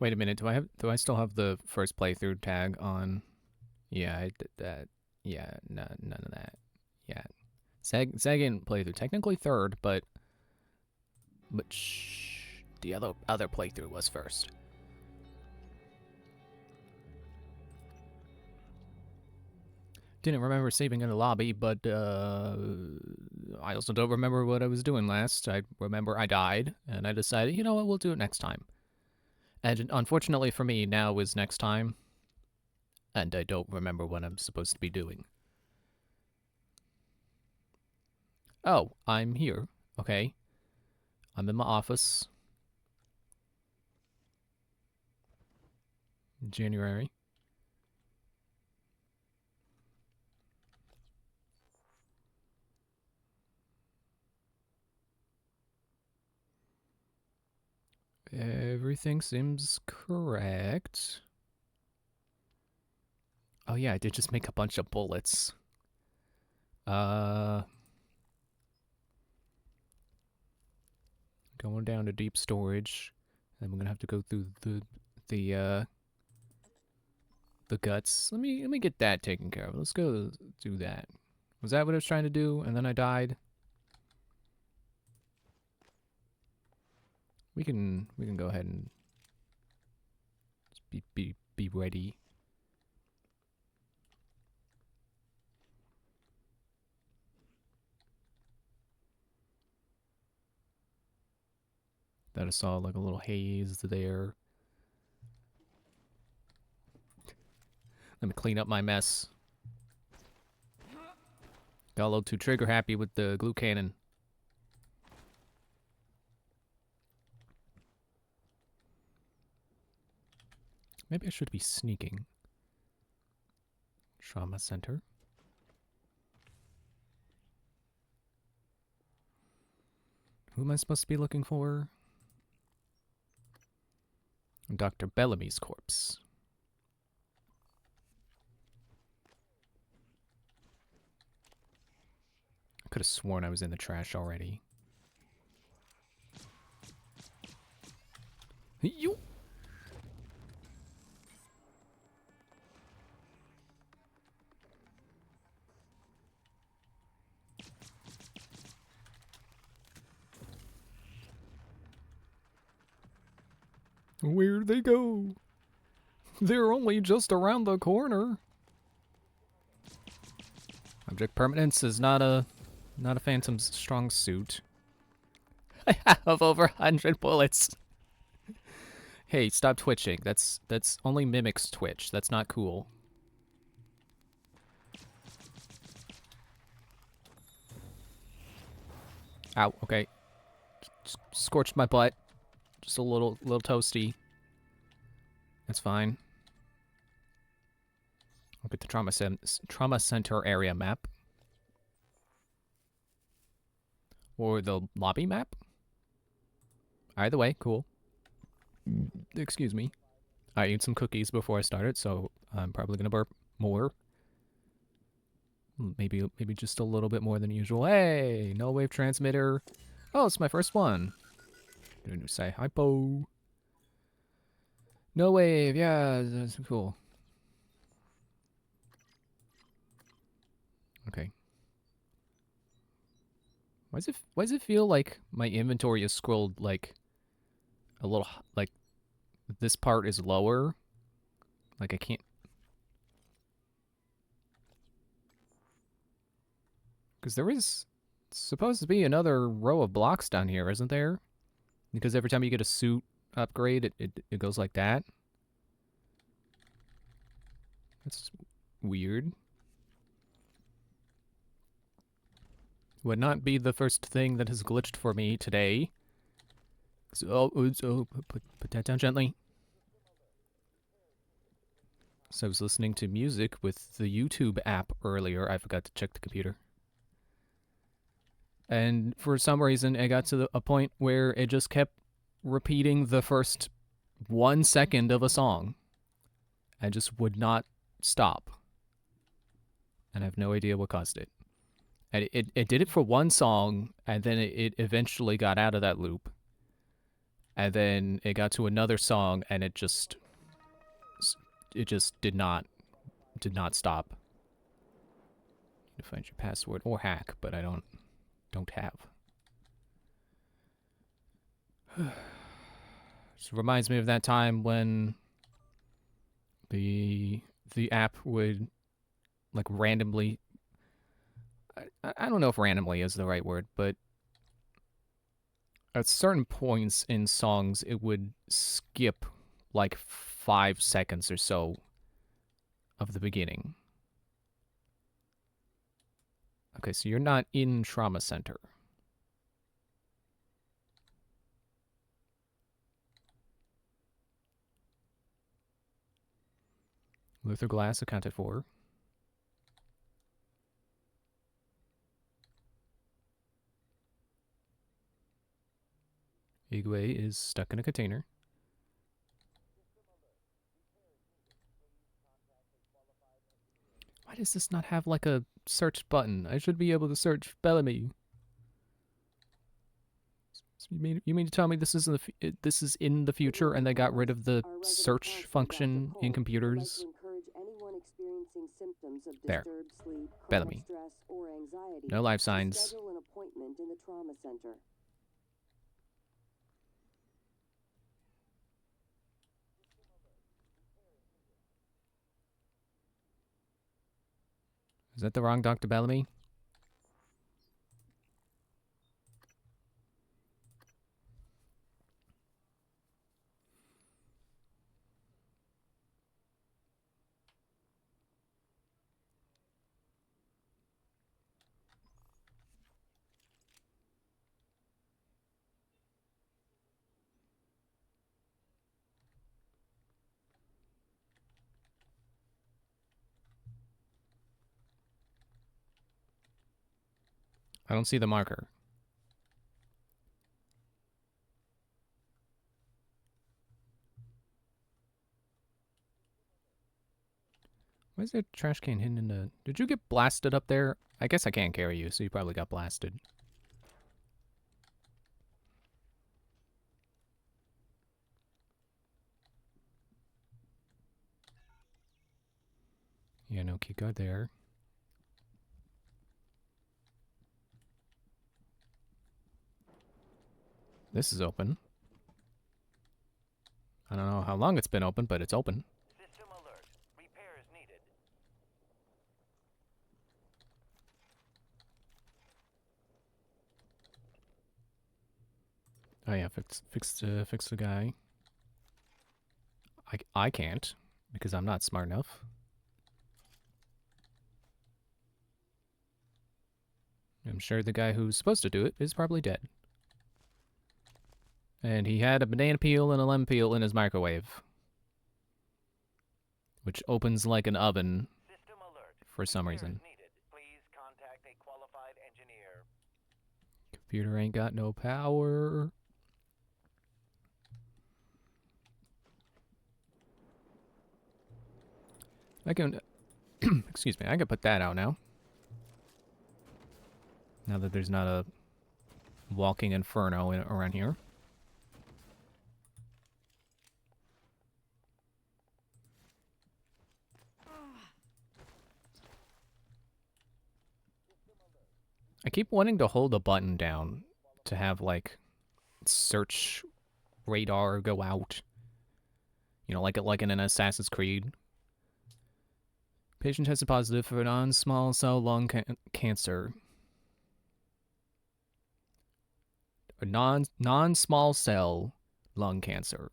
Wait a minute. Do I still have the first playthrough tag on? Yeah, I did that. Yeah, no, none of that. Yeah, second playthrough, technically third, but shh, the other playthrough was first. Didn't remember saving in the lobby, but I also don't remember what I was doing last. I remember I died, and I decided, you know what, we'll do it next time. And unfortunately for me, now is next time, and I don't remember what I'm supposed to be doing. Oh, I'm here. Okay. I'm in my office. January. Everything seems correct. Oh yeah, I did just make a bunch of bullets. Uh, Going down to deep storage. And we're gonna have to go through the uh the guts. Let me get that taken care of. Let's go do that. Was that what I was trying to do? And then I died. We can go ahead and be ready. That I saw like a little haze there. Let me clean up my mess. Got a little too trigger happy with the glue cannon. Maybe I should be sneaking. Trauma center. Who am I supposed to be looking for? Dr. Bellamy's corpse. I could have sworn I was in the trash already. You. Where'd they go? They're only just around the corner. Object permanence is not a phantom's strong suit. I have over 100 bullets. Hey, stop twitching. That's only mimics twitch. That's not cool. Ow, okay. Scorched my butt. Just a little toasty. That's fine. Look at the trauma center area map. Or the lobby map. Either way, cool. Excuse me. I ate some cookies before I started, so I'm probably gonna burp more. Maybe just a little bit more than usual. Hey, no wave transmitter. Oh, it's my first one. Gonna say hypo. No wave, yeah, that's cool. Okay. Why does it feel like my inventory is scrolled like a little like this part is lower? Like I can't. Because there is supposed to be another row of blocks down here, isn't there? Because every time you get a suit upgrade, it goes like that. That's weird. Would not be the first thing that has glitched for me today. So, put that down gently. So I was listening to music with the YouTube app earlier. I forgot to check the computer. And for some reason, it got to a point where it just kept repeating the first 1 second of a song. I just would not stop. And I have no idea what caused it. And it did it for one song, and then it eventually got out of that loop. and then it got to another song, and it just did not stop. You find your password or hack, but I don't have. This reminds me of that time when the app would like randomly. I don't know if randomly is the right word, but at certain points in songs, it would skip like 5 seconds or so of the beginning. Okay, so you're not in Trauma Center. Luther Glass accounted for. Igwe is stuck in a container. Why does this not have like a search button? I should be able to search Bellamy. You mean to tell me this is in the future and they got rid of the search function in computers? There. Bellamy. No life signs. Is that the wrong Dr. Bellamy? I don't see the marker. Why is there a trash can hidden in the... Did you get blasted up there? I guess I can't carry you, so you probably got blasted. Yeah, no key card there. This is open. I don't know how long it's been open, but it's open. System alert. Repairs needed. Oh yeah, fix the guy. I can't because I'm not smart enough. I'm sure the guy who's supposed to do it is probably dead. And he had a banana peel and a lemon peel in his microwave, which opens like an oven for some reason. Please contact a qualified engineer. Computer ain't got no power. I can, excuse me, I can put that out now. Now that there's not a walking inferno around here. I keep wanting to hold a button down to have, like, search radar go out. You know, like in an Assassin's Creed. Patient tested positive for non-small cell lung cancer. Non-small cell lung cancer.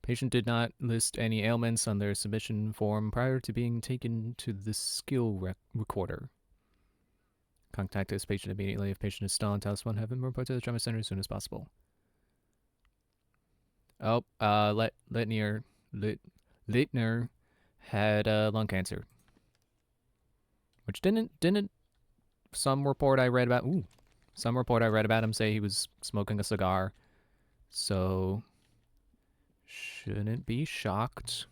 Patient did not list any ailments on their submission form prior to being taken to the skill recorder. Contact this patient immediately. If patient is still on Talos 1, have him report to the trauma center as soon as possible. Oh, Littner had lung cancer. Which didn't some report I read about him say he was smoking a cigar. So shouldn't be shocked.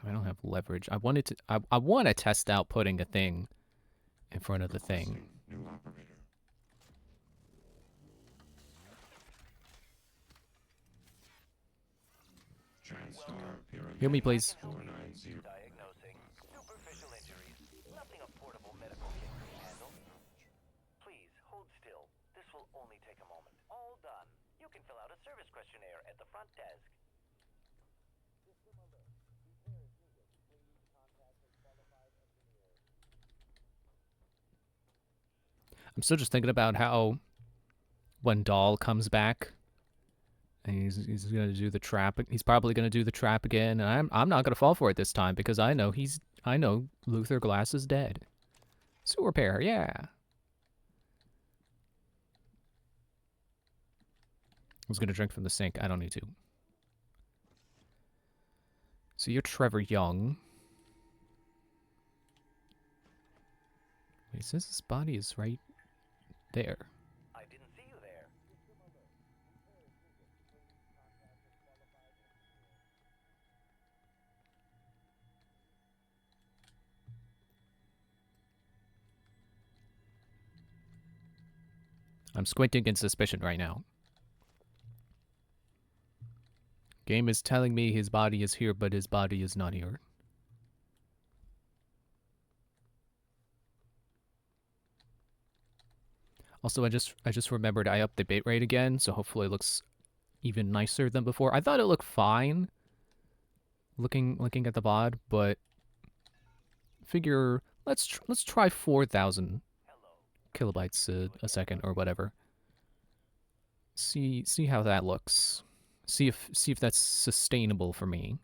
I don't have leverage. I want to test out putting a thing in front of the thing. New operator. TranStar Pyramid. Heal me, please. 490. Diagnosing superficial injuries. Nothing a portable medical kit can handle. Please hold still. This will only take a moment. All done. You can fill out a service questionnaire at the front desk. System alert. Repairs needed. Please contact a qualified engineer. I'm still just thinking about how when Dahl comes back and he's gonna do the trap. He's probably gonna do the trap again, and I'm not gonna fall for it this time because I know Luther Glass is dead. Sewer repair, yeah. I was gonna drink from the sink. I don't need to. So you're Trevor Young. Wait, it says his body is right there. I didn't see you there. I'm squinting in suspicion right now. Game is telling me his body is here, but his body is not here. Also, I just remembered I upped the bitrate again, so hopefully it looks even nicer than before. I thought it looked fine looking at the VOD, but figure let's try 4,000 kilobytes a second or whatever. See how that looks. See if that's sustainable for me.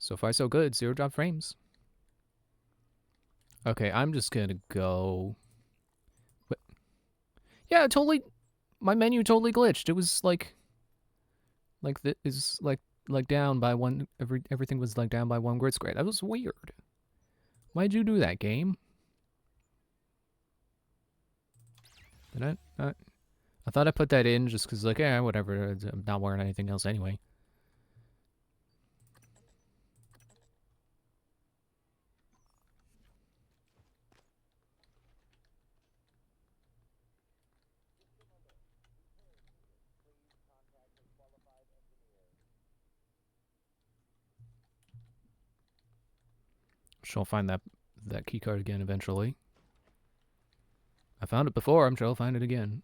So far so good. 0 drop frames. Okay, I'm just gonna go. What? Yeah, totally. My menu totally glitched. It was like down by one. Everything was like down by 1 grid square. That was weird. Why'd you do that, game? Did I thought I put that in just because, like, yeah, whatever. I'm not wearing anything else anyway. She'll find that keycard again eventually. I found it before. I'm sure I'll find it again.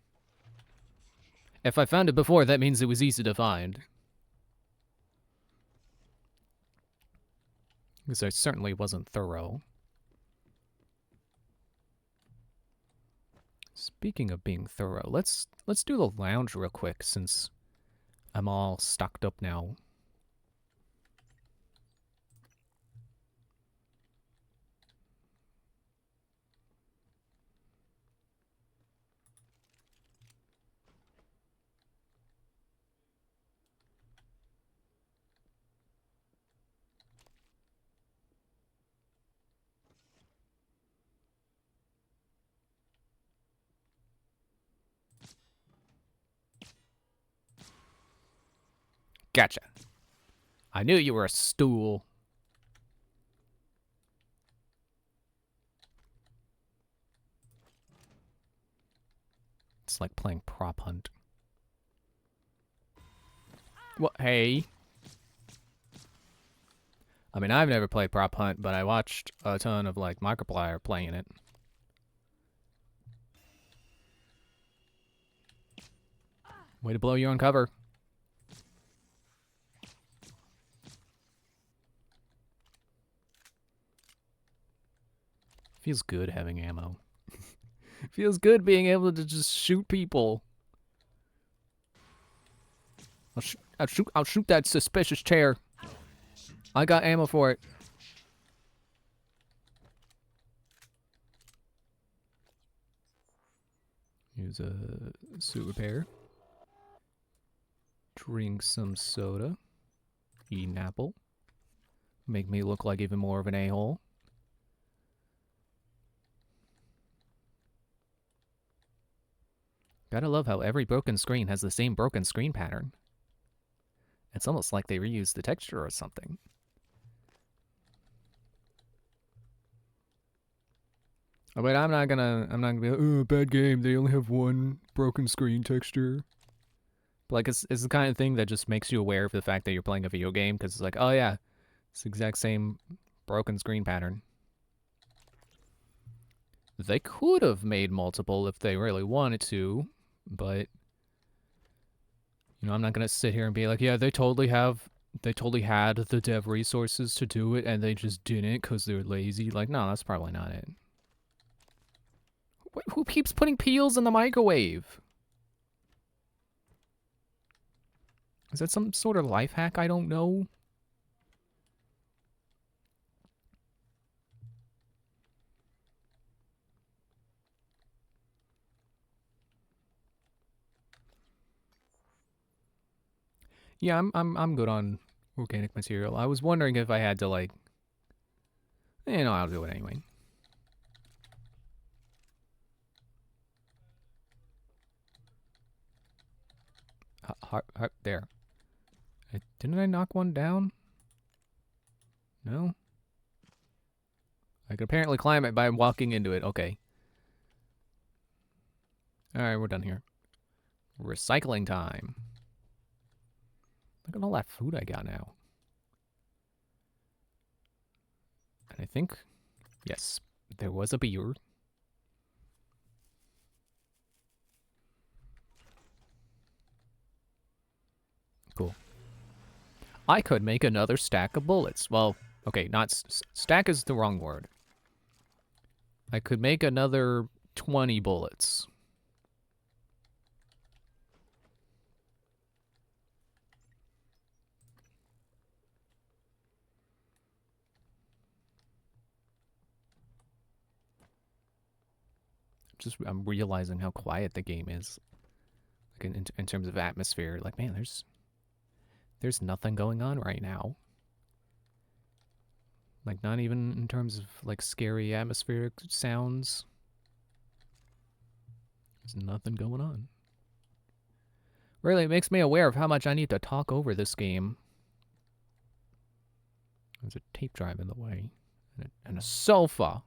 If I found it before, that means it was easy to find. Because I certainly wasn't thorough. Speaking of being thorough, let's do the lounge real quick since I'm all stocked up now. Gotcha. I knew you were a stool. It's like playing prop hunt. What? Hey. I mean, I've never played prop hunt, but I watched a ton of, like, Markiplier playing it. Way to blow your own cover. Feels good having ammo. Feels good being able to just shoot people. I'll shoot that suspicious chair. I got ammo for it. Here's a suit repair. Drink some soda. Eat an apple. Make me look like even more of an a-hole. Gotta love how every broken screen has the same broken screen pattern. It's almost like they reused the texture or something. But I'm not gonna be like, oh, bad game. They only have one broken screen texture. But like, it's the kind of thing that just makes you aware of the fact that you're playing a video game, because it's like, oh yeah, it's the exact same broken screen pattern. They could have made multiple if they really wanted to, but you know, I'm not gonna sit here and be like, yeah, they totally had the dev resources to do it, and they just didn't because they're lazy. Like, no, that's probably not it. Who keeps putting peels in the microwave? Is that some sort of life hack I don't know? Yeah, I'm good on organic material. I was wondering if I had to like, you know, I'll do it anyway. There. Didn't I knock one down? No? I can apparently climb it by walking into it. Okay. Alright, we're done here. Recycling time. Look at all that food I got now. And I think, yes, there was a beer. Cool. I could make another stack of bullets. Well, okay, not stack is the wrong word. I could make another 20 bullets. I'm realizing how quiet the game is. Like in terms of atmosphere, like, man, there's nothing going on right now. Like, not even in terms of like scary atmospheric sounds. There's nothing going on. Really, it makes me aware of how much I need to talk over this game. There's a tape drive in the way. And a sofa.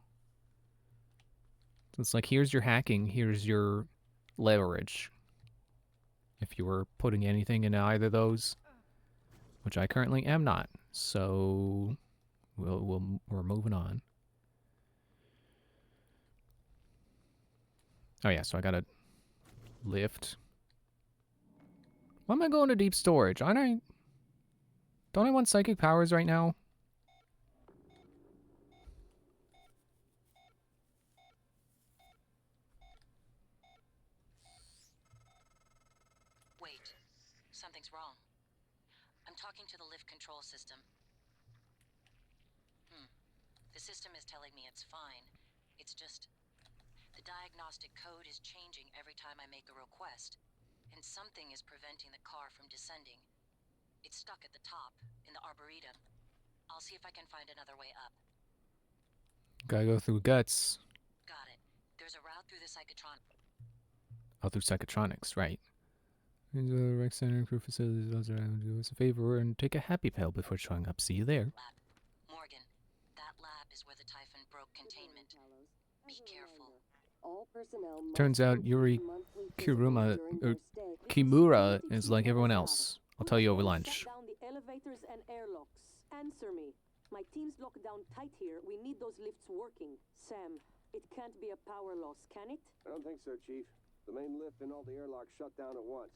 So it's like, here's your hacking, here's your leverage. If you were putting anything in either of those, which I currently am not. So we're moving on. Oh yeah, so I gotta lift. Why am I going to deep storage? Don't I want psychic powers right now? Wait, something's wrong. I'm talking to the lift control system. The system is telling me it's fine. It's just the diagnostic code is changing every time I make a request, and something is preventing the car from descending. It's stuck at the top, in the arboretum. I'll see if I can find another way up. Gotta go through guts. Got it. There's a route through the psychotron. Oh, through psychotronics, right. The rec center crew facilities, those around, do us a favor and take a happy pill before showing up. See you there. Lab. Morgan, that lab is where the Typhon broke containment. Be careful. Turns out Yuri Kimura is like everyone else. I'll tell you over lunch. Shut down the elevators and airlocks. Answer me. My team's locked down tight here. We need those lifts working. Sam, it can't be a power loss, can it? I don't think so, Chief. The main lift and all the airlocks shut down at once.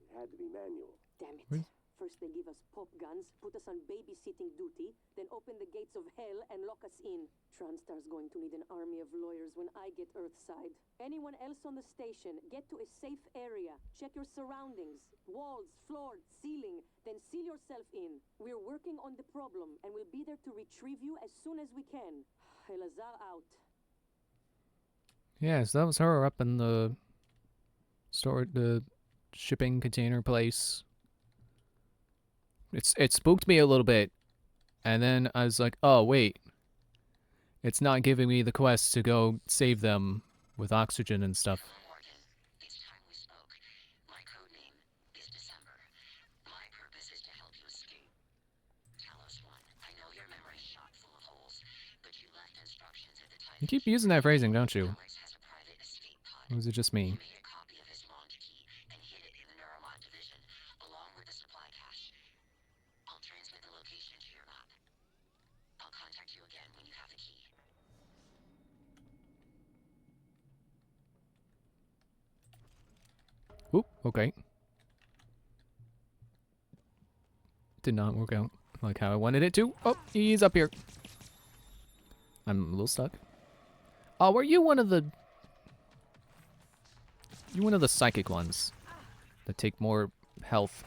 It had to be manual. Damn it. What? First they give us pop guns, put us on babysitting duty, then open the gates of hell and lock us in. TranStar's going to need an army of lawyers when I get Earthside. Anyone else on the station, get to a safe area. Check your surroundings. Walls, floor, ceiling. Then seal yourself in. We're working on the problem, and we'll be there to retrieve you as soon as we can. Elazar out. Yeah, so that was her up in the the shipping container place. It spooked me a little bit, and then I was like, oh wait, it's not giving me the quest to go save them with oxygen and stuff. Morgan, it's time we spoke. My code name is December. My purpose is to help you escape. Talos 1, I know your memory's shot full of holes, but you left instructions at the time. You keep using that phrasing, don't you? Or is it just me? Oop, okay. Did not work out like how I wanted it to. Oh, he's up here. I'm a little stuck. Oh, were you one of the... You one of the psychic ones that take more health?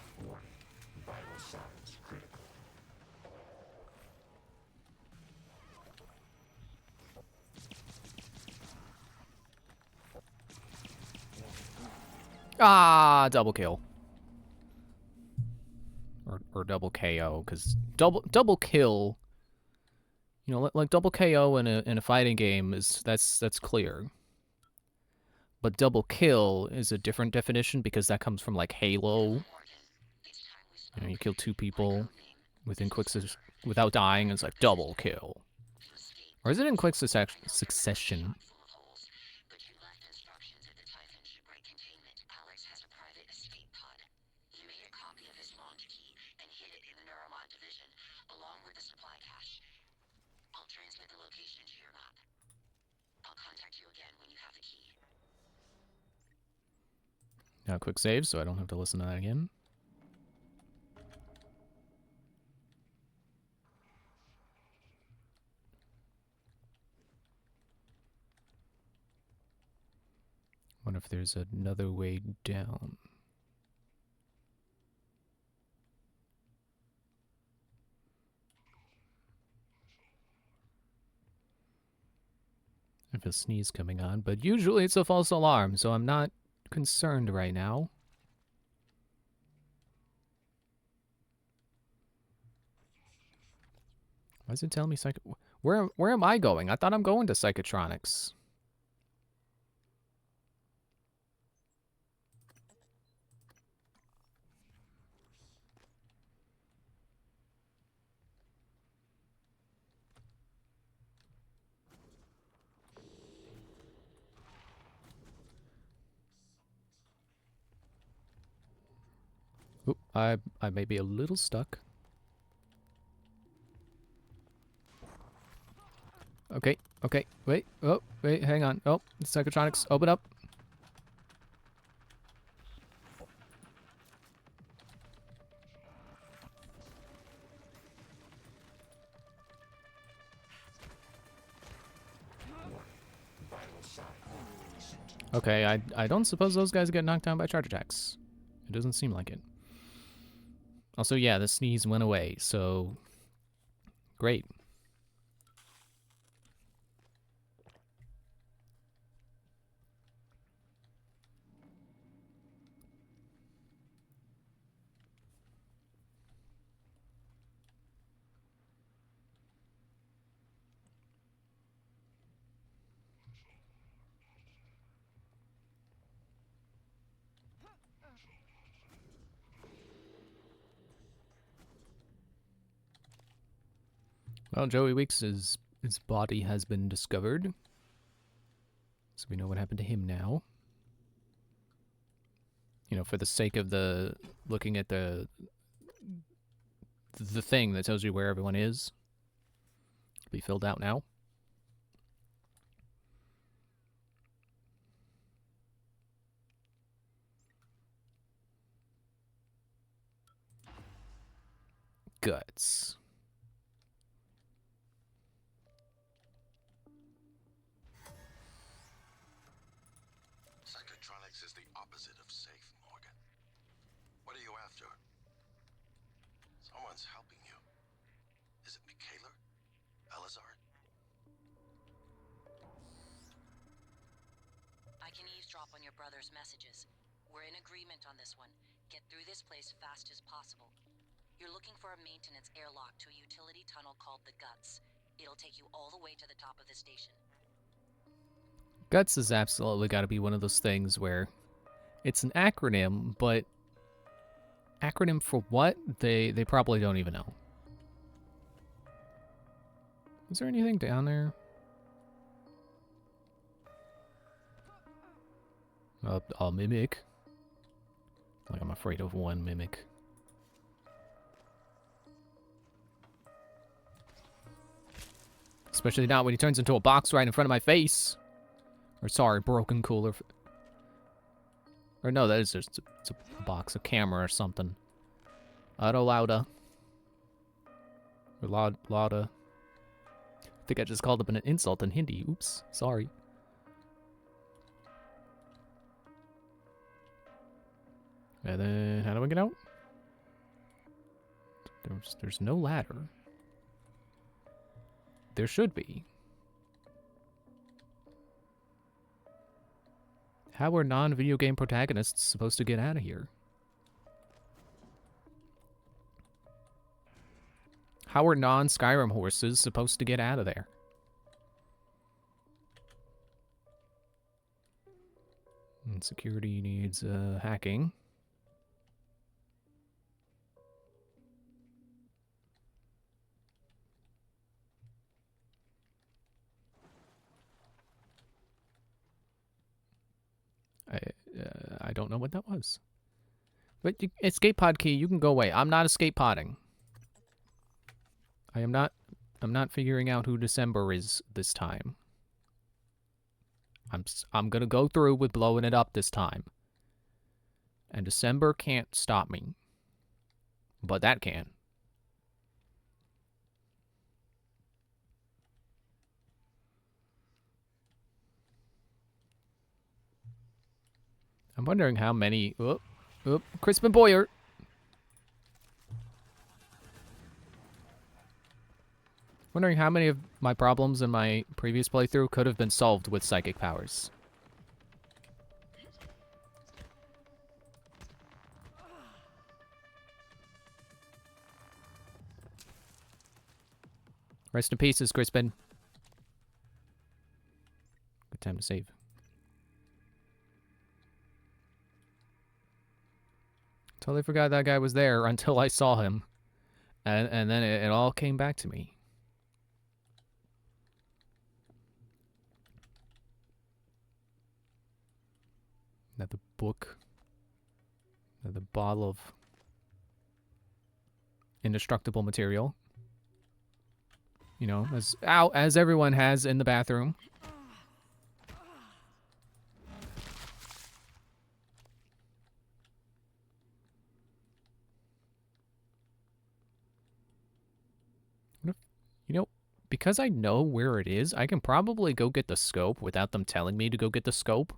Vital signs critical. Ah, double kill. Or double KO, because double kill, you know, like double KO in a fighting game is that's clear. But double kill is a different definition because that comes from like Halo. You know, you kill 2 people within without dying. It's like double kill. Or is it in quick succession? Now quick save, so I don't have to listen to that again. Wonder if there's another way down. I have a sneeze coming on, but usually it's a false alarm, so I'm not concerned right now. Why is it telling me where am I going? I thought I'm going to Psychotronics. Oop, I may be a little stuck. Okay, okay, wait, oh, wait, hang on. Oh, Psychotronics, open up. Okay, I don't suppose those guys get knocked down by charge attacks. It doesn't seem like it. Also, yeah, the sneeze went away, so great. Well, Joey Weeks' his body has been discovered. So we know what happened to him now. You know, for the sake of the looking at the thing that tells you where everyone is. It'll be filled out now. Guts. Psychotronics is the opposite of safe, Morgan. What are you after? Someone's helping you. Is it Michaela? Elazar? I can eavesdrop on your brother's messages. We're in agreement on this one. Get through this place fast as possible. You're looking for a maintenance airlock to a utility tunnel called the Guts. It'll take you all the way to the top of the station. Guts has absolutely got to be one of those things where it's an acronym, but acronym for what? They probably don't even know. Is there anything down there? A mimic. Like I'm afraid of one mimic. Especially not when he turns into a box right in front of my face. Or sorry, broken cooler. Or no, that is just it's a box, a camera or something. Auto Lauda. Or Lauda. I think I just called up an insult in Hindi. Oops, sorry. And then, how do I get out? There's no ladder. There should be. How are non-video game protagonists supposed to get out of here? How are non-Skyrim horses supposed to get out of there? And security needs hacking. I don't know what that was. But escape pod key, you can go away. I'm not escape podding. I'm not figuring out who December is this time. I'm gonna go through with blowing it up this time. And December can't stop me. But that can. I'm wondering how many... Crispin Boyer! Wondering how many of my problems in my previous playthrough could have been solved with psychic powers. Rest in pieces, Crispin. Good time to save. Totally forgot that guy was there until I saw him. And then it all came back to me. Another book. Another bottle of indestructible material. You know, as everyone has in the bathroom. You know, because I know where it is, I can probably go get the scope without them telling me to go get the scope.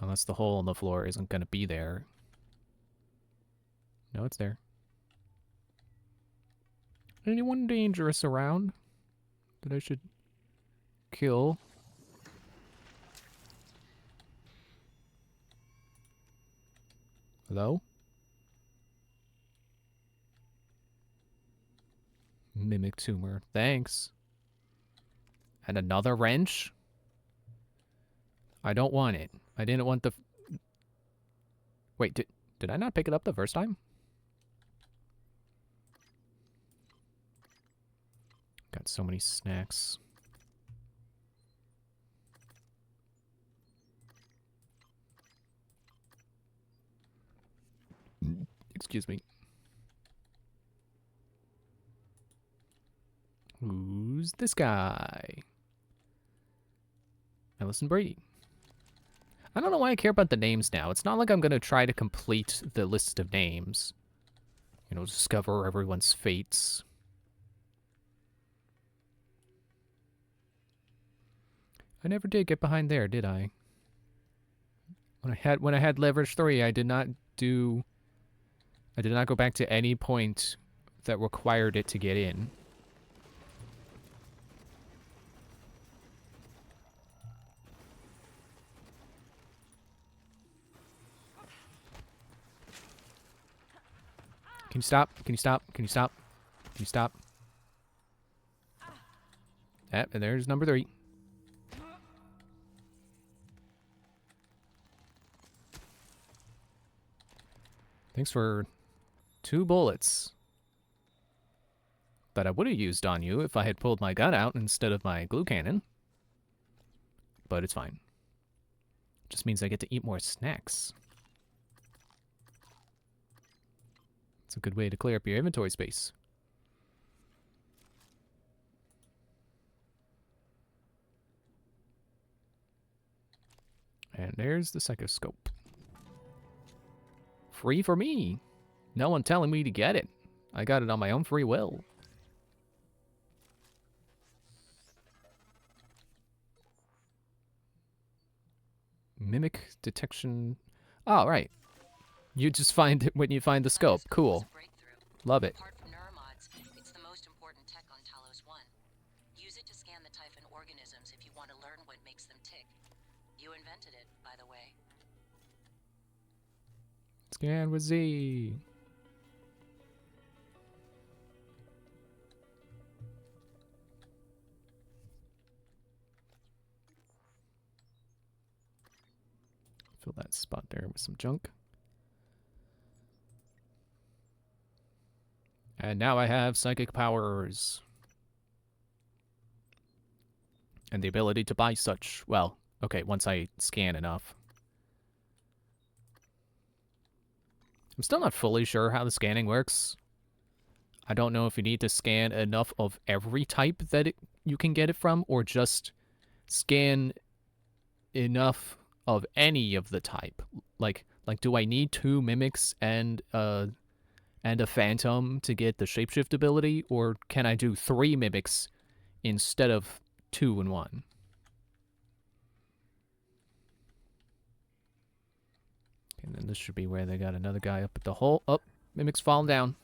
Unless the hole in the floor isn't going to be there. No, it's there. Anyone dangerous around that I should kill? Hello? Mimic tumor. Thanks. And another wrench? I don't want it. I didn't want the... Wait, did I not pick it up the first time? Got so many snacks. Excuse me. Who's this guy? Allison Brady. I don't know why I care about the names now. It's not like I'm going to try to complete the list of names. You know, discover everyone's fates. I never did get behind there, did I? When I had leverage 3, I did not go back to any point that required it to get in. Can you stop? Can you stop? Can you stop? Can you stop? And there's number 3. Thanks for 2 bullets. that I would have used on you if I had pulled my gun out instead of my glue cannon. But it's fine. Just means I get to eat more snacks. It's a good way to clear up your inventory space. And there's the psychoscope. Free for me. No one telling me to get it. I got it on my own free will. Mimic detection. Oh, right. You just find it when you find the scope. Cool. Love it. Apart from neuromods, it's the most important tech on Talos 1. Use it to scan the Typhon organisms if you want to learn what makes them tick. You invented it, by the way. Scan with Z. Fill that spot there with some junk. And now I have psychic powers. And the ability to buy such. Well, okay, once I scan enough. I'm still not fully sure how the scanning works. I don't know if you need to scan enough of every type that you can get it from, or just scan enough of any of the type. Like do I need 2 mimics and a phantom to get the shapeshift ability, or can I do 3 mimics instead of 2 and 1? And then this should be where they got another guy up at the hole. Oh, mimics falling down.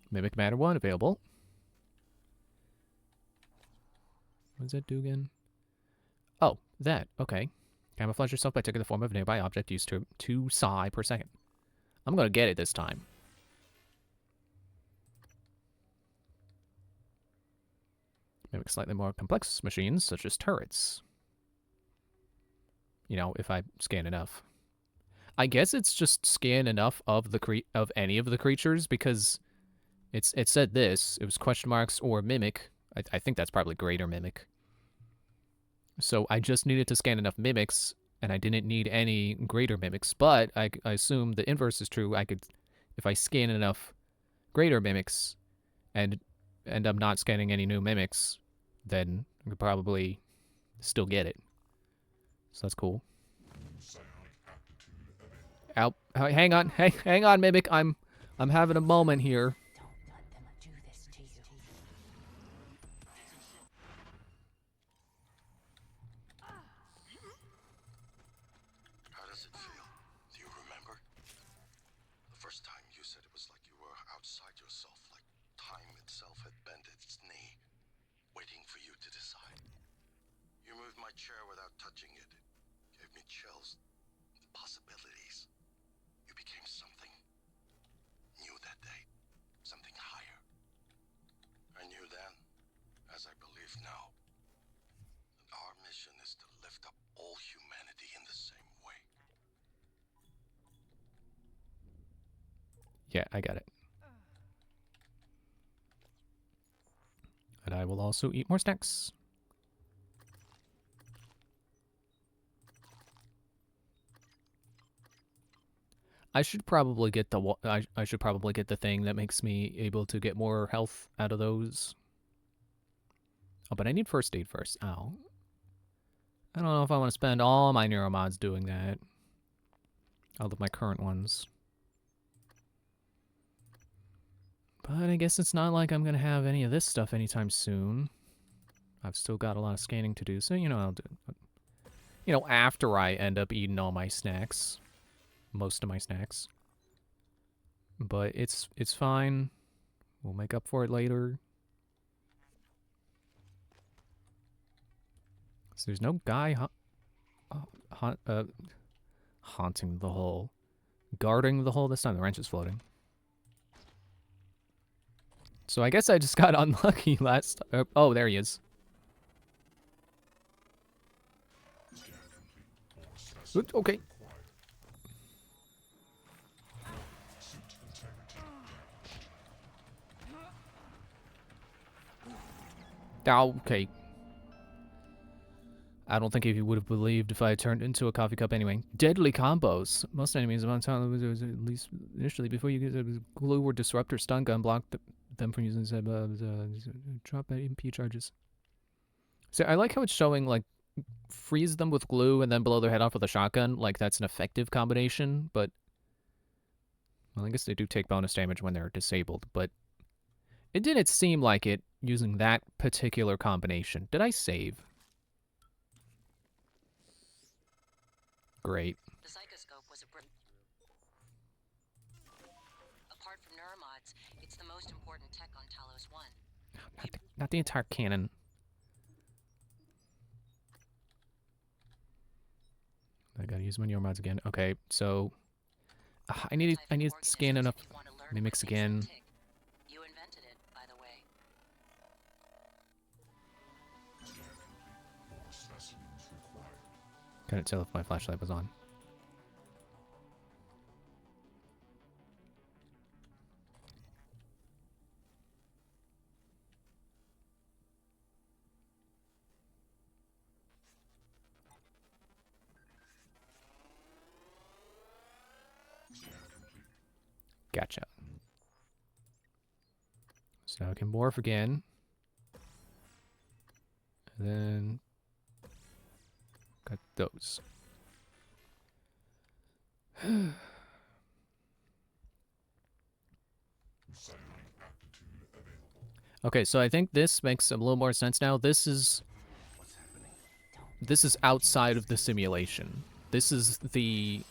Mimic Matter 1 available. What does that do again? Oh, that. Okay. Camouflage yourself by taking the form of a nearby object used to 2 psi per second. I'm gonna get it this time. Mimic slightly more complex machines, such as turrets. You know, if I scan enough. I guess it's just scan enough of the of any of the creatures, because it said this. It was question marks or mimic. I think that's probably greater mimic. So I just needed to scan enough mimics, and I didn't need any greater mimics. But I assume the inverse is true. I could, if I scan enough greater mimics, and I'm not scanning any new mimics, then I could probably still get it. So that's cool. Ow! Hang on, hang on, mimic. I'm having a moment here. How does it feel? Do you remember? The first time you said it was like you were outside yourself, like time itself had bent its knee, waiting for you to decide. You moved my chair without touching it. Gave me chills. Possibilities. You became something new that day. Something higher. I knew then, as I believe now, that our mission is to lift up all humanity in the same way. Yeah, I got it. And I will also eat more snacks. I should probably get the I should probably get the thing that makes me able to get more health out of those. Oh, but I need first aid first. Ow. I don't know if I want to spend all my neuromods doing that. All of my current ones. But I guess it's not like I'm going to have any of this stuff anytime soon. I've still got a lot of scanning to do, so, you know, I'll do it. You know, after I end up eating all my snacks. Most of my snacks. But it's fine. We'll make up for it later. So there's no guy haunting the hole. Guarding the hole this time. The wrench is floating. So I guess I just got unlucky last time. Oh, there he is. Oops, okay. Oh, okay. I don't think he would have believed if I had turned into a coffee cup anyway. Deadly combos. Most enemies among time was at least initially before you get a glue or disruptor stun gun blocked them from using drop MP charges. So I like how it's showing like freeze them with glue and then blow their head off with a shotgun. Like that's an effective combination, but well, I guess they do take bonus damage when they're disabled, but it didn't seem like it using that particular combination. Did I save? Great. The psychoscope was a apart from neuromods, it's the most important tech on Talos 1. Not the entire cannon. I gotta use my neuromods again. Okay, so I need to scan enough mimics again. You invented it, by the way. More specimens required. Couldn't tell if my flashlight was on. Gotcha. So I can morph again. And then got those. Recycling aptitude available. Okay, so I think this makes a little more sense now. This is outside of the simulation. This is the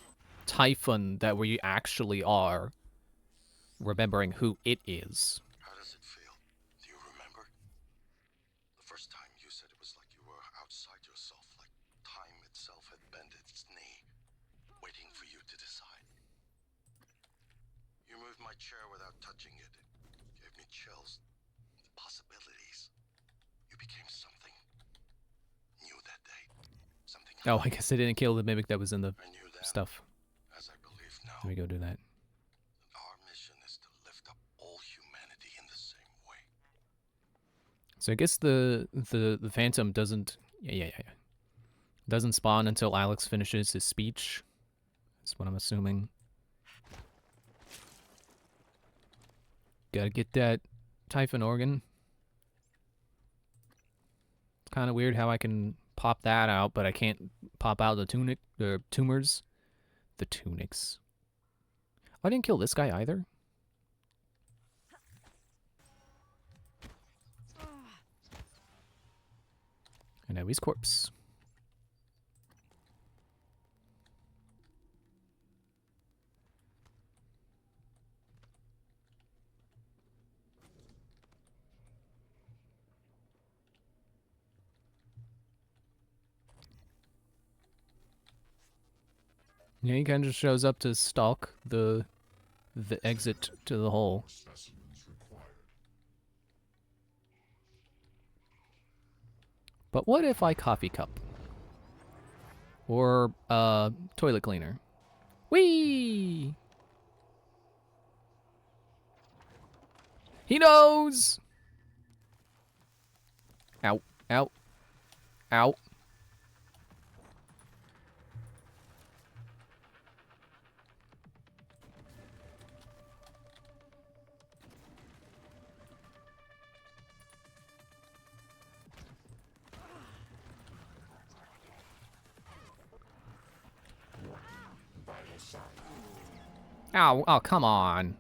Typhon that we actually are, remembering who it is. How does it feel? Do you remember? The first time you said it was like you were outside yourself, like time itself had bended its knee, waiting for you to decide. You moved my chair without touching it. It gave me chills. The possibilities. You became something new that day. Something Oh, I guess I didn't kill the mimic that was in the I knew then, stuff. as I believe now. Let me go do that. Our mission is to lift up all humanity in the same way. So I guess the Phantom doesn't doesn't spawn until Alex finishes his speech. That's what I'm assuming. Gotta get that Typhon organ. It's kind of weird how I can pop that out, but I can't pop out the tumors. The tunics. I didn't kill this guy either. And now he's corpse. Yeah, he kind of just shows up to stalk the exit to the hole. Specimens required. But what if I coffee cup? Or toilet cleaner? Whee! He knows! Ow, ow, ow. Vital sign. Ow, oh, come on.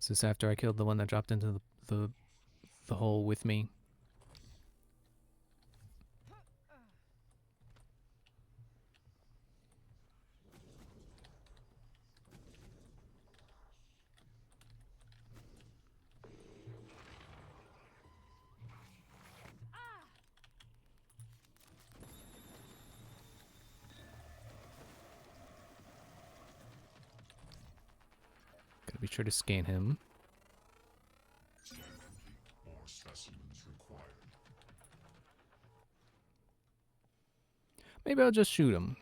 Is this after I killed the one that dropped into the hole with me? Gotta be sure to scan him. Scan complete. More specimens Maybe I'll just shoot him.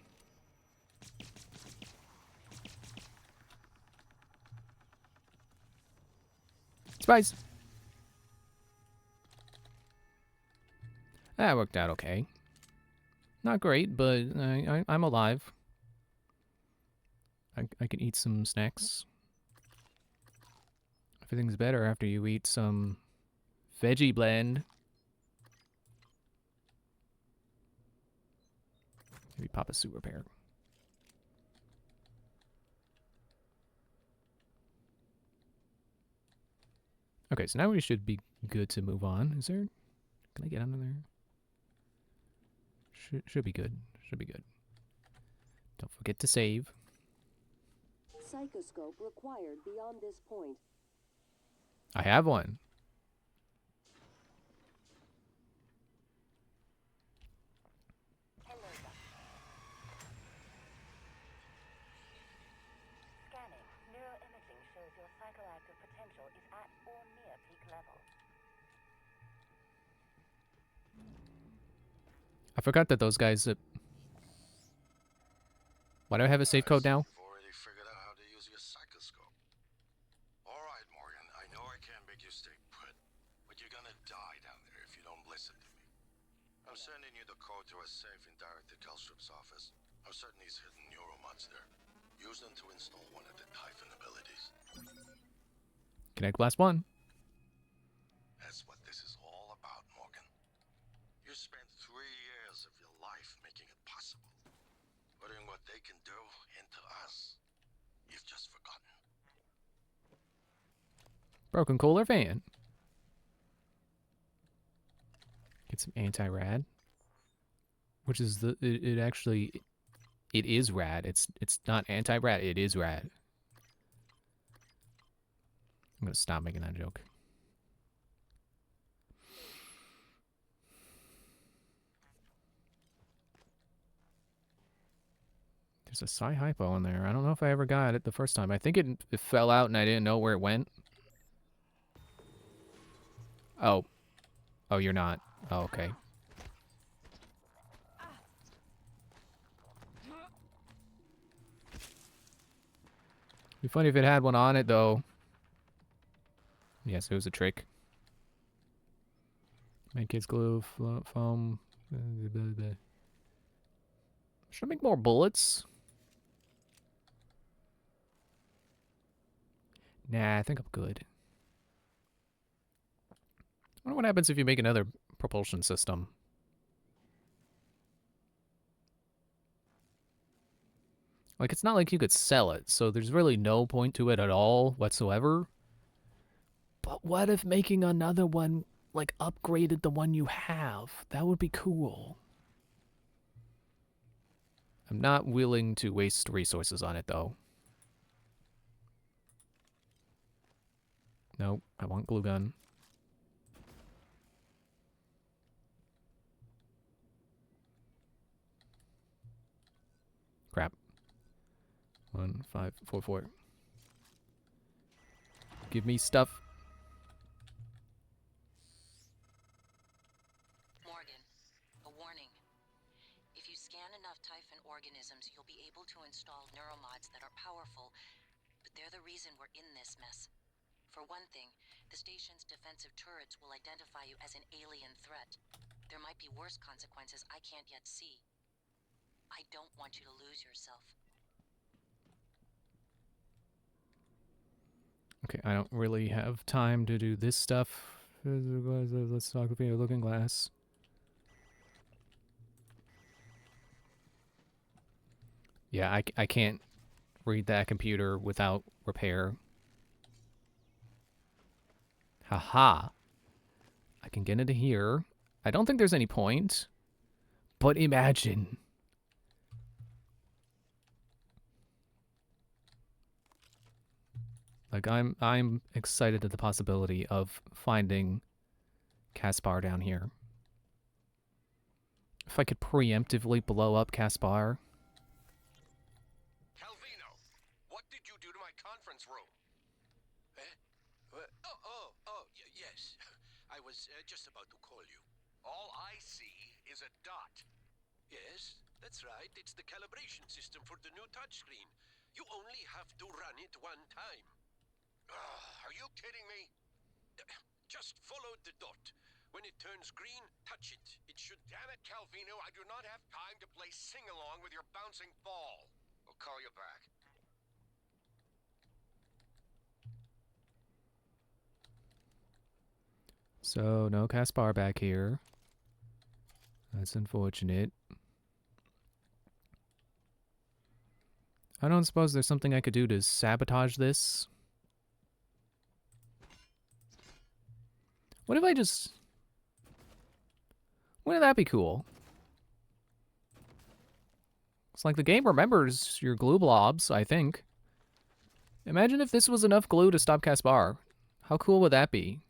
Spies! That worked out okay. Not great, but I'm alive. I can eat some snacks. Everything's better after you eat some veggie blend. Maybe pop a suit repair. Okay, so now we should be good to move on. Is there... Can I get under there? Should be good. Should be good. Don't forget to save. Psychoscope required beyond this point. I have one. Hello, Doctor. Scanning. Neuroimaging shows your psychoactive potential is at or near peak levels. I forgot that those guys... Why do I have a safe code now? You've already figured out how to use your psychoscope. All right, Morgan. I know I can't make you stay put, but you're gonna die down there if you don't listen to me. I'm sending you the code to a safe in Director Kelstrup's office. I'm certain he's hidden neuromods there. Use them to install one of the Typhon abilities. Connect Blast 1. That's what this is all about, Morgan. You spent 3 years of your life making it possible. Putting what they can do into us. You've just forgotten. Broken cooler fan. Get some anti-rad. Which is the... It actually... It is rad. It's not anti-rad. It is rad. I'm gonna stop making that joke. There's a Psi-Hypo in there. I don't know if I ever got it the first time. I think it fell out and I didn't know where it went. Oh. Oh, you're not. Oh, okay. Be funny if it had one on it, though. Yes, it was a trick. Make kids glue, foam. Should I make more bullets? Nah, I think I'm good. I wonder what happens if you make another propulsion system. Like, it's not like you could sell it, so there's really no point to it at all whatsoever. But what if making another one, like, upgraded the one you have? That would be cool. I'm not willing to waste resources on it, though. Nope, I want glue gun. Crap. 1544. Give me stuff. Morgan, a warning. If you scan enough Typhon organisms, you'll be able to install neuromods that are powerful, but they're the reason we're in this mess. For one thing, the station's defensive turrets will identify you as an alien threat. There might be worse consequences I can't yet see. I don't want you to lose yourself. Okay, I don't really have time to do this stuff. Let's talk about Looking Glass. Yeah, I can't read that computer without repair. Haha. I can get into here. I don't think there's any point. But imagine. Like, I'm excited at the possibility of finding Caspar down here. If I could preemptively blow up Caspar. Calvino, what did you do to my conference room? Yes. I was just about to call you. All I see is a dot. Yes? That's right, it's the calibration system for the new touchscreen. You only have to run it one time. Are you kidding me? Just follow the dot. When it turns green, touch it. It should... Damn it, Calvino, I do not have time to play sing-along with your bouncing ball. I'll call you back. So, no Caspar back here. That's unfortunate. I don't suppose there's something I could do to sabotage this. What if I just... Wouldn't that be cool? It's like the game remembers your glue blobs, I think. Imagine if this was enough glue to stop Caspar. How cool would that be?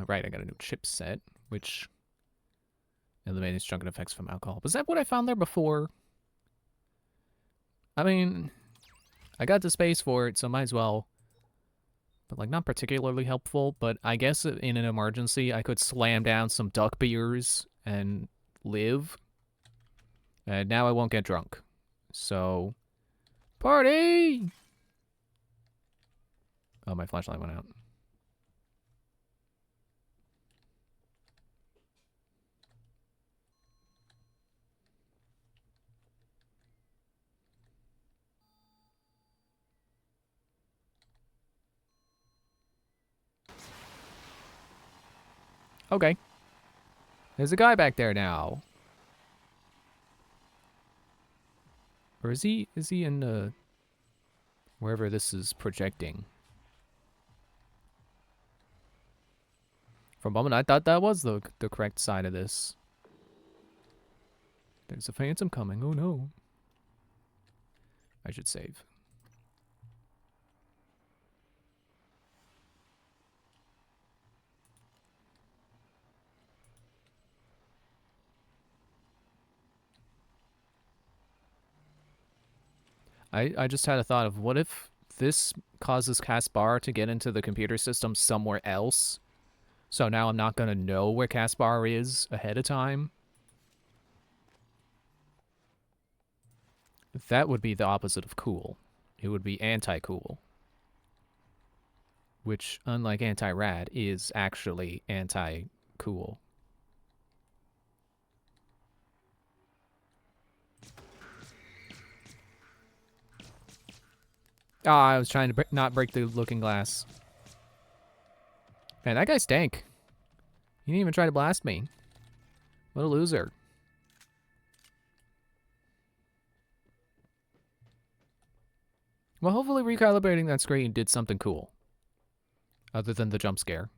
Right, I got a new chipset, which eliminates drunken effects from alcohol. Was that what I found there before? I mean, I got the space for it, so might as well. But, like, not particularly helpful, but I guess in an emergency, I could slam down some duck beers and live. And now I won't get drunk. So, party! Oh, my flashlight went out. Okay. There's a guy back there now. Or is he in the... wherever this is projecting? For a moment, I thought that was the correct side of this. There's a phantom coming. Oh no. I should save. I just had a thought of what if this causes Caspar to get into the computer system somewhere else? So now I'm not going to know where Caspar is ahead of time? That would be the opposite of cool. It would be anti-cool. Which, unlike anti-rad, is actually anti-cool. Ah, I was trying to not break the looking glass. Man, that guy stank. He didn't even try to blast me. What a loser. Well, hopefully recalibrating that screen did something cool. Other than the jump scare.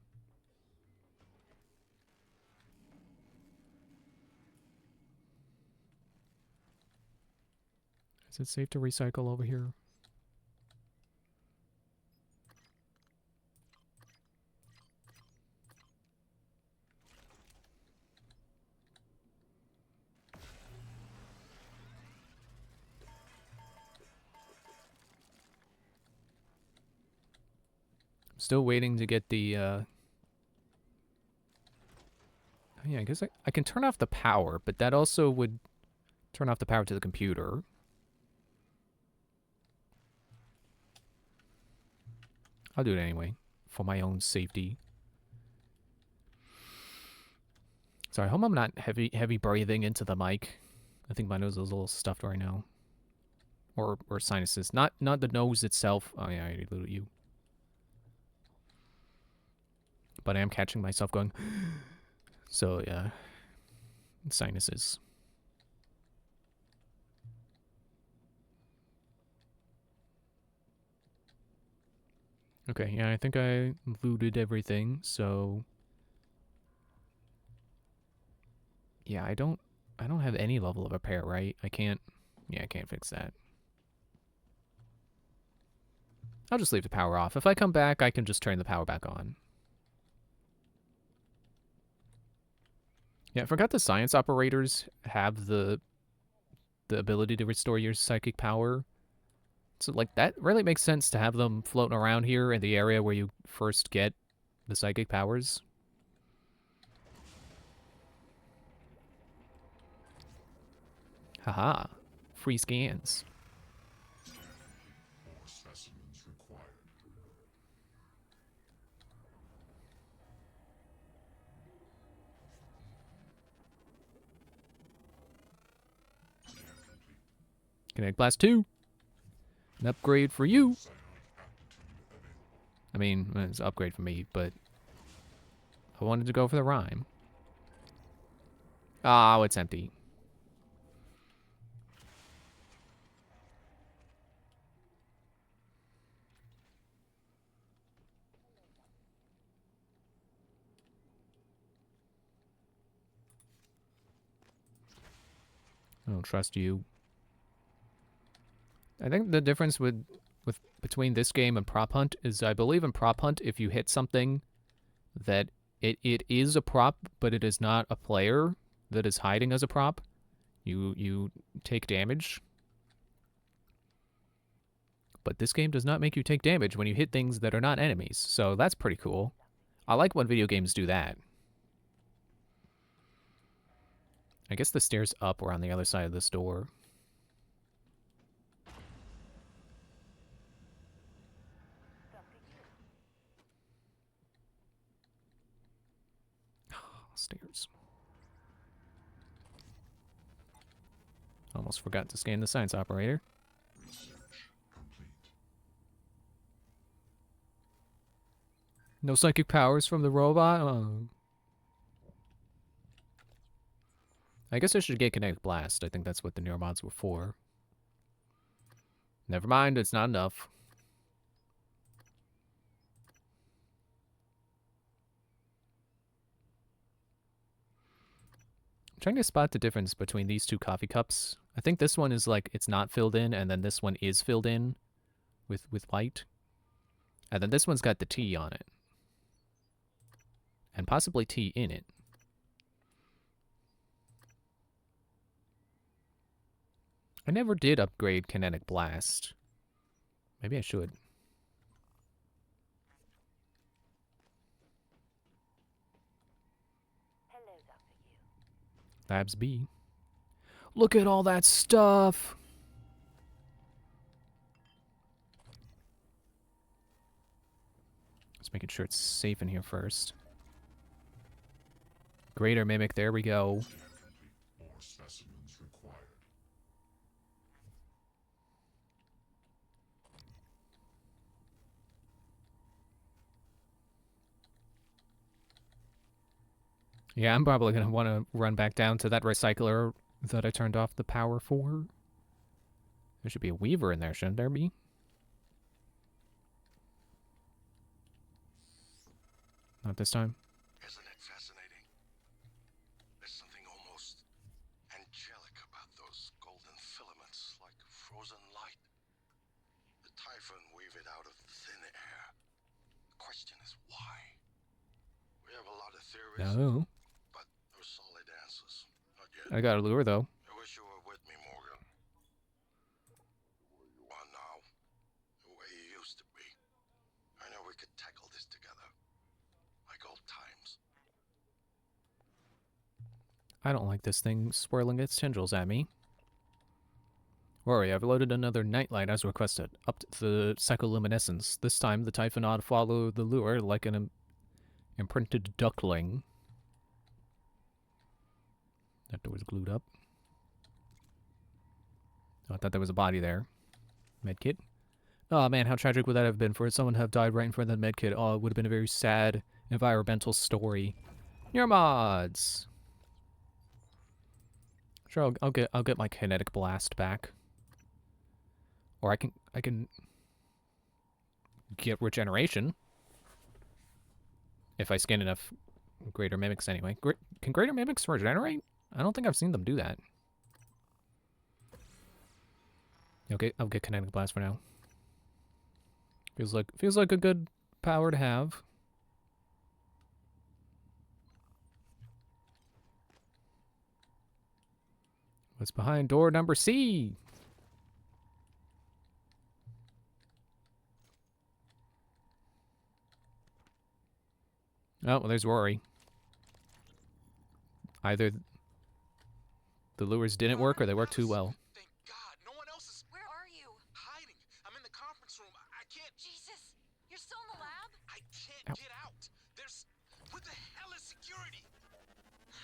Is it safe to recycle over here? Still waiting to get the, oh yeah, I guess I can turn off the power, but that also would turn off the power to the computer. I'll do it anyway, for my own safety. Sorry, I hope I'm not heavy breathing into the mic. I think my nose is a little stuffed right now. Or sinuses. Not the nose itself. Oh yeah, I already alluded you. But I am catching myself going. So yeah, sinuses. Okay, yeah, I think I looted everything, so yeah, I don't have any level of repair, right? I can't fix that. I'll just leave the power off. If I come back, I can just turn the power back on. Yeah, I forgot the science operators have the ability to restore your psychic power. So, like, that really makes sense to have them floating around here in the area where you first get the psychic powers. Haha. Free scans. More specimens required. Kinetic Blast 2. An upgrade for you. I mean, it's an upgrade for me, but I wanted to go for the rhyme. Oh, it's empty. I don't trust you. I think the difference with between this game and Prop Hunt is I believe in Prop Hunt if you hit something that it is a prop, but it is not a player that is hiding as a prop, you take damage. But this game does not make you take damage when you hit things that are not enemies, so that's pretty cool. I like when video games do that. I guess the stairs up were on the other side of this door. Stairs. Almost forgot to scan the science operator. Research complete. No psychic powers from the robot? Oh. I guess I should get Kinetic Blast. I think that's what the neuromods were for. Never mind, it's not enough. I'm trying to spot the difference between these two coffee cups. I think this one is like, it's not filled in, and then this one is filled in with white. And then this one's got the tea on it. And possibly tea in it. I never did upgrade Kinetic Blast. Maybe I should. Hello, Dr. Yu. Labs B. Look at all that stuff! Just making sure it's safe in here first. Greater Mimic, there we go. More specimens required. Yeah, I'm probably going to want to run back down to that recycler that I turned off the power for. There should be a Weaver in there, shouldn't there be? Not this time. Isn't it fascinating? There's something almost angelic about those golden filaments, like frozen light. The Typhon weave it out of thin air. The question is why? We have a lot of theories, No. but no solid answers. Not yet. I got a lure, though. I wish you were with me, Morgan. Well, now, the way you used to be. I know we could tackle this together. Like old times. I don't like this thing swirling its tendrils at me. Worry, I've loaded another nightlight as requested. Up to the psycholuminescence. This time, the Typhon ought to follow the lure like an imprinted duckling. That door's glued up. Oh, I thought there was a body there. Medkit. Oh man, how tragic would that have been for someone to have died right in front of the medkit? Oh, it would have been a very sad environmental story. Neuromods! Sure, I'll get my Kinetic Blast back. Or I can get regeneration. If I scan enough Greater Mimics anyway. Can Greater Mimics regenerate? I don't think I've seen them do that. Okay, I'll get Kinetic Blast for now. Feels like a good power to have. What's behind door number C? Oh, well, there's Rory. Either the lures didn't work or they worked too well. Thank God, no one else is Where are you? hiding. I'm in the conference room. I can't. Jesus! You're still in the lab? I can't Ow. get out. There's. What the hell is security?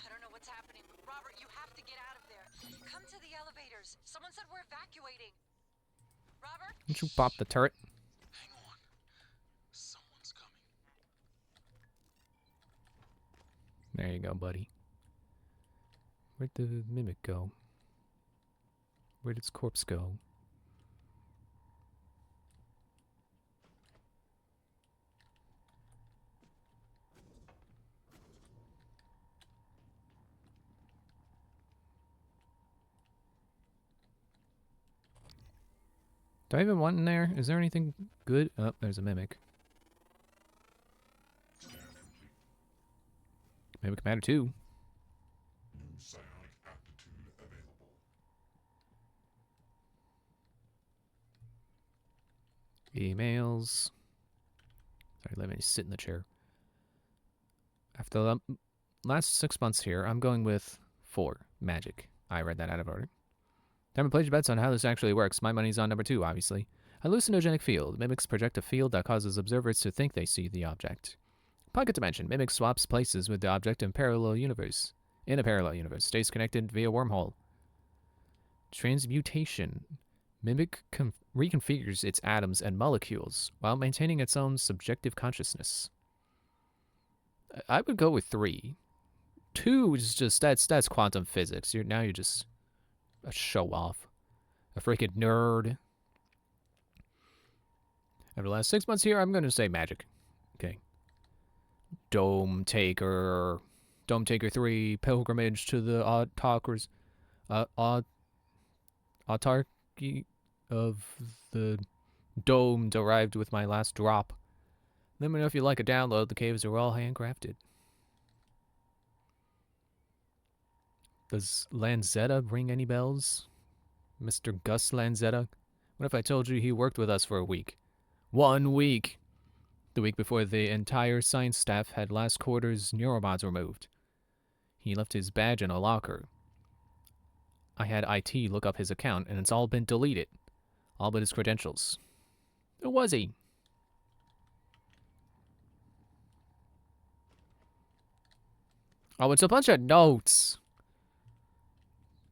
I don't know what's happening, but Robert, you have to get out of there. Come to the elevators. Someone said we're evacuating. Robert? Didn't you pop the turret? Hang on. Someone's coming. There you go, buddy. Where'd the mimic go? Where did its corpse go? Do I even want in there? Is there anything good? Oh, there's a mimic. Mimic Matter 2. New psionic aptitude available. Emails. Sorry, let me sit in the chair. After the last 6 months here, I'm going with 4. Magic. I read that out of order. Time to place your bets on how this actually works. My money's on number 2, obviously. Hallucinogenic field. Mimics project a field that causes observers to think they see the object. Pocket dimension. Mimic swaps places with the object in parallel universe. In a parallel universe. Stays connected via wormhole. Transmutation. Mimic reconfigures its atoms and molecules while maintaining its own subjective consciousness. I would go with 3. 2 is just that's quantum physics. You're just a show off, a freaking nerd. Over the last 6 months here, I'm going to say magic. Okay. Dome Taker 3, Pilgrimage to the Autarky of the Dome derived with my last drop. Let me know if you like a download. The caves are all handcrafted. Does Lanzetta ring any bells? Mr. Gus Lanzetta? What if I told you he worked with us for a week? 1 week! The week before the entire science staff had last quarter's neuromods removed. He left his badge in a locker. I had IT look up his account, and it's all been deleted. All but his credentials. Who was he? Oh, it's a bunch of notes.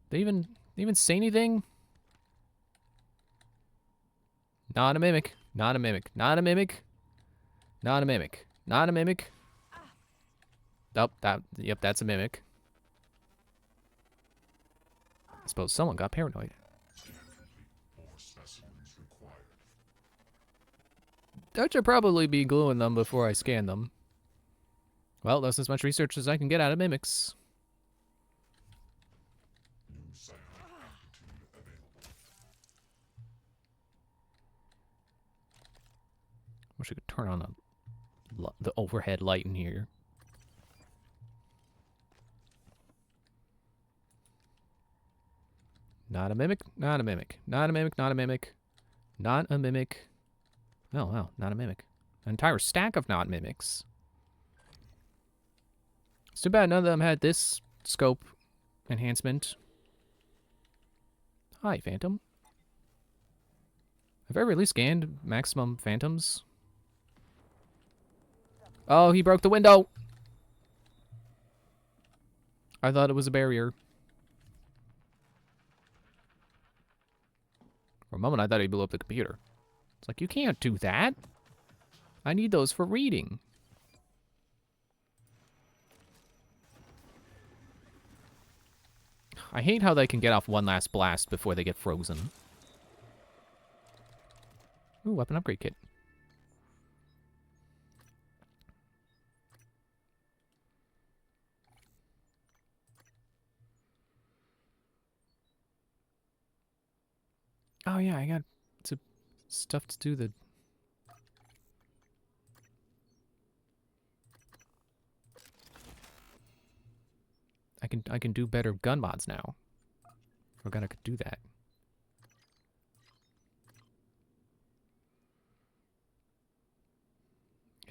They even say anything? Not a mimic. Not a mimic. Not a mimic. Not a mimic. Not a mimic. Nope, yep, that's a mimic. I suppose someone got paranoid. Scan complete. More specimens required. I should probably be gluing them before I scan them. Well, that's as much research as I can get out of mimics. New psionic aptitude available. Wish I could turn on the overhead light in here. Not a mimic, not a mimic, not a mimic, not a mimic, not a mimic. Oh, wow, not a mimic. An entire stack of not mimics. It's too bad none of them had this scope enhancement. Hi, Phantom. Have I really scanned maximum phantoms? Oh, he broke the window! I thought it was a barrier. For a moment, I thought he blew up the computer. It's like, you can't do that. I need those for reading. I hate how they can get off one last blast before they get frozen. Ooh, weapon upgrade kit. Oh yeah, I got stuff to do the... I can do better gun mods now. Forgot I could do that.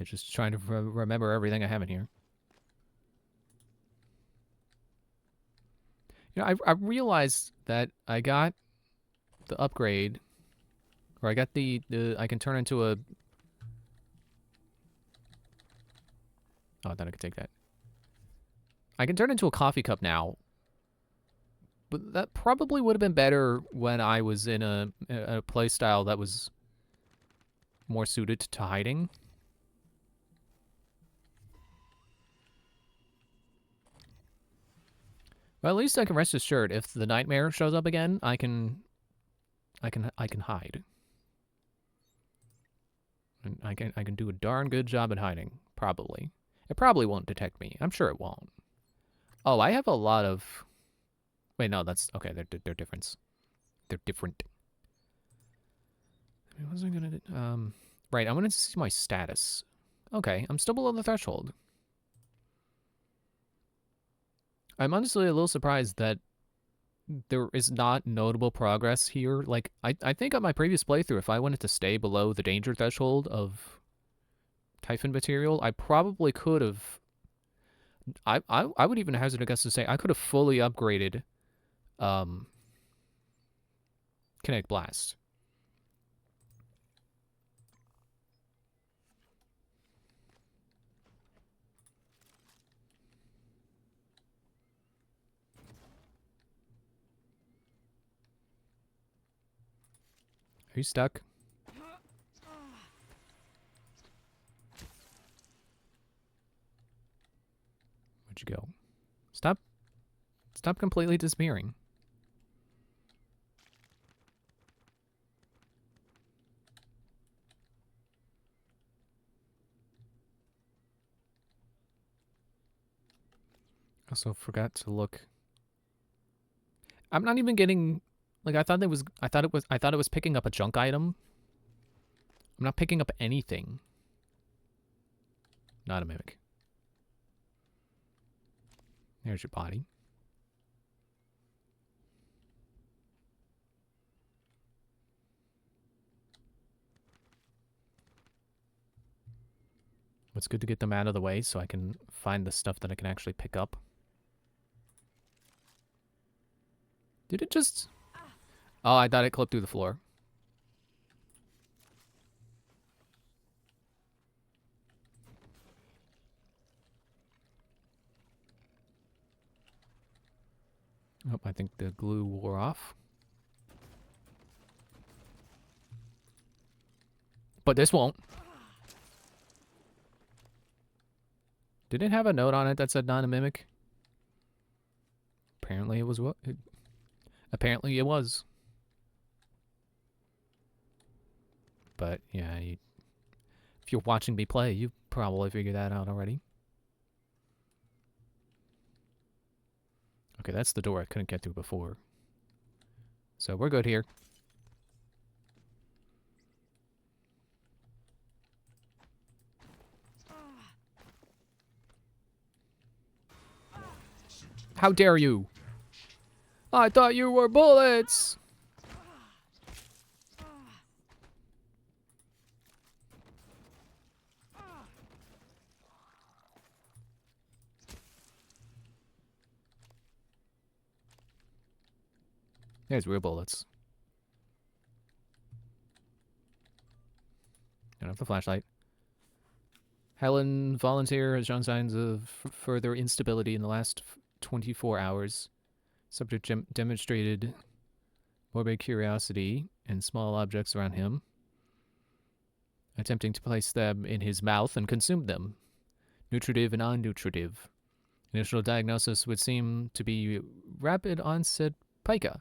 It's just trying to remember everything I have in here. You know, I realized that I got the upgrade, or I got the I can turn into a... Oh, then I can take that. I can turn into a coffee cup now. But that probably would have been better when I was in a playstyle that was more suited to hiding. Well, at least I can rest assured if the nightmare shows up again, I can hide. And I can do a darn good job at hiding, probably. It probably won't detect me. I'm sure it won't. Oh, I have a lot of... Wait, no, that's... Okay, they're different. They're different. What was I gonna do? Right, I wanted to see my status. Okay, I'm still below the threshold. I'm honestly a little surprised that there is not notable progress here. Like, I think on my previous playthrough, if I wanted to stay below the danger threshold of Typhon material, I probably could have... I would even hazard a guess to say I could have fully upgraded Kinetic Blast. Are you stuck? Where'd you go? Stop. Stop completely disappearing. Also forgot to look. I'm not even getting... Like, I thought it was picking up a junk item. I'm not picking up anything. Not a mimic. There's your body. It's good to get them out of the way so I can find the stuff that I can actually pick up. Did it just... Oh, I thought it clipped through the floor. Oh, I think the glue wore off. But this won't. Did it have a note on it that said not a mimic? Apparently it was what? Apparently it was. But yeah, if you're watching me play, you probably figured that out already. Okay, that's the door I couldn't get through before. So we're good here. How dare you? I thought you were bullets! There's real bullets. Don't have the flashlight. Helen volunteer has shown signs of further instability in the last 24 hours. Subject demonstrated morbid curiosity in small objects around him, attempting to place them in his mouth and consume them. Nutritive and non-nutritive. Initial diagnosis would seem to be rapid onset pica,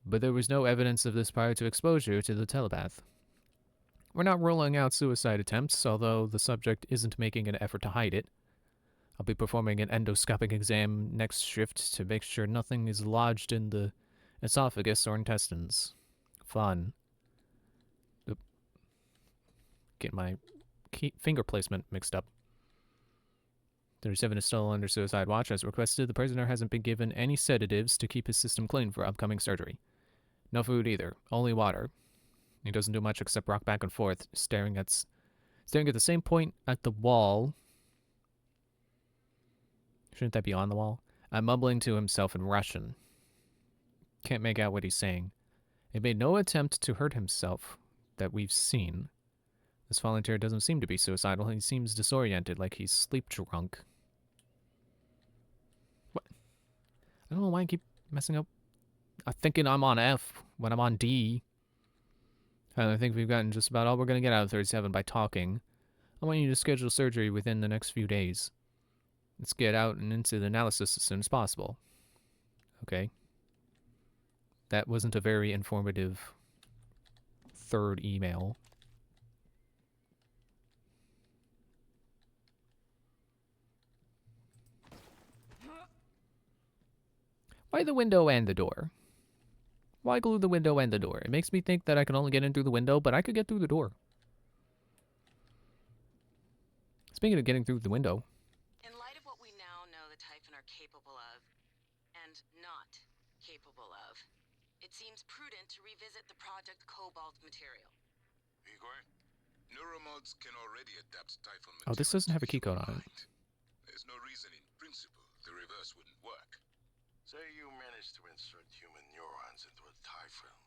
but there was no evidence of this prior to exposure to the telepath. We're not ruling out suicide attempts, although the subject isn't making an effort to hide it. I'll be performing an endoscopic exam next shift to make sure nothing is lodged in the esophagus or intestines. Fun. Oop. Get my finger placement mixed up. 37 is still under suicide watch. As requested, the prisoner hasn't been given any sedatives to keep his system clean for upcoming surgery. No food either, only water. He doesn't do much except rock back and forth, staring at Staring at the same point at the wall. Shouldn't that be on the wall? Mumbling to himself in Russian. Can't make out what he's saying. He made no attempt to hurt himself that we've seen. This volunteer doesn't seem to be suicidal. He seems disoriented, like he's sleep drunk. What? I don't know why I keep messing up. I'm thinking I'm on F when I'm on D. I think we've gotten just about all we're going to get out of 37 by talking. I want you to schedule surgery within the next few days. Let's get out and into the analysis as soon as possible. Okay. That wasn't a very informative third email. Why the window and the door? Why glue the window and the door? It makes me think that I can only get in through the window, but I could get through the door. Speaking of getting through the window. In light of what we now know the Typhon are capable of, and not capable of, it seems prudent to revisit the Project Cobalt material. Igor, neuromods can already adapt Typhon Oh, this doesn't have a key code on it. There's no reason in principle the reverse wouldn't work. Say you managed to insert human neurons into a Typhon.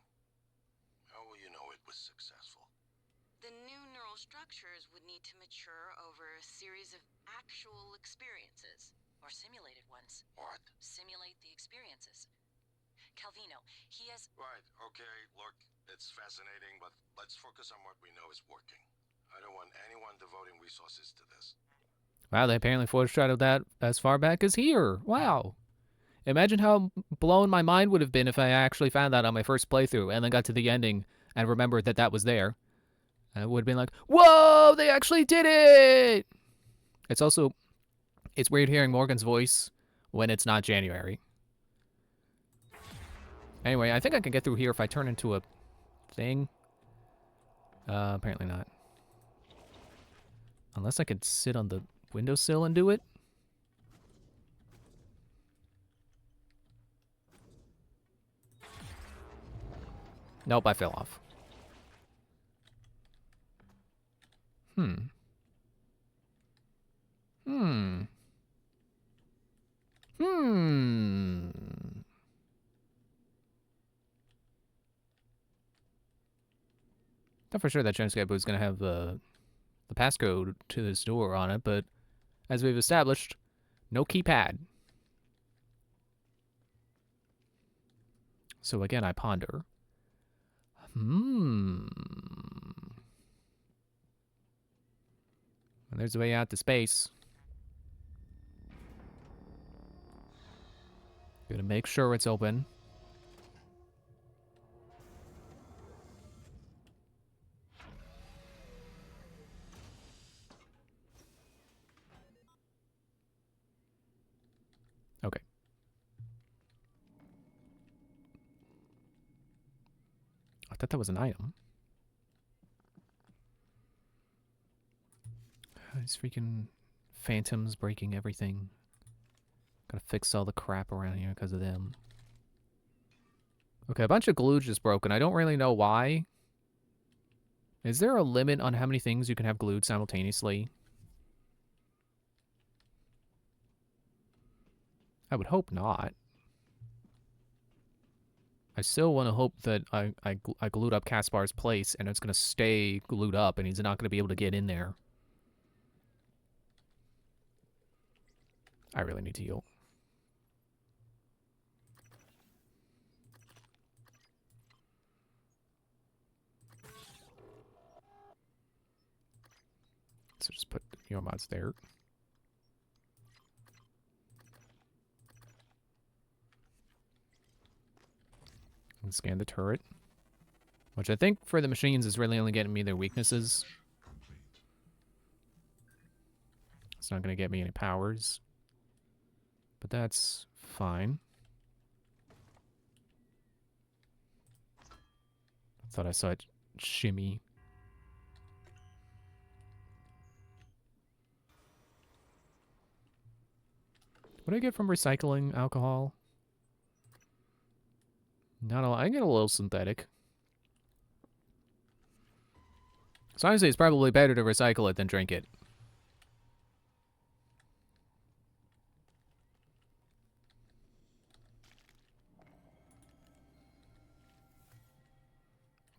How will you know it was successful? The new neural structures would need to mature over a series of actual experiences, or simulated ones. What? Simulate the experiences. Calvino, he has... Right, okay, look, it's fascinating, but let's focus on what we know is working. I don't want anyone devoting resources to this. Wow, they apparently foreshadowed that as far back as here. Wow. Imagine how blown my mind would have been if I actually found that on my first playthrough and then got to the ending and remembered that that was there. I would have been like, whoa, they actually did it! It's weird hearing Morgan's voice when it's not January. Anyway, I think I can get through here if I turn into a thing. Apparently not. Unless I could sit on the windowsill and do it. Nope, I fell off. Hmm. Thought for sure that Transcape was going to have the passcode to this door on it, but as we've established, no keypad. So again, I ponder. And there's a way out to space. Gonna make sure it's open. Okay. I thought that was an item. These freaking phantoms breaking everything. Gotta fix all the crap around here because of them. Okay, a bunch of glue just broken. I don't really know why. Is there a limit on how many things you can have glued simultaneously? I would hope not. I still want to hope that I glued up Caspar's place and it's going to stay glued up and he's not going to be able to get in there. I really need to heal. So just put neuromods there. And scan the turret. Which I think for the machines is really only getting me their weaknesses. It's not going to get me any powers. But that's fine. I thought I saw it shimmy. What do I get from recycling alcohol? Not a lot. I get a little synthetic. So honestly, it's probably better to recycle it than drink it.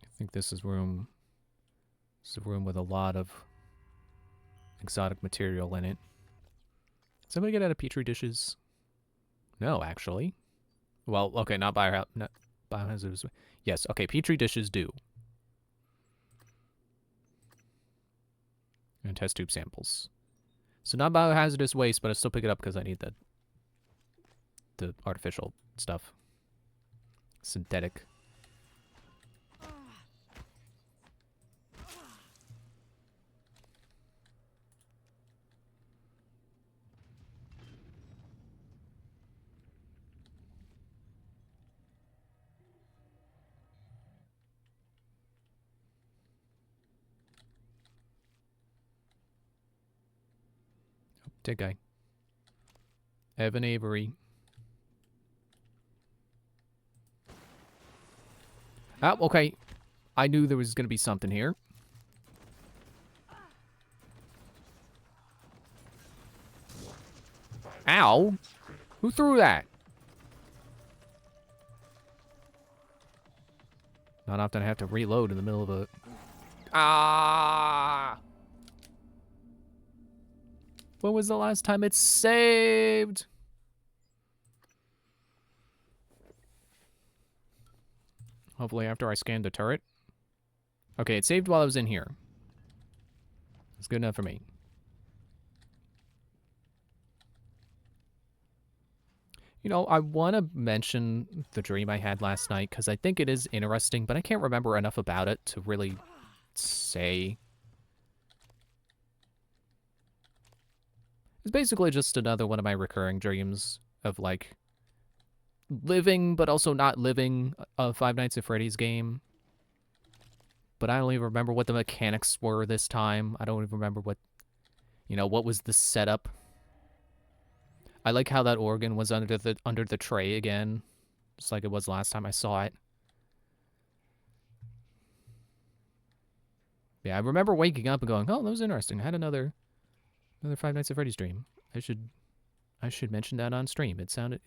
I think this is room. This is a room with a lot of exotic material in it. Somebody get out of petri dishes? No, actually. Well, okay, not biohazardous. Yes, okay, petri dishes do. And test tube samples. So not biohazardous waste, but I still pick it up because I need the artificial stuff. Synthetic. Dead guy. Evan Avery. Oh, okay. I knew there was going to be something here. Ow! Who threw that? Not often I have to reload in the middle of a... Ah! When was the last time it saved? Hopefully after I scanned the turret. Okay, it saved while I was in here. It's good enough for me. You know, I want to mention the dream I had last night because I think it is interesting, but I can't remember enough about it to really say. It's basically just another one of my recurring dreams of, like, living but also not living a Five Nights at Freddy's game. But I don't even remember what the mechanics were this time. I don't even remember what, you know, what was the setup. I like how that organ was under the tray again, just like it was last time I saw it. Yeah, I remember waking up and going, "Oh, that was interesting. I had another Five Nights at Freddy's dream. I should mention that on stream. It sounded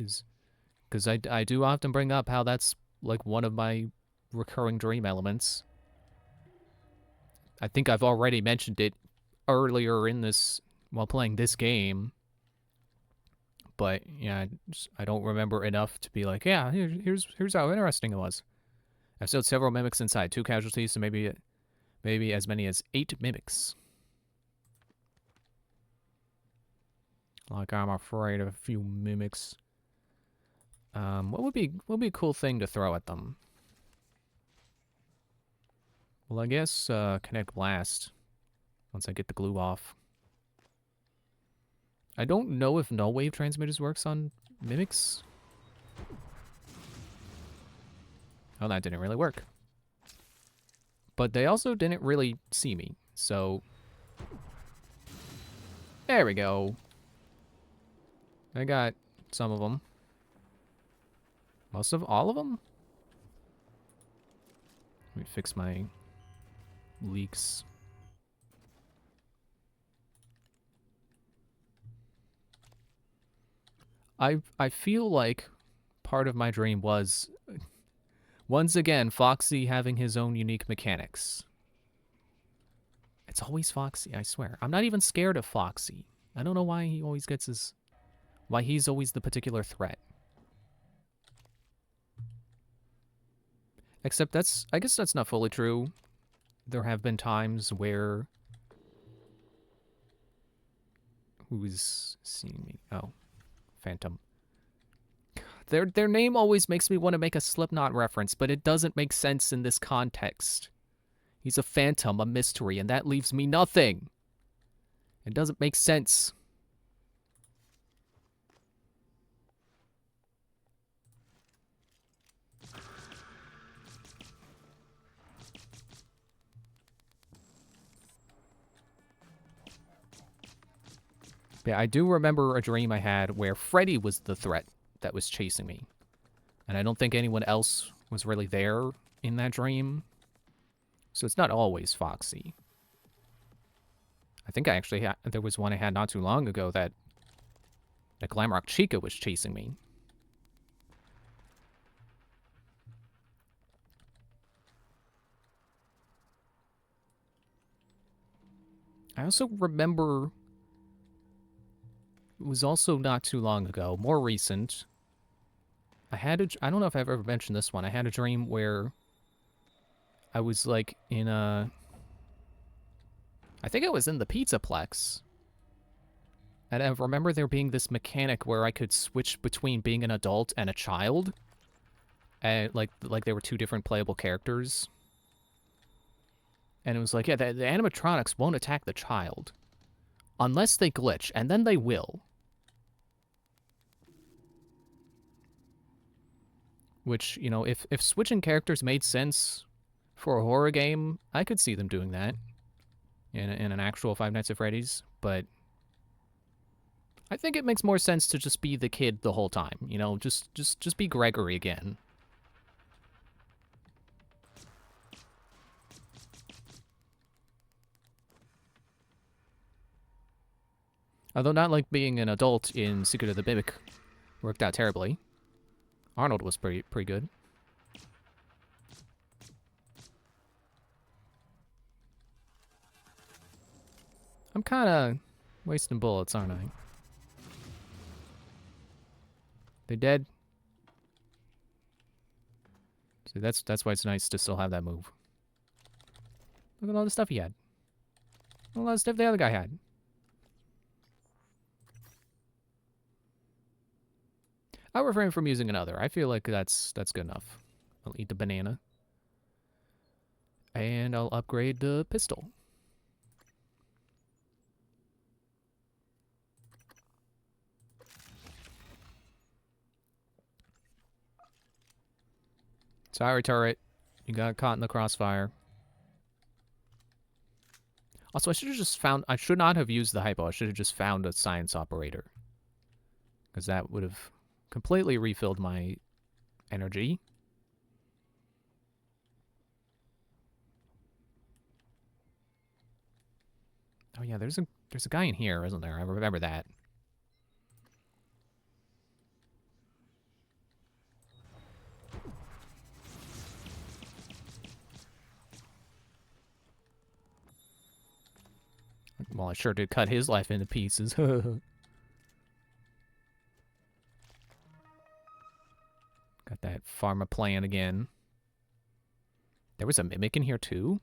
because I do often bring up how that's like one of my recurring dream elements. I think I've already mentioned it earlier in this while playing this game. But yeah, I don't remember enough to be like, yeah, here's how interesting it was. I've killed several mimics inside, 2 casualties, so maybe as many as 8 mimics. Like I'm afraid of a few mimics. What would be a cool thing to throw at them? Well, I guess Connect Blast. Once I get the glue off. I don't know if null wave transmitters works on mimics. Oh, that didn't really work. But they also didn't really see me, so... There we go. I got some of them. All of them? Let me fix my leaks. I feel like part of my dream was, once again, Foxy having his own unique mechanics. It's always Foxy, I swear. I'm not even scared of Foxy. I don't know why he always gets his... Why he's always the particular threat. Except I guess that's not fully true. There have been times where... Who's seeing me? Oh. Phantom. Their name always makes me want to make a Slipknot reference, but it doesn't make sense in this context. He's a phantom, a mystery, and that leaves me nothing. It doesn't make sense. Yeah, I do remember a dream I had where Freddy was the threat that was chasing me. And I don't think anyone else was really there in that dream. So it's not always Foxy. I think I actually had, there was one I had not too long ago that Glamrock Chica was chasing me. I also remember, it was also not too long ago, more recent. I don't know if I've ever mentioned this one. I had a dream where I was like in a, I think it was in the Pizzaplex. And I remember there being this mechanic where I could switch between being an adult and a child. And like there were two different playable characters. And it was like, yeah, the animatronics won't attack the child. Unless they glitch, and then they will. Which, you know, if switching characters made sense for a horror game, I could see them doing that. In an actual Five Nights at Freddy's, but I think it makes more sense to just be the kid the whole time. You know, just be Gregory again. Although not like being an adult in Secret of the Mimic worked out terribly. Arnold was pretty good. I'm kind of wasting bullets, aren't I? They dead? See, that's why it's nice to still have that move. Look at all the stuff he had. Look at all the stuff the other guy had. I'll refrain from using another. I feel like that's good enough. I'll eat the banana. And I'll upgrade the pistol. Sorry, turret. You got caught in the crossfire. Also, I should have just found... I should not have used the hypo. I should have just found a science operator. Because that would have completely refilled my energy. Oh yeah, there's a guy in here, isn't there? I remember that. Well, I sure did cut his life into pieces. Got that pharma plan again. There was a mimic in here too?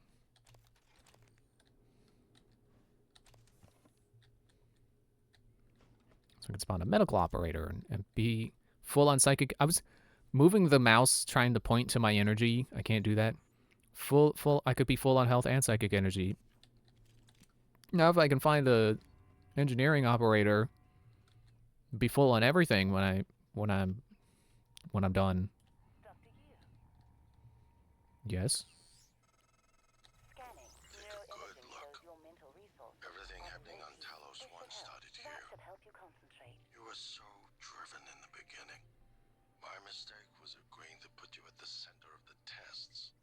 So I can spawn a medical operator and be full on psychic. I was moving the mouse trying to point to my energy. I can't do that. I could be full on health and psychic energy. Now if I can find a engineering operator, be full on everything when I'm done. Yes. Take a good look. Everything happening on Talos 1 started here. You were so driven in the beginning. My mistake was agreeing to put you at the center of the tests.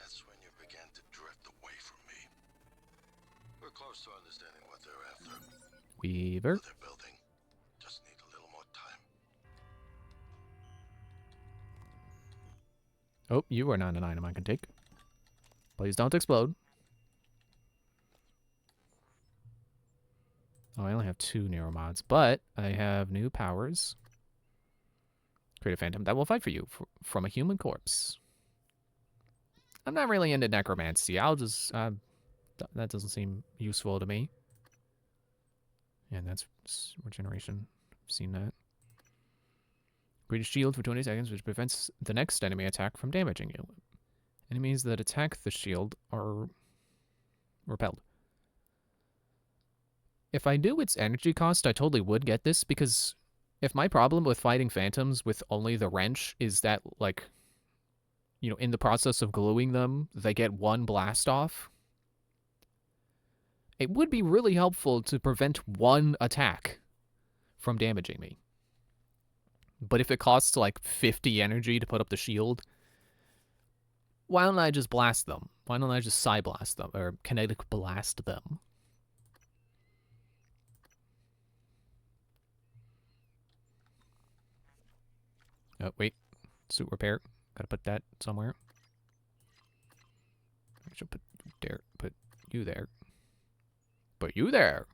That's when you began to drift away from me. We're close to understanding what they're after. Weaver. What they're building. Just need a little more time. Oh, you are not an item I can take. Please don't explode. Oh, I only have 2 neuromods, but I have new powers. Create a phantom that will fight for you from a human corpse. I'm not really into necromancy. I'll just... that doesn't seem useful to me. And that's regeneration. I've seen that. Create a shield for 20 seconds, which prevents the next enemy attack from damaging you. Enemies that attack the shield are repelled. If I knew its energy cost, I totally would get this, because if my problem with fighting phantoms with only the wrench is that, like, you know, in the process of gluing them, they get 1 blast off, it would be really helpful to prevent 1 attack from damaging me. But if it costs like 50 energy to put up the shield, why don't I just blast them? Why don't I just Psy blast them or kinetic blast them? Oh, wait. Suit repair. Gotta put that somewhere. I should put there. Put you there. Put you there.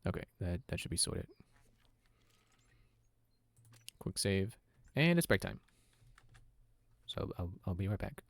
Okay, that should be sorted. Quick save, and it's break time. So I'll be right back.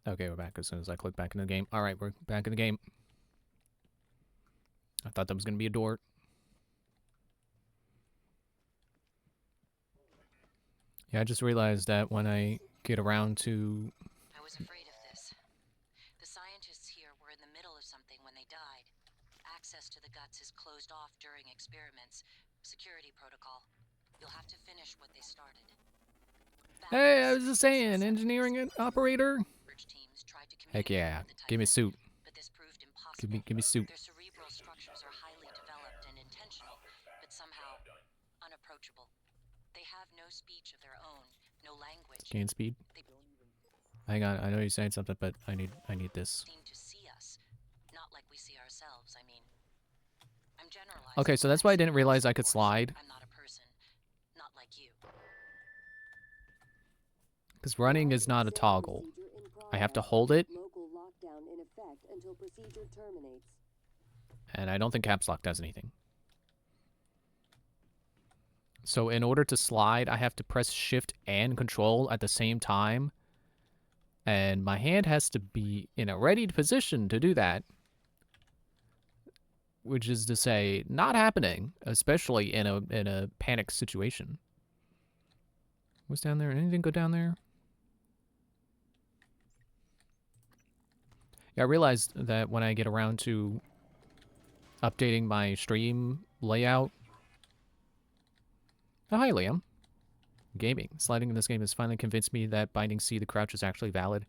Okay, we're back as soon as I click back into the game. Alright, we're back in the game. I thought that was going to be a door. Yeah, I just realized that when I get around to... I was afraid of this. The scientists here were in the middle of something when they died. Access to the guts is closed off during experiments. Security protocol. You'll have to finish what they started. Hey, I was just saying, engineering operator? Research teams tried to Heck communicate yeah, with the give me Titan, suit. but this proved impossible. Give me suit. Their cerebral structures are highly developed and intentional, but somehow unapproachable. They have no speech of their own, no language. Gain speed. They Hang on, I know you're saying something, but I need this. seem to see us, not like we see ourselves. I mean, I'm generalizing. Okay, so that's why I didn't realize I could slide. I'm not a person, not like you. Because running is not a toggle. I have to hold it, Local lockdown in effect until procedure terminates. and I don't think caps lock does anything. So in order to slide, I have to press shift and control at the same time. And my hand has to be in a ready position to do that. Which is to say, not happening, especially in a panic situation. What's down there? Anything go down there? Yeah, I realized that when I get around to updating my stream layout. Oh, hi, Liam. Gaming. Sliding in this game has finally convinced me that binding C to crouch is actually valid.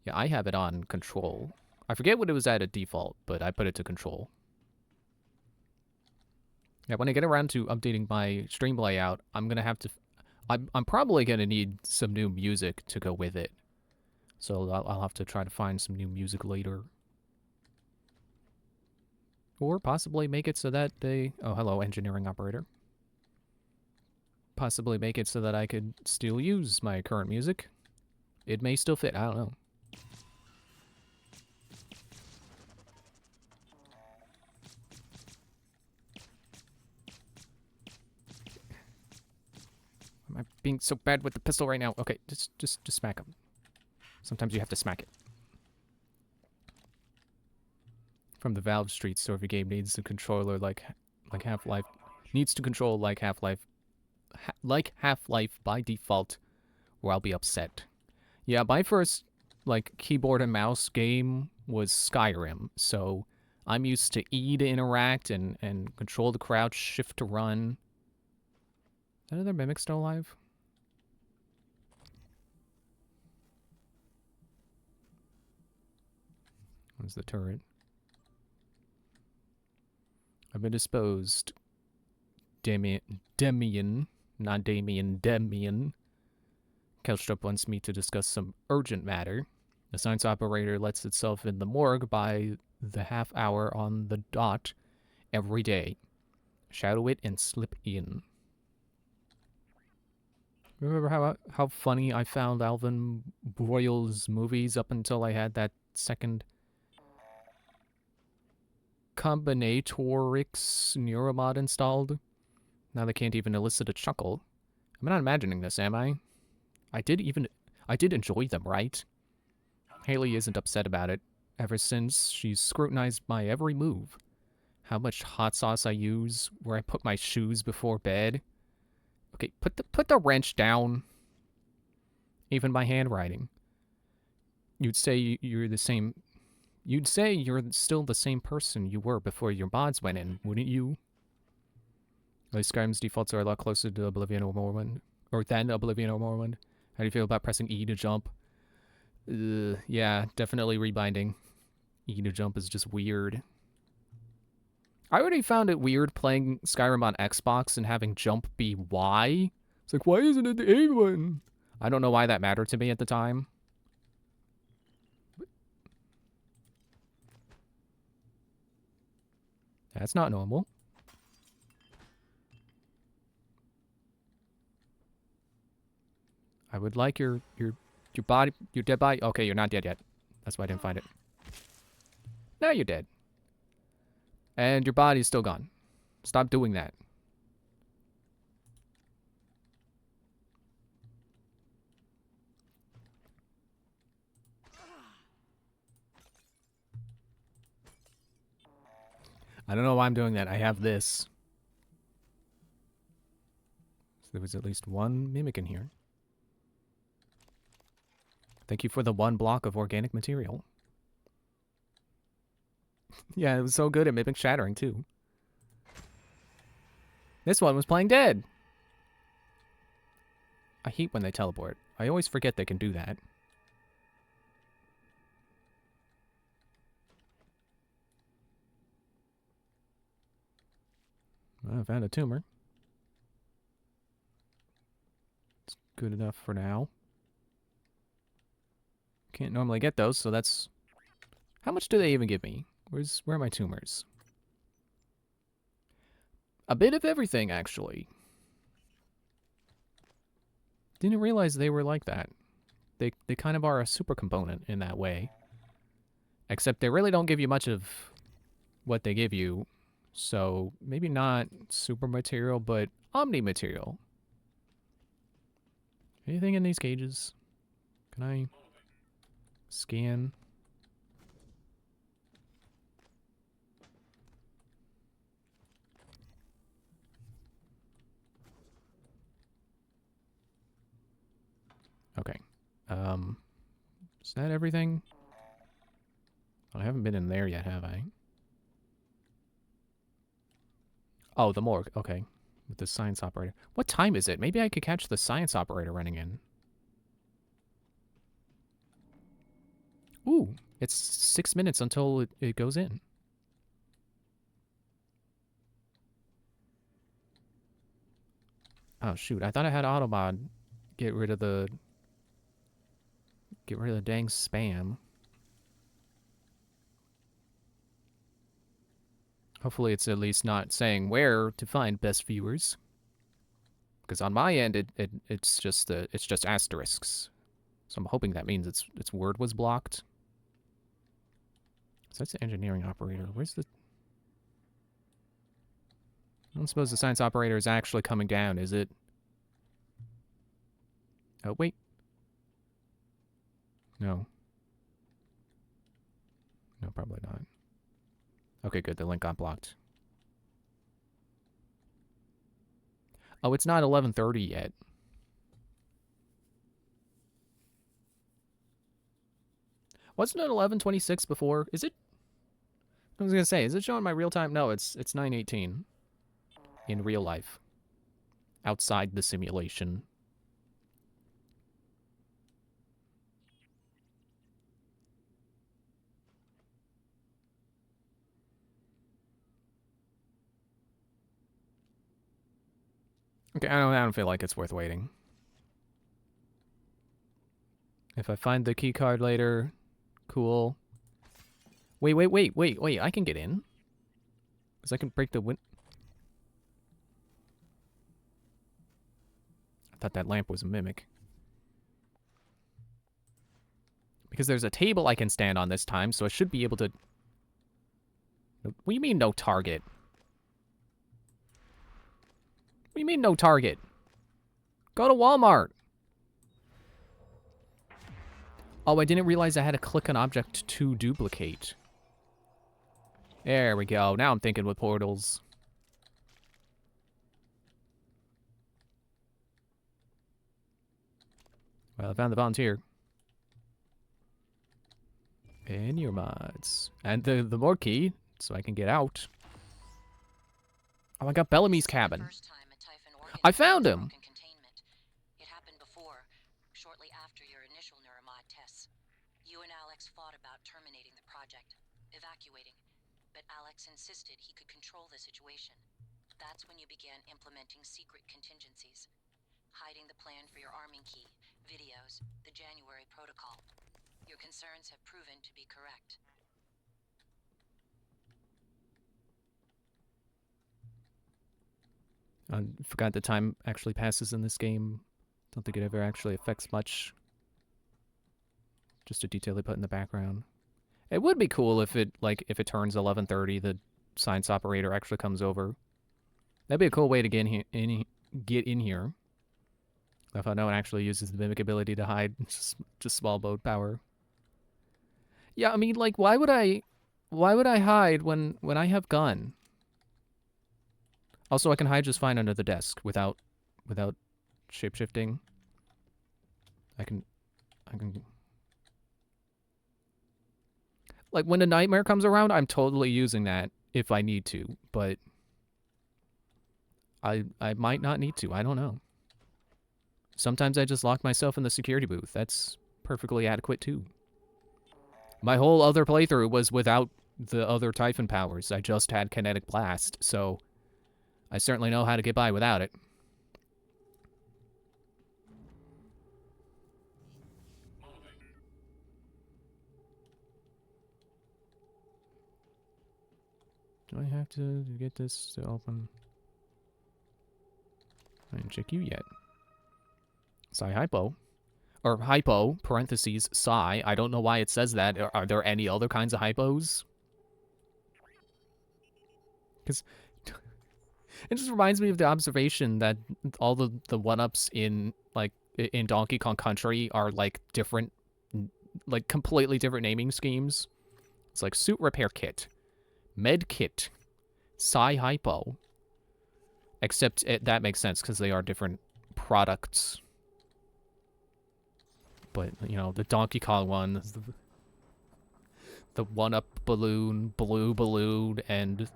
Yeah, I have it on control. I forget what it was at default, but I put it to control. Yeah, when I get around to updating my stream layout, I'm gonna have to... I'm probably gonna need some new music to go with it. So I'll have to try to find some new music later. Or possibly make it so that they... Oh, hello, engineering operator. Possibly make it so that I could still use my current music. It may still fit, I don't know. Am I being so bad with the pistol right now? Okay, just smack him. Sometimes you have to smack it. From the Valve Street store, every game needs a controller like Half-Life. Needs to control like Half-Life. Like Half-Life by default, or I'll be upset. Yeah, my first keyboard and mouse game was Skyrim, so I'm used to E to interact and control the crouch, shift to run. Is that other mimic still alive? Where's the turret? I've been disposed. Demian. Not Damien, Demian. Kelstrup wants me to discuss some urgent matter. The science operator lets itself in the morgue by the half hour on the dot every day. Shadow it and slip in. Remember how funny I found Alvin Boyle's movies up until I had that second Combinatorix Neuromod installed? Now they can't even elicit a chuckle. I'm not imagining this, am I? I did enjoy them, right? Haley isn't upset about it, ever since she's scrutinized my every move. How much hot sauce I use, where I put my shoes before bed. Okay, put the wrench down. Even my handwriting. You'd say you're the same... You'd say you're still the same person you were before your mods went in, wouldn't you? At least Skyrim's defaults are a lot closer to Oblivion or Morrowind. Or than Oblivion or Morrowind. How do you feel about pressing E to jump? Yeah, definitely rebinding. E to jump is just weird. I already found it weird playing Skyrim on Xbox and having jump be Y. It's like, why isn't it the A one? I don't know why that mattered to me at the time. That's not normal. I would like your body, your dead body. Okay, you're not dead yet. That's why I didn't find it. Now you're dead. And your body's still gone. Stop doing that. I don't know why I'm doing that. I have this. So there was at least one mimic in here. Thank you for the 1 block of organic material. Yeah, it was so good at mimic shattering, too. This one was playing dead. I hate when they teleport. I always forget they can do that. Well, I found a tumor. It's good enough for now. Can't normally get those, so that's... How much do they even give me? Where are my tumors? A bit of everything, actually. Didn't realize they were like that. They kind of are a super component in that way. Except they really don't give you much of what they give you. So maybe not super material, but omni material. Anything in these cages? Can I scan? Okay. Is that everything? I haven't been in there yet, have I? Oh, the morgue. Okay. With the science operator. What time is it? Maybe I could catch the science operator running in. Ooh, it's 6 minutes until it goes in. Oh, shoot. I thought I had Automod get rid of the dang spam. Hopefully it's at least not saying where to find best viewers. Because on my end it's just asterisks. So I'm hoping that means its word was blocked. So that's the engineering operator. Where's the... I don't suppose the science operator is actually coming down, is it? Oh, wait. No. No, probably not. Okay, good. The link got blocked. Oh, it's not 11:30 yet. Wasn't it 11:26 before? Is it? I was gonna say, is it showing my real time? No, it's 9:18 in real life, outside the simulation. Okay, I don't feel like it's worth waiting. If I find the key card later, cool. Wait, I can get in? Because I can break the win... I thought that lamp was a mimic. Because there's a table I can stand on this time, so I should be able to... What do you mean, no target? What do you mean, no target? Go to Walmart! Oh, I didn't realize I had to click an object to duplicate. There we go. Now I'm thinking with portals. Well, I found the volunteer. And your mods. And the more key, so I can get out. Oh, I got Bellamy's cabin. I found him! It happened before, shortly after your initial neuromod tests. You and Alex fought about terminating the project, evacuating. But Alex insisted he could control the situation. That's when you began implementing secret contingencies. Hiding the plan for your arming key, videos, the January protocol. Your concerns have proven to be correct. I forgot the time actually passes in this game. Don't think it ever actually affects much. Just a detail they put in the background. It would be cool if it turns 11:30, the science operator actually comes over. That'd be a cool way to get in here. If I know it actually uses the mimic ability to hide just small boat power. Yeah, I mean, like, why would I Why would I hide when I have gun? Also, I can hide just fine under the desk without shapeshifting. I can like when a nightmare comes around, I'm totally using that if I need to, but I might not need to. I don't know. Sometimes I just lock myself in the security booth. That's perfectly adequate too. My whole other playthrough was without the other Typhon powers. I just had Kinetic Blast, so I certainly know how to get by without it. Do I have to get this to open? I didn't check you yet. Psi Hypo. Or Hypo, parentheses, Psi. I don't know why it says that. Are there any other kinds of hypos? Because it just reminds me of the observation that all the 1-ups in, like, in Donkey Kong Country are, like, different, like, completely different naming schemes. It's like Suit Repair Kit, Med Kit, Psi Hypo. Except that makes sense because they are different products. But, you know, the Donkey Kong one, the 1-up balloon, blue balloon, and...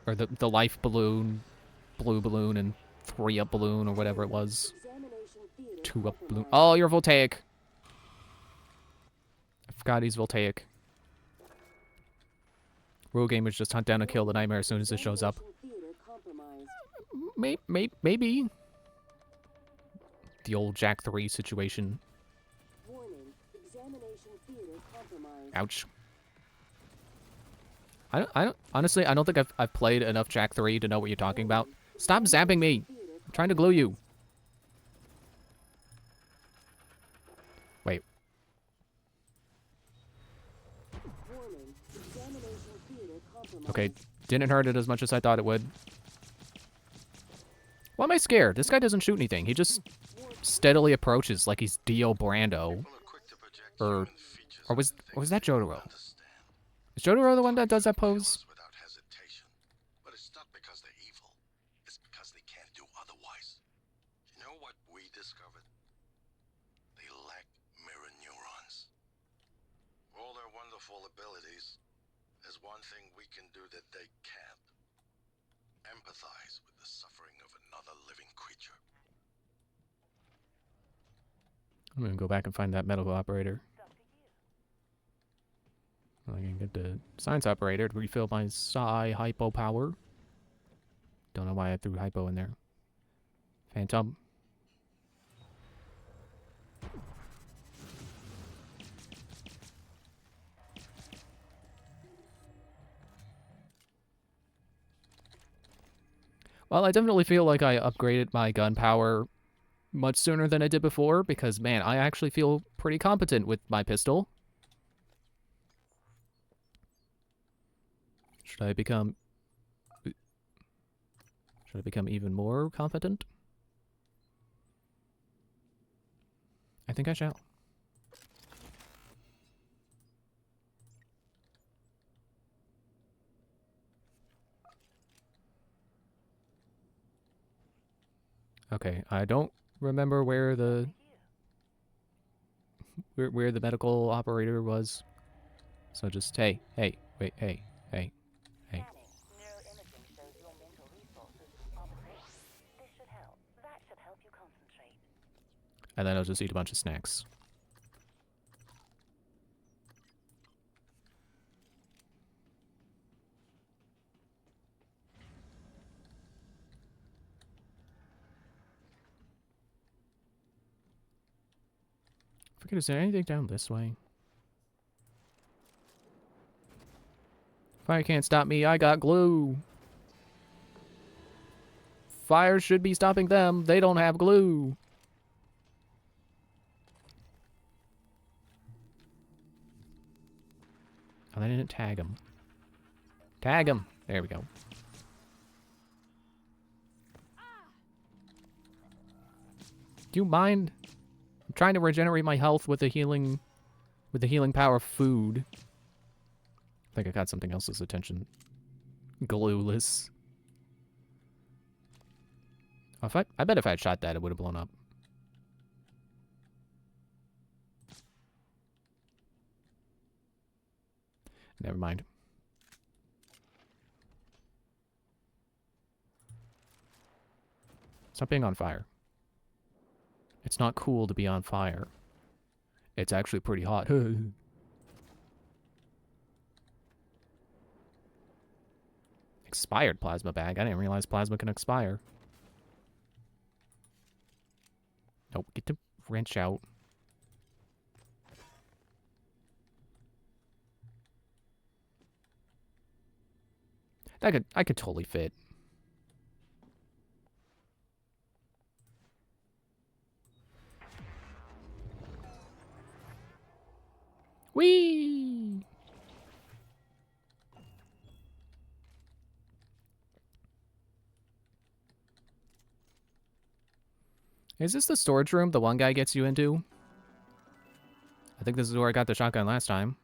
Or the life balloon, blue balloon, and 3-up balloon, or whatever it was. 2-up balloon. Oh, you're Voltaic! I forgot he's Voltaic. Rule gamers just hunt down and kill the nightmare as soon as it shows up. Maybe. The old Jack 3 situation. Ouch. Honestly, I don't think I've played enough Jack 3 to know what you're talking about. Stop zapping me! I'm trying to glue you. Wait. Okay, didn't hurt it as much as I thought it would. Why am I scared? This guy doesn't shoot anything. He just steadily approaches like he's Dio Brando. Or was that Jotaro? Is Jotaro the one that does that pose? Without hesitation. But it's not because they're evil. It's because they can't do otherwise. You know what we discovered? They lack mirror neurons. All their wonderful abilities, there's one thing we can do that they can't. Empathize with the suffering of another living creature. I'm gonna go back and find that medical operator. I can get the science operator to refill my Psi Hypo power. Don't know why I threw Hypo in there. Phantom. Well, I definitely feel like I upgraded my gun power much sooner than I did before, because, man, I actually feel pretty competent with my pistol. Should I become even more competent? I think I shall. Okay, I don't remember where the medical operator was. So just wait, hey. Neuroimaging shows your mental resources are depleted. This should help. That should help you concentrate. And then I'll just eat a bunch of snacks. Forget, is there anything down this way? Fire can't stop me, I got glue. Fire should be stopping them, they don't have glue. Oh, they didn't tag him. Tag him! There we go. Do you mind? I'm trying to regenerate my health with the healing power of food. I think I got something else's attention. Glueless. Oh, I bet if I had shot that, it would have blown up. Never mind. Stop being on fire. It's not cool to be on fire. It's actually pretty hot. Expired plasma bag. I didn't realize plasma can expire. Nope, get the wrench out. I could totally fit. Whee! Is this the storage room the one guy gets you into? I think this is where I got the shotgun last time.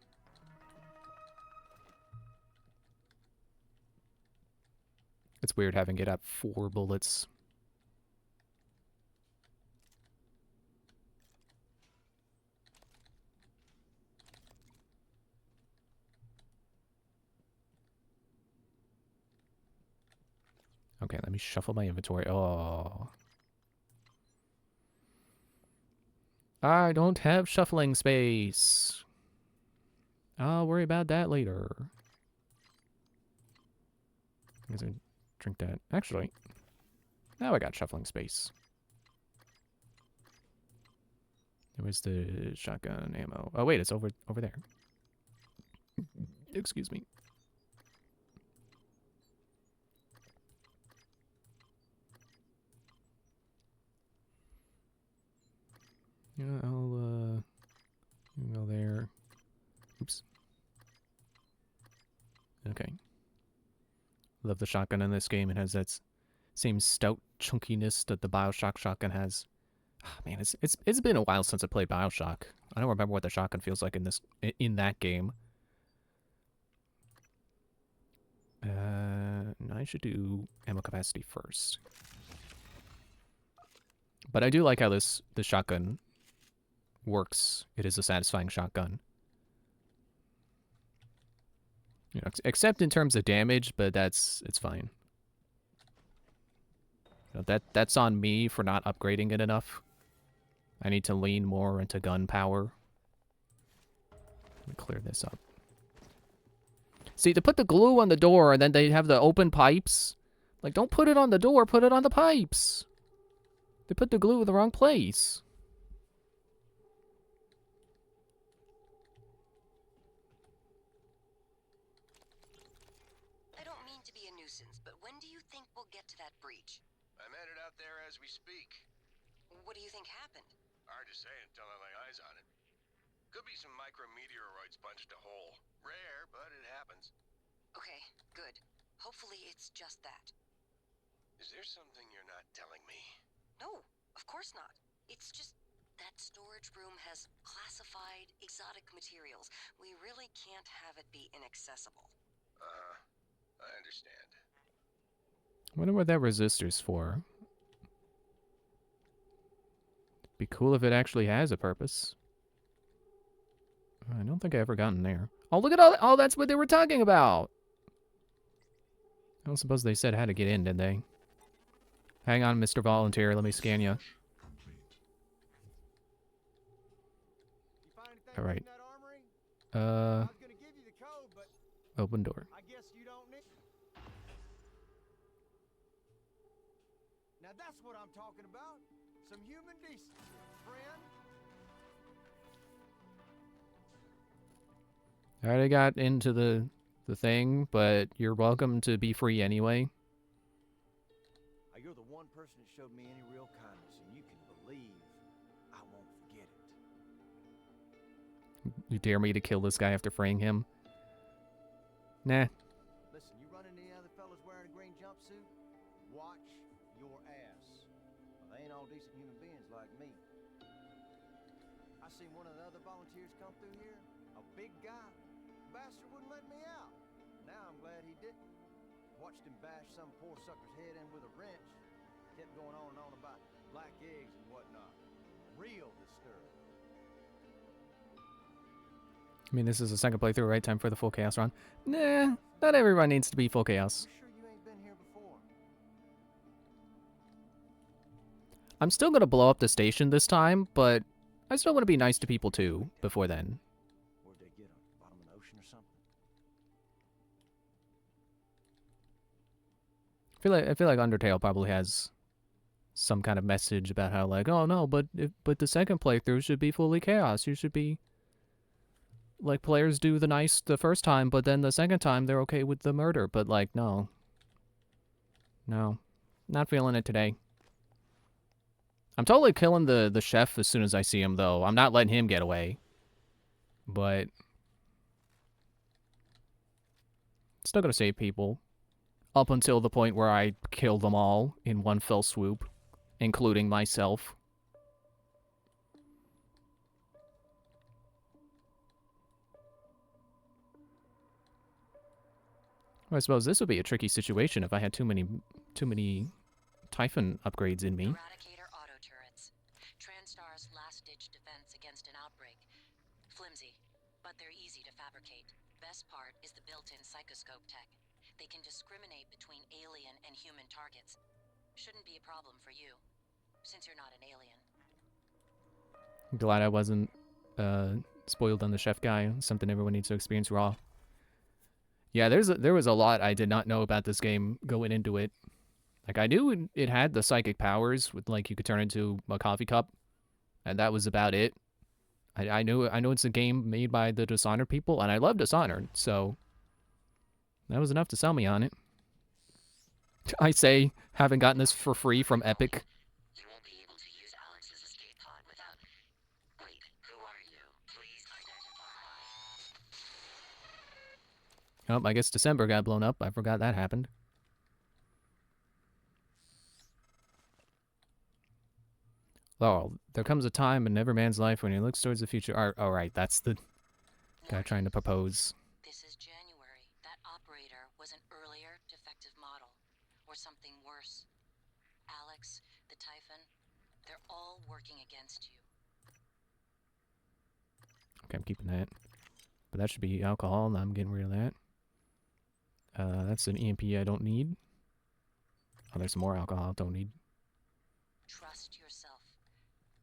It's weird having it at 4 bullets. Okay, let me shuffle my inventory. Oh. I don't have shuffling space. I'll worry about that later. I guess I can drink that. Actually, now I got shuffling space. Where's the shotgun ammo? Oh wait, it's over there. Excuse me. Yeah, I'll go there. Oops. Okay. Love the shotgun in this game. It has that same stout chunkiness that the BioShock shotgun has. Oh, man, it's been a while since I played BioShock. I don't remember what the shotgun feels like in that game. I should do ammo capacity first. But I do like how the shotgun works. It is a satisfying shotgun. You know, except in terms of damage, but it's fine. You know, that's on me for not upgrading it enough. I need to lean more into gun power. Let me clear this up. See, to put the glue on the door and then they have the open pipes. Like, don't put it on the door, put it on the pipes. They put the glue in the wrong place. I don't mean to be a nuisance, but when do you think we'll get to that breach? I'm headed out there as we speak. What do you think happened? Hard to say until I lay eyes on it. Could be some micrometeoroids punched a hole. Rare, but it happens. Okay, good. Hopefully it's just that. Is there something you're not telling me? No, of course not. It's just that storage room has classified exotic materials. We really can't have it be inaccessible. I understand. Wonder what that resistor's for. Be cool if it actually has a purpose. I don't think I ever gotten there. Oh, look at all that. Oh, that's what they were talking about. I don't suppose they said how to get in, did they? Hang on, Mr. Volunteer. Let me scan you. All right. Open door. Now that's what I'm talking about. Some human decency, friend. I already got into the thing, but you're welcome to be free anyway. You're the one person that showed me any real kindness, and you can believe I won't forget it. You dare me to kill this guy after freeing him? Nah. Listen, you run into any other fellas wearing a green jumpsuit? Watch your ass. Well, they ain't all decent human beings like me. I seen one of the other volunteers come through here, a big guy, bastard wouldn't let me out. Now I'm glad he didn't. Watched him bash some poor sucker's head in with a wrench. Kept going on and on about black eggs and whatnot. Real disturbing. I mean, this is the second playthrough, right? Time for the full chaos run. Nah, not everyone needs to be full chaos. You sure you ain't been here before? I'm still gonna blow up the station this time, but I still want to be nice to people too, before then. Where'd they get him? Bottom of the ocean or something? I feel like Undertale probably has some kind of message about how, like, oh no, but the second playthrough should be fully chaos. You should be like, players do the nice the first time, but then the second time they're okay with the murder. But like, no, not feeling it today. I'm totally killing the chef as soon as I see him, though. I'm not letting him get away. But still gonna save people. Up until the point where I kill them all in one fell swoop, including myself. I suppose this would be a tricky situation if I had too many Typhon upgrades in me. Eradicator auto turrets. TranStar's last-ditch defense against an outbreak. Flimsy, but they're easy to fabricate. Best part is the built-in psychoscope tech. They can discriminate between alien and human targets. Shouldn't be a problem for you, since you're not an alien. Glad I wasn't spoiled on the chef guy. Something everyone needs to experience raw. Yeah, there was a lot I did not know about this game going into it. Like, I knew it had the psychic powers with, like, you could turn into a coffee cup, and that was about it. I know it's a game made by the Dishonored people, and I love Dishonored, so that was enough to sell me on it. I say, having gotten this for free from Epic. You won't be able to use Alex's escape pod without... Wait, who are you? Please identify. Oh, I guess December got blown up. I forgot that happened. Oh, there comes a time in every man's life when he looks towards the future. All right, that's the guy trying to propose. This is January. That operator was an earlier defective model. Or something worse. Alex, the Typhon, they're all working against you. Okay, I'm keeping that. But that should be alcohol, and I'm getting rid of that. That's an EMP I don't need. Oh, there's some more alcohol I don't need. Trust yourself.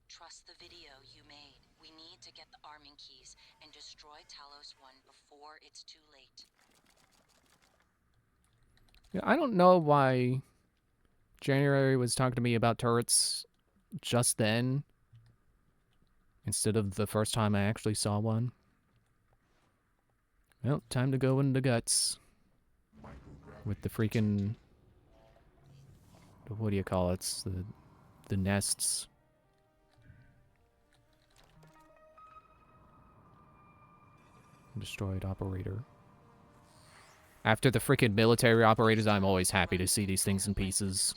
Trust the video you made. We need to get the arming keys and destroy Talos 1 before it's too late. Yeah, I don't know why January was talking to me about turrets just then, instead of the first time I actually saw one. Well, time to go into guts. With the freaking... what do you call it? The nests. Destroyed operator. After the freaking military operators, I'm always happy to see these things in pieces.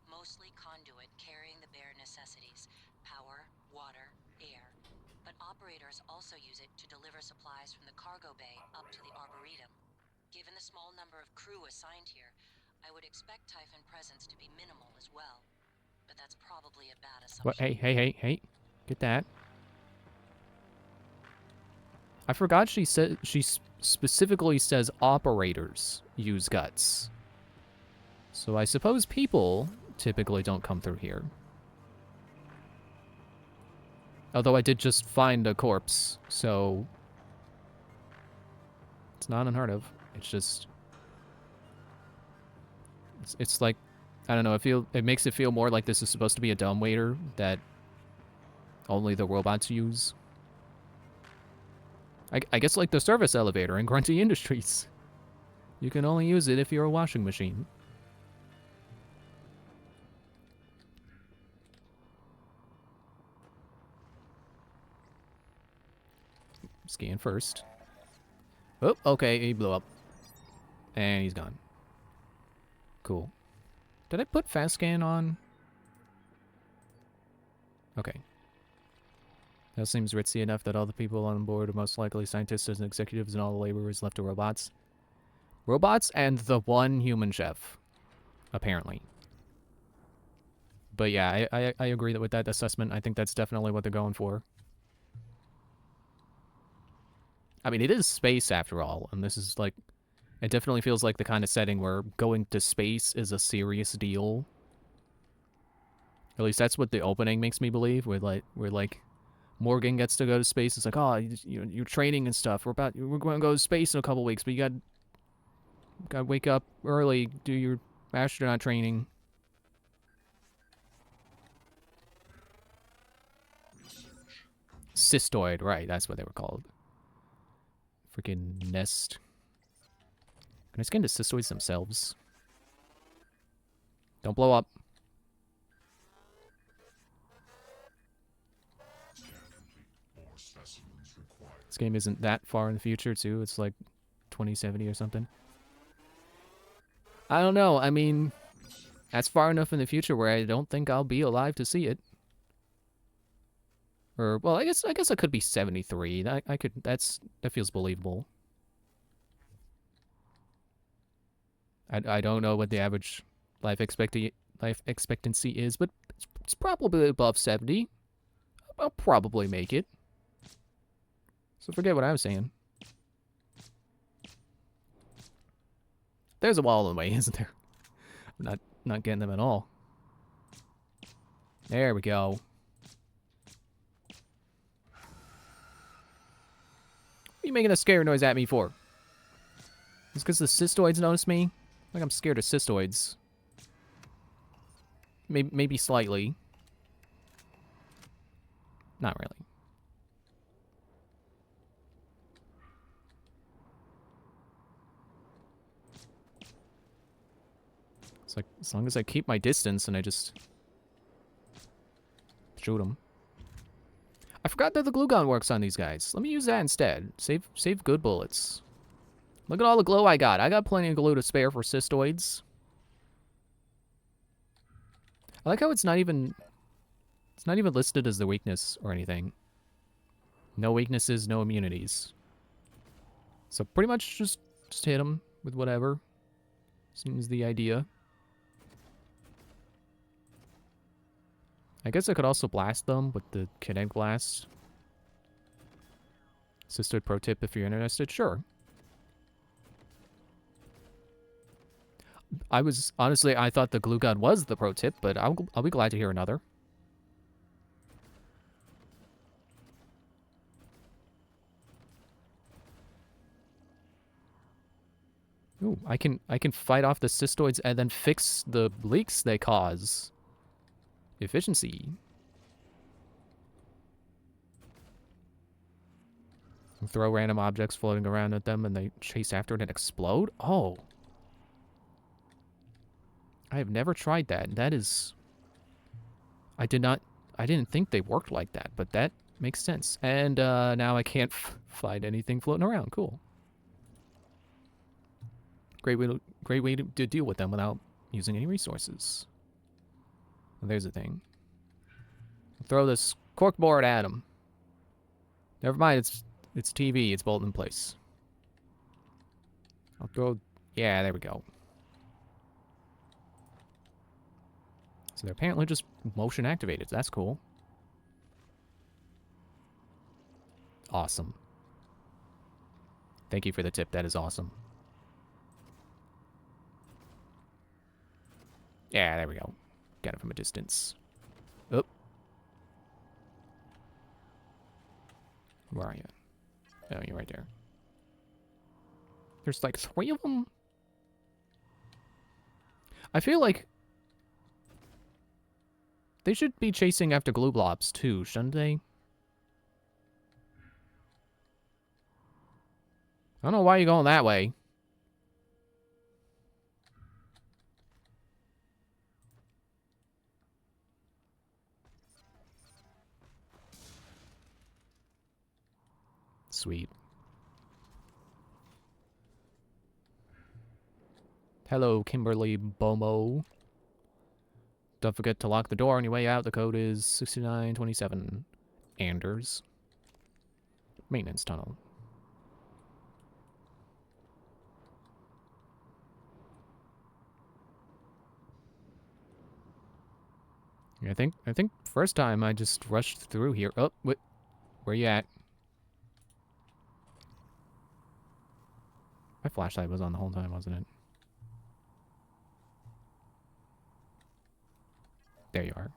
Mostly conduit carrying the bare necessities. Power, water, air. But operators also use it to deliver supplies from the cargo bay up to the Arboretum. Given the small number of crew assigned here, I would expect Typhon presence to be minimal as well. But that's probably a bad assumption. What? Hey. Get that. I forgot she said she specifically says operators use guts. So I suppose people typically don't come through here. Although I did just find a corpse, so it's not unheard of. It's just it's like, I don't know, it makes it feel more like this is supposed to be a dumbwaiter that only the robots use. I guess like the service elevator in Grunty Industries. You can only use it if you're a washing machine. Scan first. Oh, okay, he blew up. And he's gone. Cool. Did I put fast scan on? Okay. That seems ritzy enough that all the people on board are most likely scientists and executives, and all the laborers left are robots. Robots and the one human chef, apparently. But yeah, I agree that with that assessment. I think that's definitely what they're going for. I mean, it is space after all, and this is like, it definitely feels like the kind of setting where going to space is a serious deal. At least that's what the opening makes me believe. Where like Morgan gets to go to space. It's like, oh, you're training and stuff. We're going to go to space in a couple weeks, but you got to wake up early, do your astronaut training. Cystoid, right? That's what they were called. Freaking nest. Can I just get into cystoids themselves? Don't blow up. This game isn't that far in the future, too. It's like 2070 or something. I don't know. I mean, that's far enough in the future where I don't think I'll be alive to see it. Or, well, I guess it could be 73. That feels believable. I don't know what the average life expectancy is, but it's probably above 70. I'll probably make it. So forget what I was saying. There's a wall in the way, isn't there? I'm not getting them at all. There we go. What are you making a scare noise at me for? It's because the cystoids noticed me? Like I'm scared of cystoids. Maybe slightly. Not really. It's like, as long as I keep my distance and I just shoot them. I forgot that the glue gun works on these guys. Let me use that instead. Save good bullets. Look at all the glue I got. I got plenty of glue to spare for cystoids. I like how it's not even listed as the weakness or anything. No weaknesses, no immunities. So pretty much just hit them with whatever. Seems the idea. I guess I could also blast them with the kinetic blast. Cystoid pro tip if you're interested. Sure. Honestly, I thought the glue gun was the pro tip, but I'll be glad to hear another. Ooh, I can fight off the cystoids and then fix the leaks they cause. Efficiency. Throw random objects floating around at them and they chase after it and explode? Oh. I have never tried that. That is... I didn't think they worked like that, but that makes sense. And now I can't find anything floating around. Cool. Great way to deal with them without using any resources. Well, there's the thing. Throw this corkboard at him. Never mind, it's TV. It's bolted in place. I'll throw... Yeah, there we go. So they're apparently just motion activated. That's cool. Awesome. Thank you for the tip. That is awesome. Yeah, there we go. Got it from a distance. Oh. Where are you? Oh, you're right there. There's like 3 of them? I feel like they should be chasing after glue blobs too, shouldn't they? I don't know why you're going that way. Sweet. Hello, Kimberly Bomo. Don't forget to lock the door on your way out. The code is 6927. Anders. Maintenance tunnel. I think first time I just rushed through here. Oh, what? Where you at? My flashlight was on the whole time, wasn't it? There you are.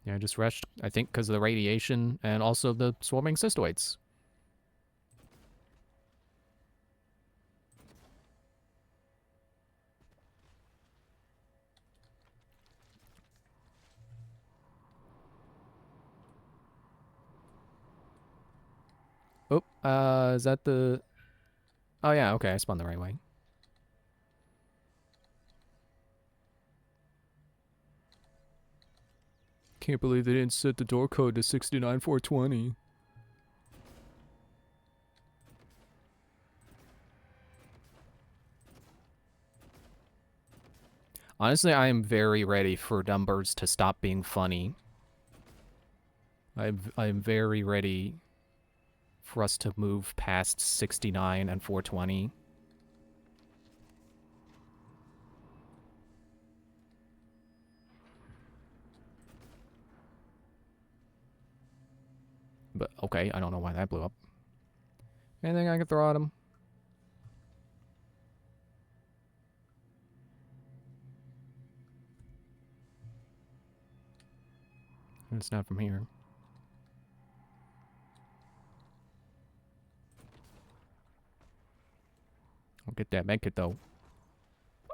Yeah, I just rushed, I think, because of the radiation and also the swarming cystoids. Oh, is that the... Oh yeah, okay, I spun the right way. Can't believe they didn't set the door code to 69420. Honestly, I am very ready for numbers to stop being funny. I'm very ready for us to move past 69 and 420. But, okay, I don't know why that blew up. Anything I can throw at him? It's not from here. I'll get that medkit, though.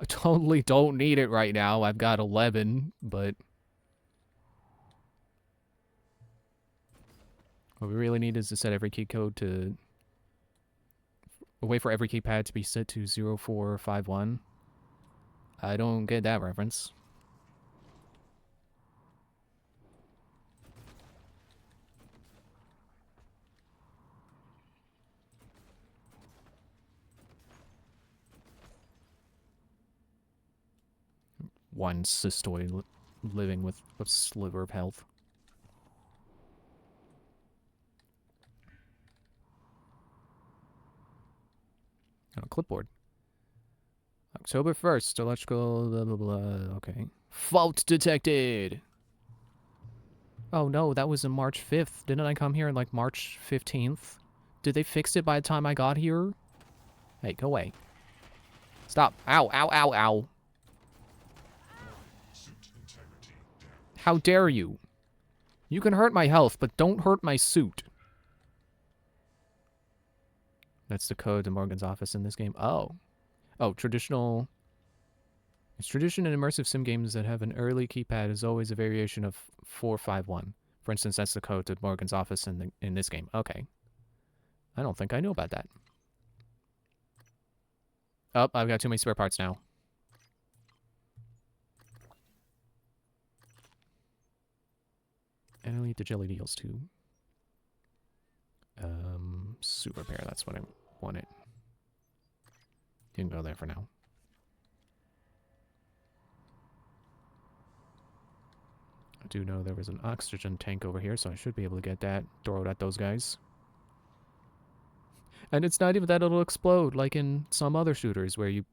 I totally don't need it right now. I've got 11, but... what we really need is to set every key code to... a way for every keypad to be set to 0451. I don't get that reference. One cystoid living with a sliver of health. On a clipboard. October 1st, electrical blah blah blah. Okay. Fault detected! Oh no, that was on March 5th. Didn't I come here on like March 15th? Did they fix it by the time I got here? Hey, go away. Stop. Ow, ow, ow, ow. How dare you? You can hurt my health, but don't hurt my suit. That's the code to Morgan's office in this game. Oh. Oh, traditional... It's tradition in immersive sim games that have an early keypad is always a variation of 451. For instance, that's the code to Morgan's office in this game. Okay. I don't think I knew about that. Oh, I've got too many spare parts now. And I'll eat the jelly deals too. Suit repair, that's what I wanted. You can go there for now. I do know there was an oxygen tank over here, so I should be able to get that, throw it at those guys. And it's not even that it'll explode, like in some other shooters where you...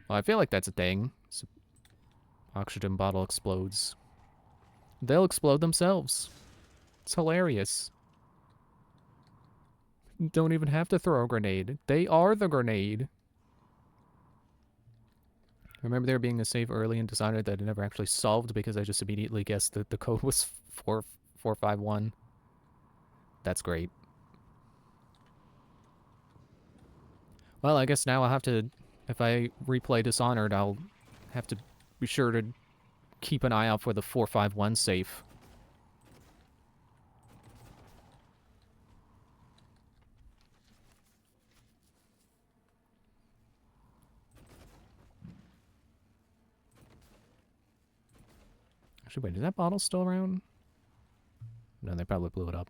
Well, I feel like that's a thing. Oxygen bottle explodes. They'll explode themselves. It's hilarious. You don't even have to throw a grenade. They are the grenade. I remember there being a save early in Dishonored that I never actually solved because I just immediately guessed that the code was 4451. That's great. Well, I guess now I'll have to... If I replay Dishonored, I'll have to be sure to keep an eye out for the 451 safe. Actually, wait, is that bottle still around? No, they probably blew it up.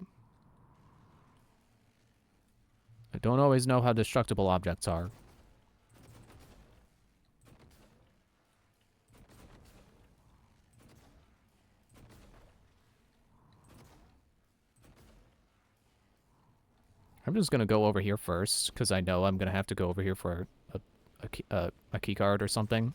I don't always know how destructible objects are. I'm just gonna go over here first, because I know I'm gonna have to go over here for a key card or something.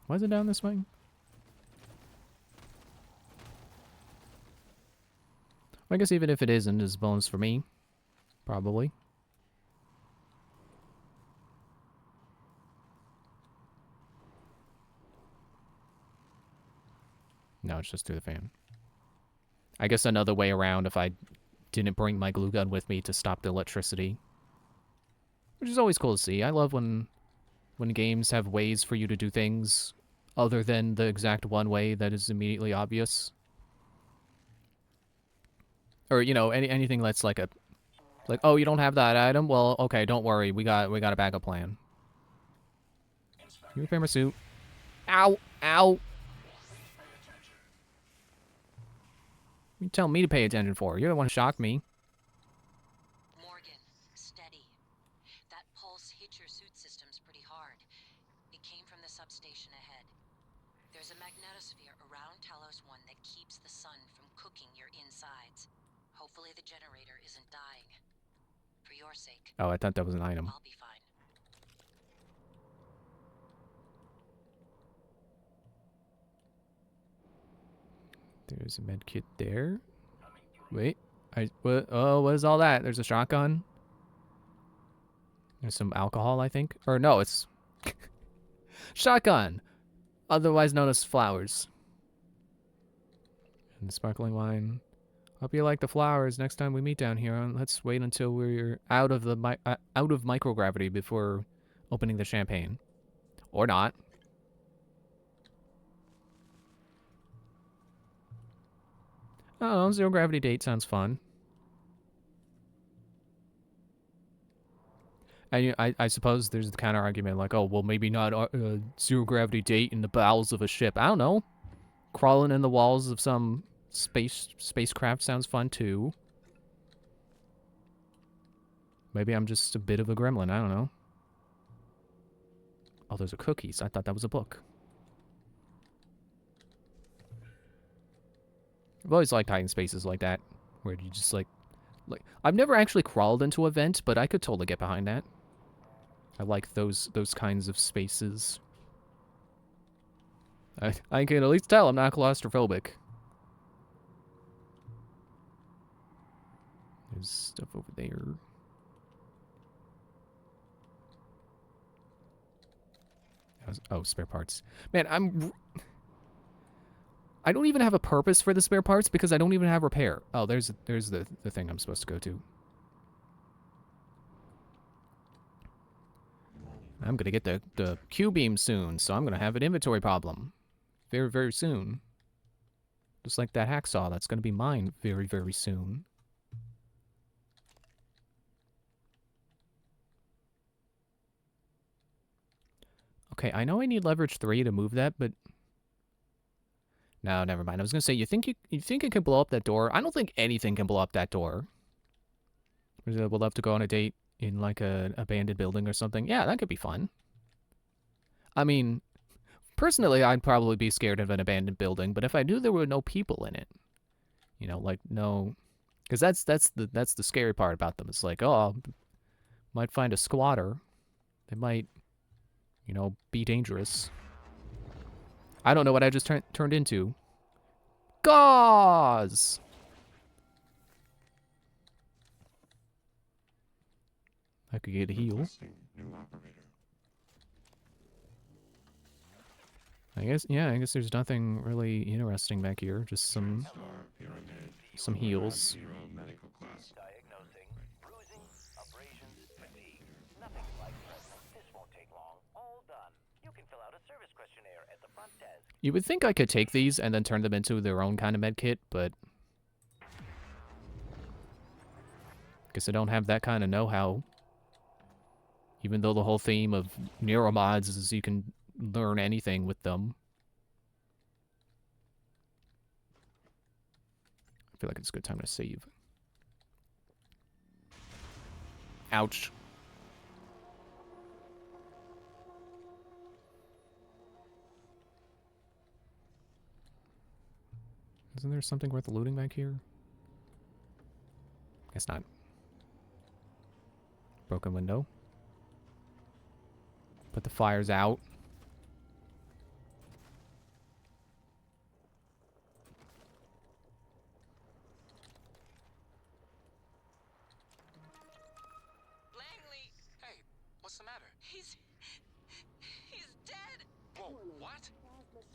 Why is it down this way? Well, I guess even if it isn't, it's bonus for me. Probably. No, it's just through the fan. I guess another way around if I didn't bring my glue gun with me to stop the electricity. Which is always cool to see. I love when games have ways for you to do things other than the exact one way that is immediately obvious. Or, you know, anything that's like oh, you don't have that item? Well, okay, don't worry. We got a backup plan. You repair my suit. Ow! Ow! You tell me to pay attention for. You're the one who shocked me. Morgan, steady. That pulse hit your suit systems pretty hard. It came from the substation ahead. There's a magnetosphere around Talos 1 that keeps the sun from cooking your insides. Hopefully the generator isn't dying. For your sake. Oh, I thought that was an item. I'll be fine. There's a med kit there. Wait, what? Oh, what is all that? There's a shotgun. There's some alcohol, I think. Or no, it's shotgun, otherwise known as flowers. And the sparkling wine. Hope you like the flowers next time we meet down here. Let's wait until we're out of the microgravity before opening the champagne, or not. Oh, zero gravity date sounds fun. And I suppose there's the counter argument like, oh, well, maybe not zero gravity date in the bowels of a ship. I don't know. Crawling in the walls of some spacecraft sounds fun too. Maybe I'm just a bit of a gremlin. I don't know. Oh, those are cookies. I thought that was a book. I've always liked hiding spaces like that, where you just like I've never actually crawled into a vent, but I could totally get behind that. I like those kinds of spaces. I can at least tell I'm not claustrophobic. There's stuff over there. Oh, spare parts. Man, I don't even have a purpose for the spare parts because I don't even have repair. Oh, there's the thing I'm supposed to go to. I'm gonna get the Q-beam soon, so I'm gonna have an inventory problem. Very, very soon. Just like that hacksaw, that's gonna be mine very, very soon. Okay, I know I need leverage 3 to move that, but no, never mind. I was gonna say, you think it can blow up that door? I don't think anything can blow up that door. We'll have to go on a date in like an abandoned building or something. Yeah, that could be fun. I mean, personally, I'd probably be scared of an abandoned building, but if I knew there were no people in it, you know, like no, because that's the scary part about them. It's like, oh, might find a squatter. They might, you know, be dangerous. I don't know what I just turned into. Gauze! I could get a heal. I guess, yeah, I guess there's nothing really interesting back here. Just some heals. Diagnosing bruising, abrasions, fatigue. Nothing life-threatening. This won't take long. All done. You can fill out a service questionnaire at the front desk. You would think I could take these and then turn them into their own kind of med kit, but guess I don't have that kind of know-how. Even though the whole theme of neuromods is you can learn anything with them. I feel like it's a good time to save. Ouch. Isn't there something worth looting back here? Guess not. Broken window. Put the fires out. Langley! Hey, what's the matter? He's dead! Whoa, what?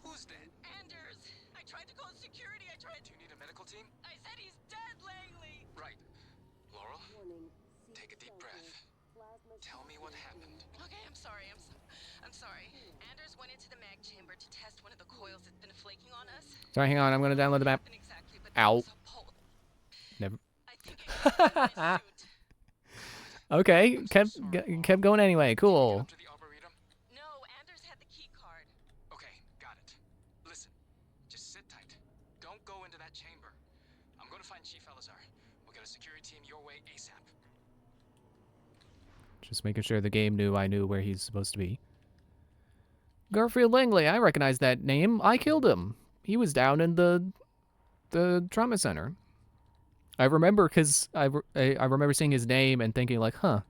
Who's dead? Anders! I tried to call security, Do you need a medical team? I said he's dead, Langley! Right. Laurel, take a deep breath. Tell me what happened. Okay, I'm sorry. I'm sorry. Anders went into the mag chamber to test one of the coils that's been flaking on us. Sorry, hang on. I'm gonna download the map. Exactly, but Ow. there was a pulse. Never. I think it was in my suit. Okay, kept going anyway. Cool. Up to the Arboretum? No, Anders had the key card. Okay, got it. Listen, just sit tight. Don't go into that chamber. I'm gonna find Chief Elazar. We'll get a security team your way ASAP. Just making sure the game knew I knew where he's supposed to be. Garfield Langley, I recognize that name. I killed him. He was down in the trauma center. I remember because I remember seeing his name and thinking like, huh.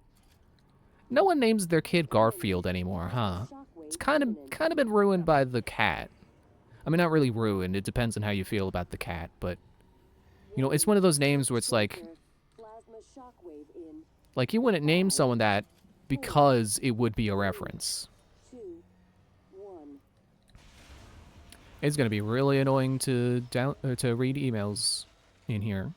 No one names their kid Garfield anymore, huh? It's kind of been ruined by the cat. I mean, not really ruined. It depends on how you feel about the cat, but you know, it's one of those names where it's like you wouldn't name someone that because it would be a reference. It's gonna be really annoying to read emails in here.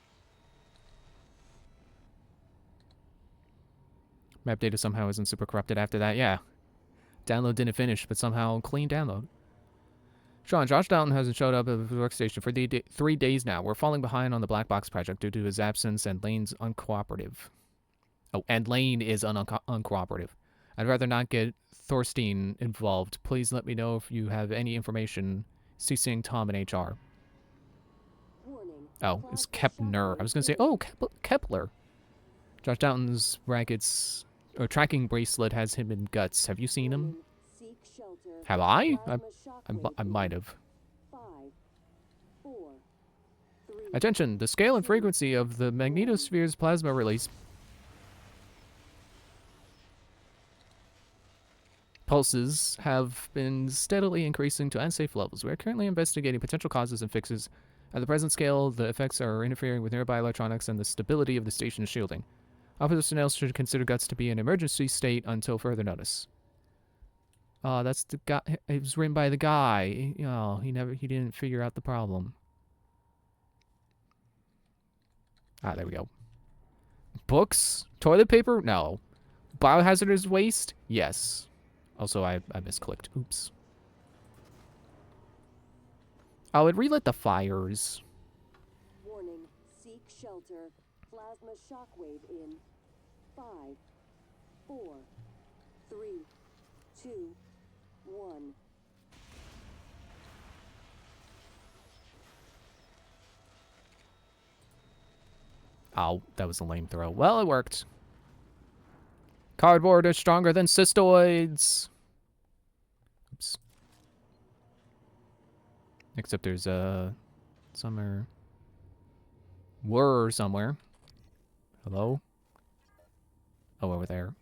Map data somehow isn't super corrupted after that. Yeah, download didn't finish, but somehow clean download. Sean, Josh Dalton hasn't showed up at the workstation for 3 days now. We're falling behind on the Black Box project due to his absence and Lane's uncooperative. Oh, and Lane is uncooperative. I'd rather not get Thorstein involved. Please let me know if you have any information. CCing Tom and HR. Oh, it's Kepner. I was going to say, oh, Kepler. Josh Dalton's tracking bracelet has him in guts. Have you seen him? Have I? I might have. Attention, the scale and frequency of the magnetosphere's plasma release pulses have been steadily increasing to unsafe levels. We are currently investigating potential causes and fixes. At the present scale, the effects are interfering with nearby electronics and the stability of the station's shielding. Officer personnel should consider guts to be in emergency state until further notice. Oh, that's the guy. It was written by the guy. Oh, he didn't figure out the problem. Ah, there we go. Books? Toilet paper? No. Biohazardous waste? Yes. Also, I misclicked. Oops. Oh, it relit the fires. Warning, seek shelter. Plasma shockwave in 5, 4, 3, 2, 1. Oh, that was a lame throw. Well, it worked. Cardboard is stronger than cystoids. Oops. Except there's somewhere. Somewhere. Hello? Oh, over there.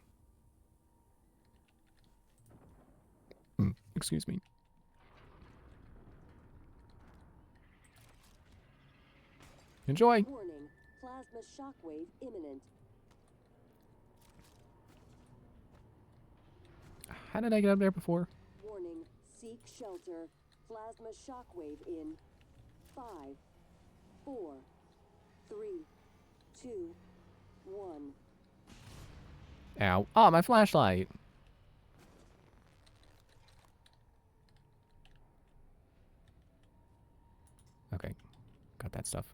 Excuse me. Enjoy. Warning, plasma shockwave imminent. How did I get up there before? Warning, seek shelter. Plasma shockwave in 5, 4, 3, 2, 1. Ow. Oh, my flashlight. Okay. Got that stuff.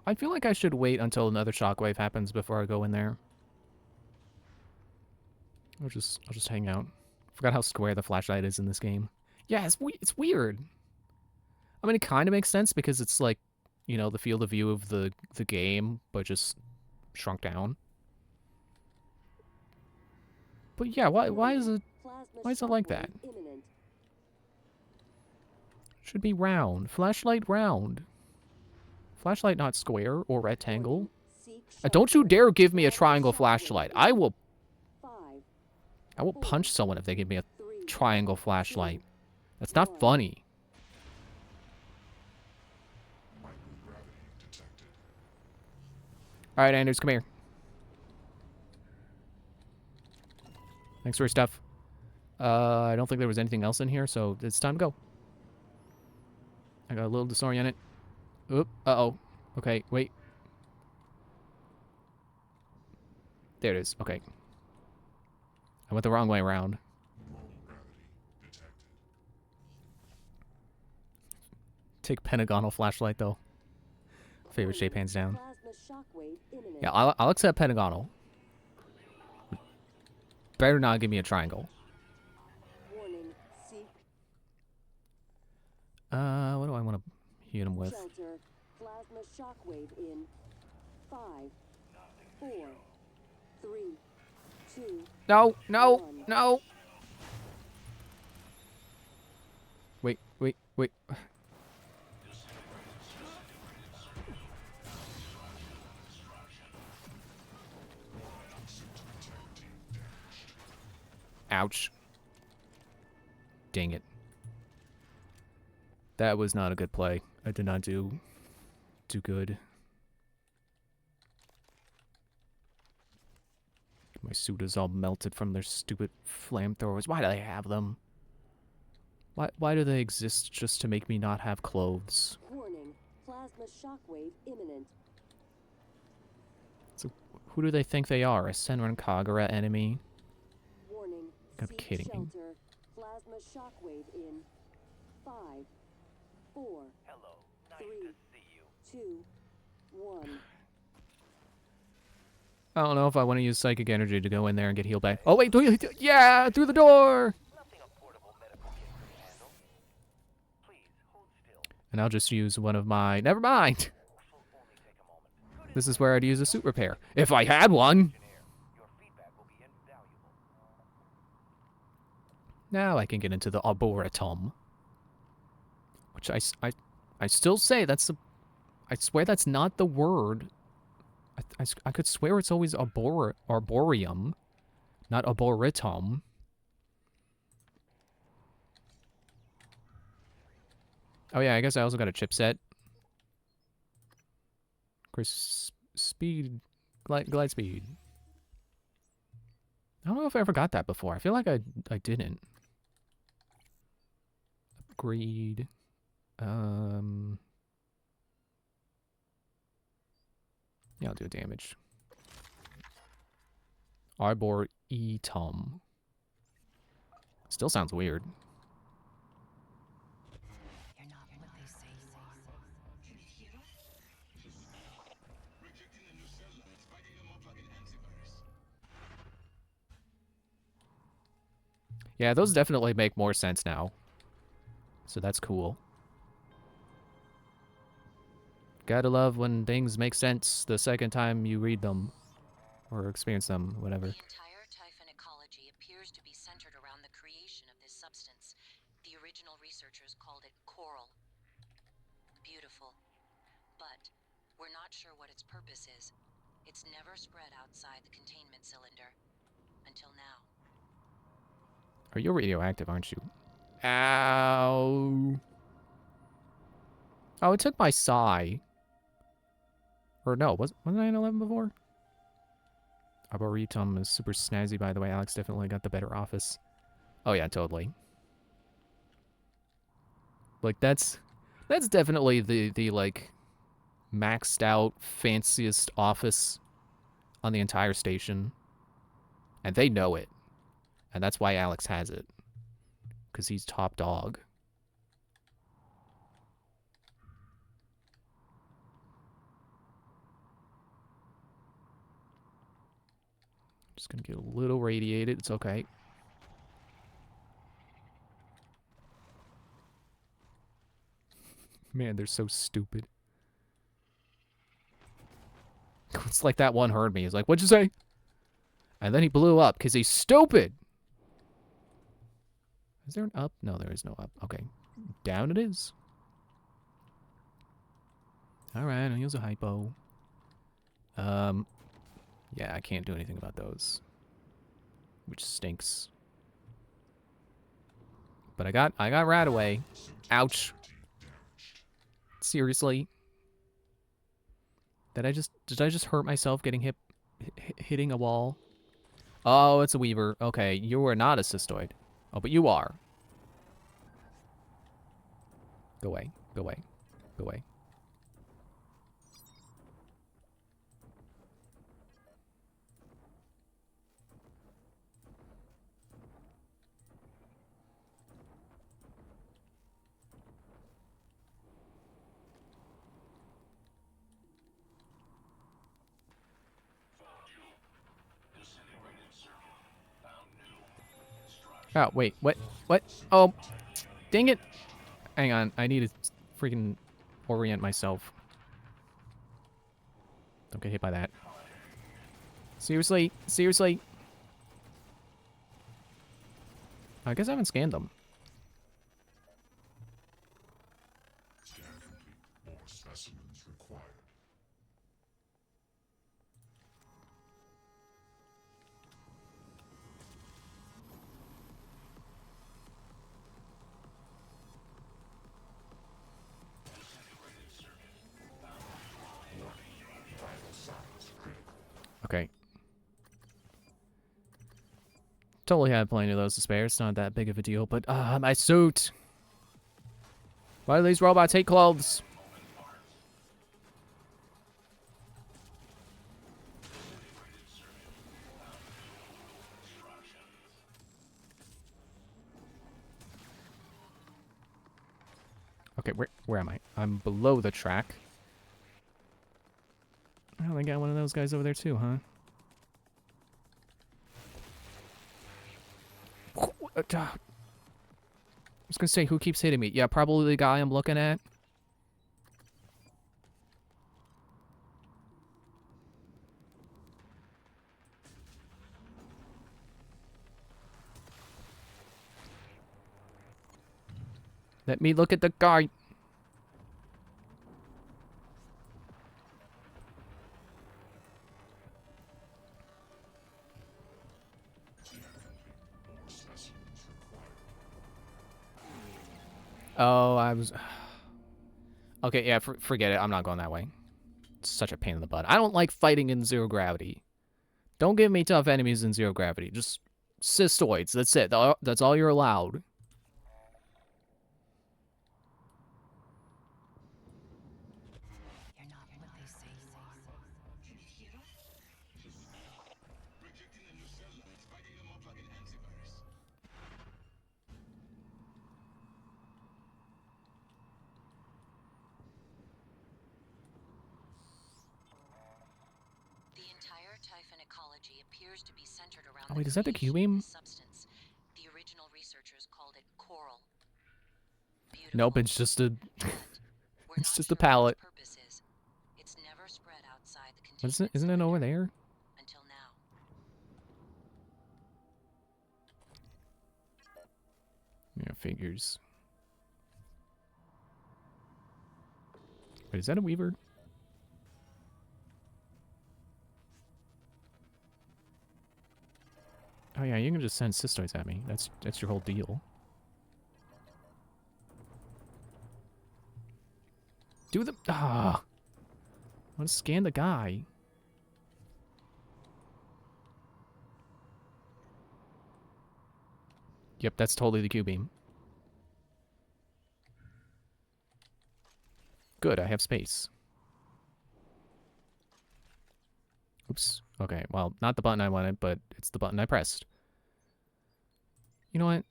I feel like I should wait until another shockwave happens before I go in there. I'll just hang out. Forgot how square the flashlight is in this game. Yeah, it's weird. I mean, it kind of makes sense because it's like, you know, the field of view of the game, but just shrunk down. But yeah, why is it like that? Should be round. Flashlight round. Flashlight not square or rectangle. And don't you dare give me a triangle flashlight. I will punch someone if they give me a triangle flashlight. That's not funny. Alright, Anders, come here. Thanks for your stuff. I don't think there was anything else in here, so it's time to go. I got a little disoriented. Oop, uh-oh. Okay, wait. There it is. Okay. I went the wrong way around. Take pentagonal flashlight, though. Favorite shape, hands down. Yeah, I'll accept pentagonal. Better not give me a triangle. What do I want to hit him with? Shelter. Plasma shockwave in 5, 4, 3, 2. No, no, 1. no. Wait. Ouch. Dang it. That was not a good play. I did not do good. My suit is all melted from their stupid flamethrowers. Why do they have them? Why do they exist just to make me not have clothes? Warning. Plasma shockwave imminent. So who do they think they are? A Senran Kagura enemy? Warning. Gotta be kidding me. Shelter. Plasma shockwave in 5, 4, Hello. Nice 3, to see you. 2, 1. I don't know if I want to use psychic energy to go in there and get healed back. Oh wait, yeah, through the door! Nothing a portable medical kit couldn't handle. Please hold still. And I'll just use one of my... Never mind! This will only take a moment. This is where I'd use a suit repair. If I had one! Your feedback will be invaluable. Now I can get into the Arboretum. Which I still say that's the... I swear that's not the word. I could swear it's always Arboreum, not Arboretum. Oh yeah, I guess I also got a chipset. Chris, speed, glide speed. I don't know if I ever got that before. I feel like I didn't. Upgrade. Yeah, I'll do damage. Arboretum. Still sounds weird. You're not what they say you are. Yeah, those definitely make more sense now. So that's cool. Gotta love when things make sense the second time you read them. Or experience them, whatever. The entire Typhon ecology appears to be centered around the creation of this substance. The original researchers called it coral. Beautiful. But we're not sure what its purpose is. It's never spread outside the containment cylinder. Until now. Oh, you're radioactive, aren't you? Ow. Oh, it took my psi. Or no, wasn't I in 11 before? Arboretum is super snazzy, by the way. Alex definitely got the better office. Oh yeah, totally. Like, that's definitely the like, maxed out, fanciest office on the entire station. And they know it. And that's why Alex has it. Because he's top dog. Just gonna get a little radiated. It's okay. Man, they're so stupid. It's like that one heard me. He's like, what'd you say? And then he blew up because he's stupid. Is there an up? No, there is no up. Okay. Down it is. Alright, I'll use a hypo. Yeah, I can't do anything about those. Which stinks. But I got right away. Ouch. Seriously? Did I just hurt myself getting hitting a wall? Oh, it's a Weaver. Okay, you are not a cystoid. Oh, but you are. Go away. Go away. Go away. Oh, wait, what? What? Oh, dang it. Hang on, I need to freaking orient myself. Don't get hit by that. Seriously? Seriously? I guess I haven't scanned them. Scan complete. More specimens required. Okay. Totally had plenty of those to spare. It's not that big of a deal, but my suit. Why do these robots hate clothes? Okay, where am I? I'm below the track. Oh, they got one of those guys over there too, huh? I was gonna say, who keeps hitting me? Yeah, probably the guy I'm looking at. Let me look at the guy. Oh, I was... Okay, yeah, forget it. I'm not going that way. It's such a pain in the butt. I don't like fighting in zero gravity. Don't give me tough enemies in zero gravity. Just cystoids. That's it. That's all you're allowed. You're not what they say you are. Projecting a new cell line, spiking them up like an antivirus. The entire Typhon ecology appears to be centered around Oh, wait, is that the creation of Q-beam? this substance. The original researchers called it coral. Nope, it's just a... We're it's not just sure a palette. what its purpose is. It's never spread outside the What is it? containment Isn't it over cylinder there? until now. Yeah, figures. Wait, is that a Weaver? Oh yeah, you can just send cystoids at me. That's your whole deal. Do the... Ah! I want to scan the guy. Yep, that's totally the Q-beam. Good, I have space. Oops. Okay, well, not the button I wanted, but it's the button I pressed. You know what?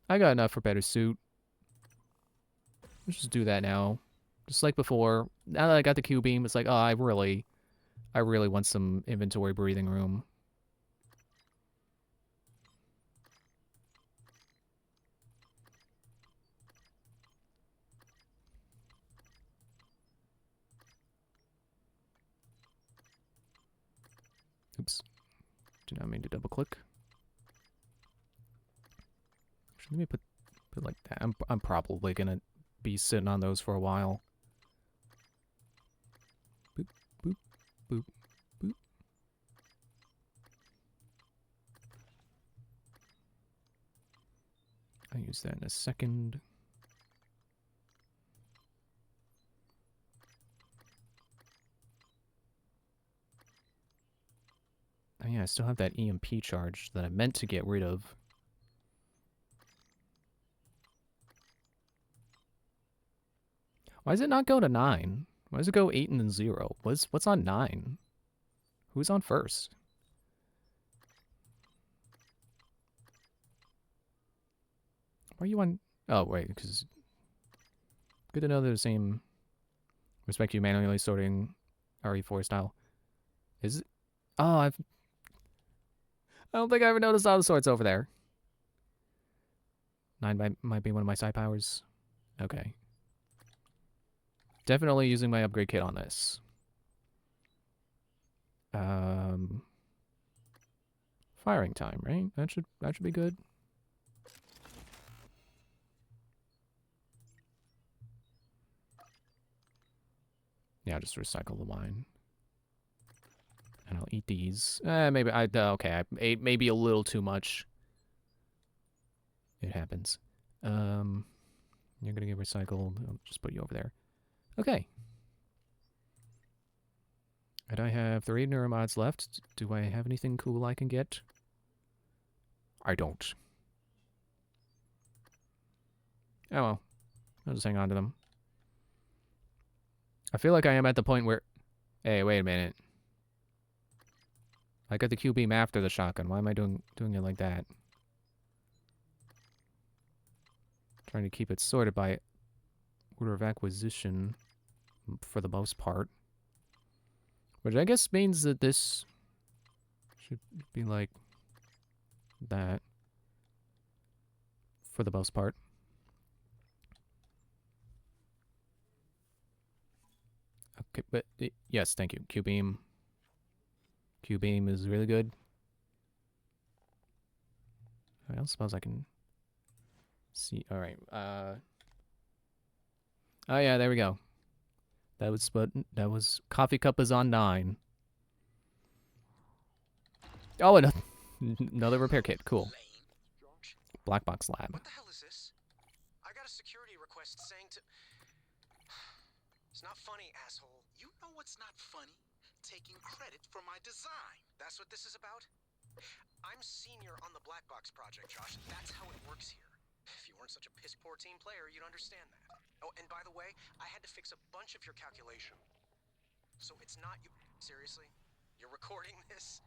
I got enough for better suit. Let's just do that now. Just like before. Now that I got the Q-beam, it's like, oh, I really want some inventory breathing room. Oops. Did not mean to double click. Let me put like that. I'm probably gonna be sitting on those for a while. Boop, boop, boop, boop. I'll use that in a second. Oh yeah, I still have that EMP charge that I meant to get rid of. Why does it not go to 9? Why does it go 8 and then 0? What's on 9? Who's on first? Why are you on... Oh, wait, because... Good to know they're the same... Respect you manually sorting RE4 style. Is it? Oh, I don't think I ever noticed all the sorts over there. 9 might be one of my side powers. Okay. Definitely using my upgrade kit on this. Firing time, right? That should be good. Yeah, I'll just recycle the wine. And I'll eat these. Maybe okay, I ate maybe a little too much. It happens. You're gonna get recycled. I'll just put you over there. Okay. And I have 3 neuromods left. Do I have anything cool I can get? I don't. Oh well. I'll just hang on to them. I feel like I am at the point where... Hey, wait a minute. I got the Q-beam after the shotgun. Why am I doing it like that? Trying to keep it sorted by order of acquisition for the most part. Which I guess means that this should be like that for the most part. Okay, but yes, thank you. Q-beam. Q-beam is really good. I don't suppose I can see. All right. Oh yeah, there we go. That was coffee cup is on 9. Oh, another repair kit. Cool. Black box lab. What the hell is this? I got a security request saying to... It's not funny, asshole. You know what's not funny? Taking credit for my design. That's what this is about? I'm senior on the Black Box project, Josh. That's how it works here. If you weren't such a piss-poor team player, you'd understand that. Oh, and by the way, I had to fix a bunch of your calculation. So it's not you... Seriously? You're recording this?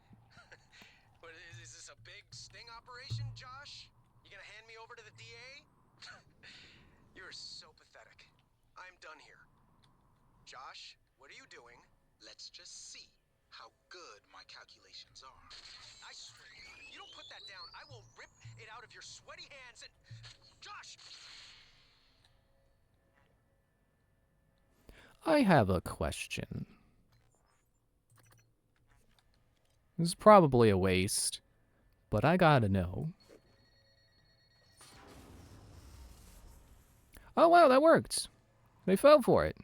What, is this a big sting operation, Josh? You gonna hand me over to the DA? You're so pathetic. I'm done here. Josh, what are you doing? Let's just see how good my calculations are. I swear to God, if you don't put that down, I will rip it out of your sweaty hands and... Josh! I have a question. This is probably a waste, but I gotta know. Oh wow, that worked. They fell for it.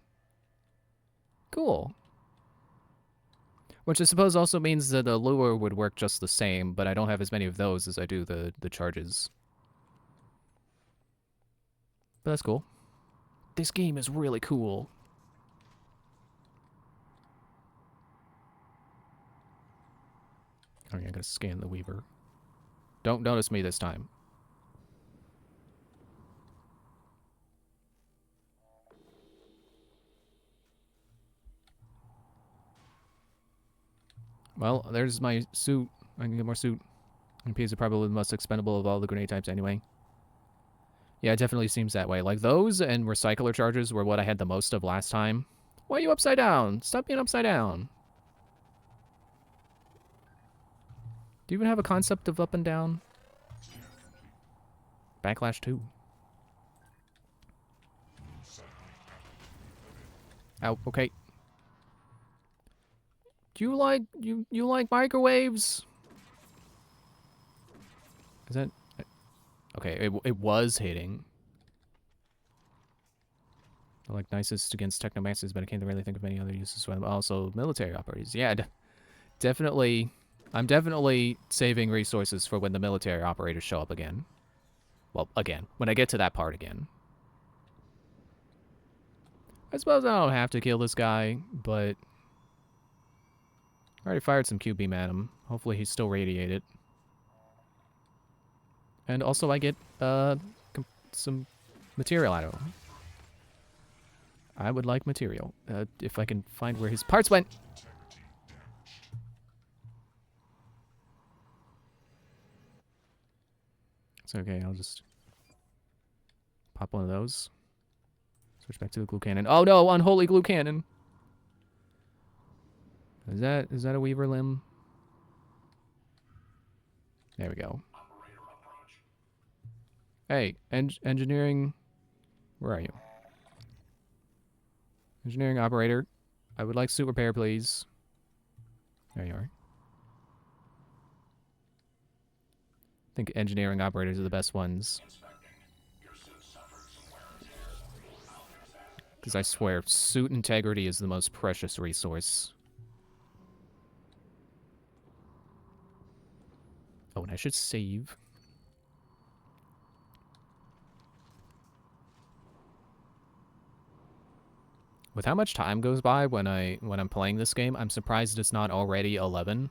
Cool. Which I suppose also means that the lure would work just the same, but I don't have as many of those as I do the charges. But that's cool. This game is really cool. Oh yeah, I gotta scan the Weaver. Don't notice me this time. Well, there's my suit. I can get more suit. MPs are probably the most expendable of all the grenade types anyway. Yeah, it definitely seems that way. Like, those and recycler charges were what I had the most of last time. Why are you upside down? Stop being upside down. Do you even have a concept of up and down? Backlash 2. Oh, okay. Do you like you like microwaves? Is that Okay, it was hitting. I like nicest against technomancers, but I can't really think of any other uses for them. Also, military operators. Yeah, definitely. I'm definitely saving resources for when the military operators show up again. Well, again. When I get to that part again. I suppose I don't have to kill this guy, but... I already fired some Q-beam at him. Hopefully he's still radiated. And also I get, some material out of him. I would like material. If I can find where his parts went. It's okay, I'll just pop one of those. Switch back to the glue cannon. Oh no, unholy glue cannon! Is that a Weaver limb? There we go. Hey, engineering, where are you? Engineering operator, I would like suit repair, please. There you are. I think engineering operators are the best ones. Because I swear, suit integrity is the most precious resource. Oh, and I should save. With how much time goes by when I'm playing this game, I'm surprised it's not already 11.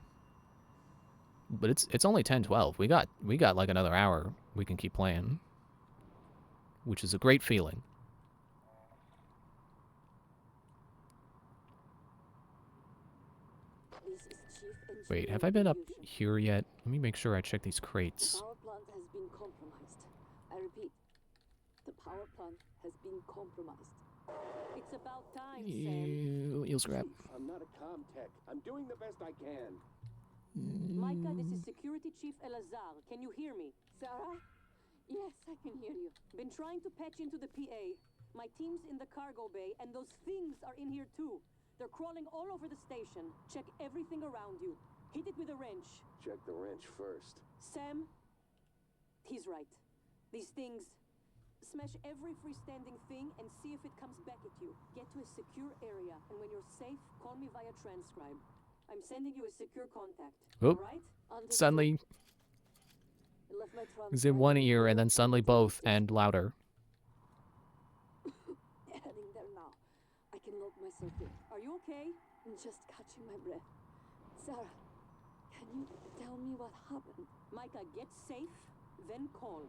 But it's only 10:12. We got like another hour we can keep playing, which is a great feeling. Wait, have I been up here yet? Let me make sure I check these crates. The power plant has been compromised. I repeat, the power plant has been compromised. It's about time, Sam. You'll scrap. I'm not a comm tech. I'm doing the best I can. Micah, this is Security Chief Elazar. Can you hear me? Sarah? Yes, I can hear you. Been trying to patch into the PA. My team's in the cargo bay, and those things are in here too. They're crawling all over the station. Check everything around you. Hit it with a wrench. Check the wrench first. Sam, he's right. These things... Smash every freestanding thing and see if it comes back at you. Get to a secure area, and when you're safe, call me via transcribe. I'm sending you a secure contact. Oh, Right? suddenly I left my it was in one ear and then suddenly both and louder. Heading there now. I can lock myself in. Are you okay? I'm just catching my breath. Sarah, can you tell me what happened? Micah, get safe, then call.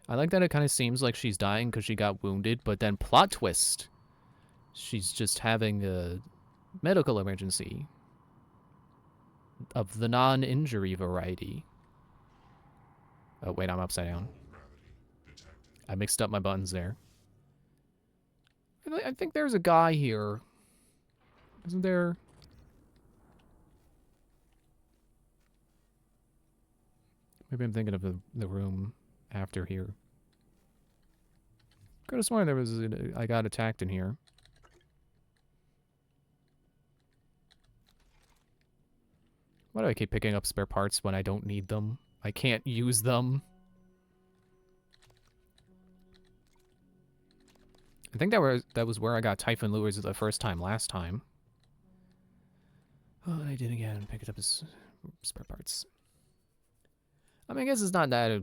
I like that it kind of seems like she's dying because she got wounded, but then plot twist. She's just having a medical emergency of the non-injury variety. Oh, wait, I'm upside down. I mixed up my buttons there. I think there's a guy here. Isn't there? Maybe I'm thinking of the room after here. Could have sworn there was I got attacked in here. Why do I keep picking up spare parts when I don't need them? I can't use them. I think that was where I got Typhon lures the first time last time. Oh, and I did again. Pick it up as spare parts. I mean, I guess it's not that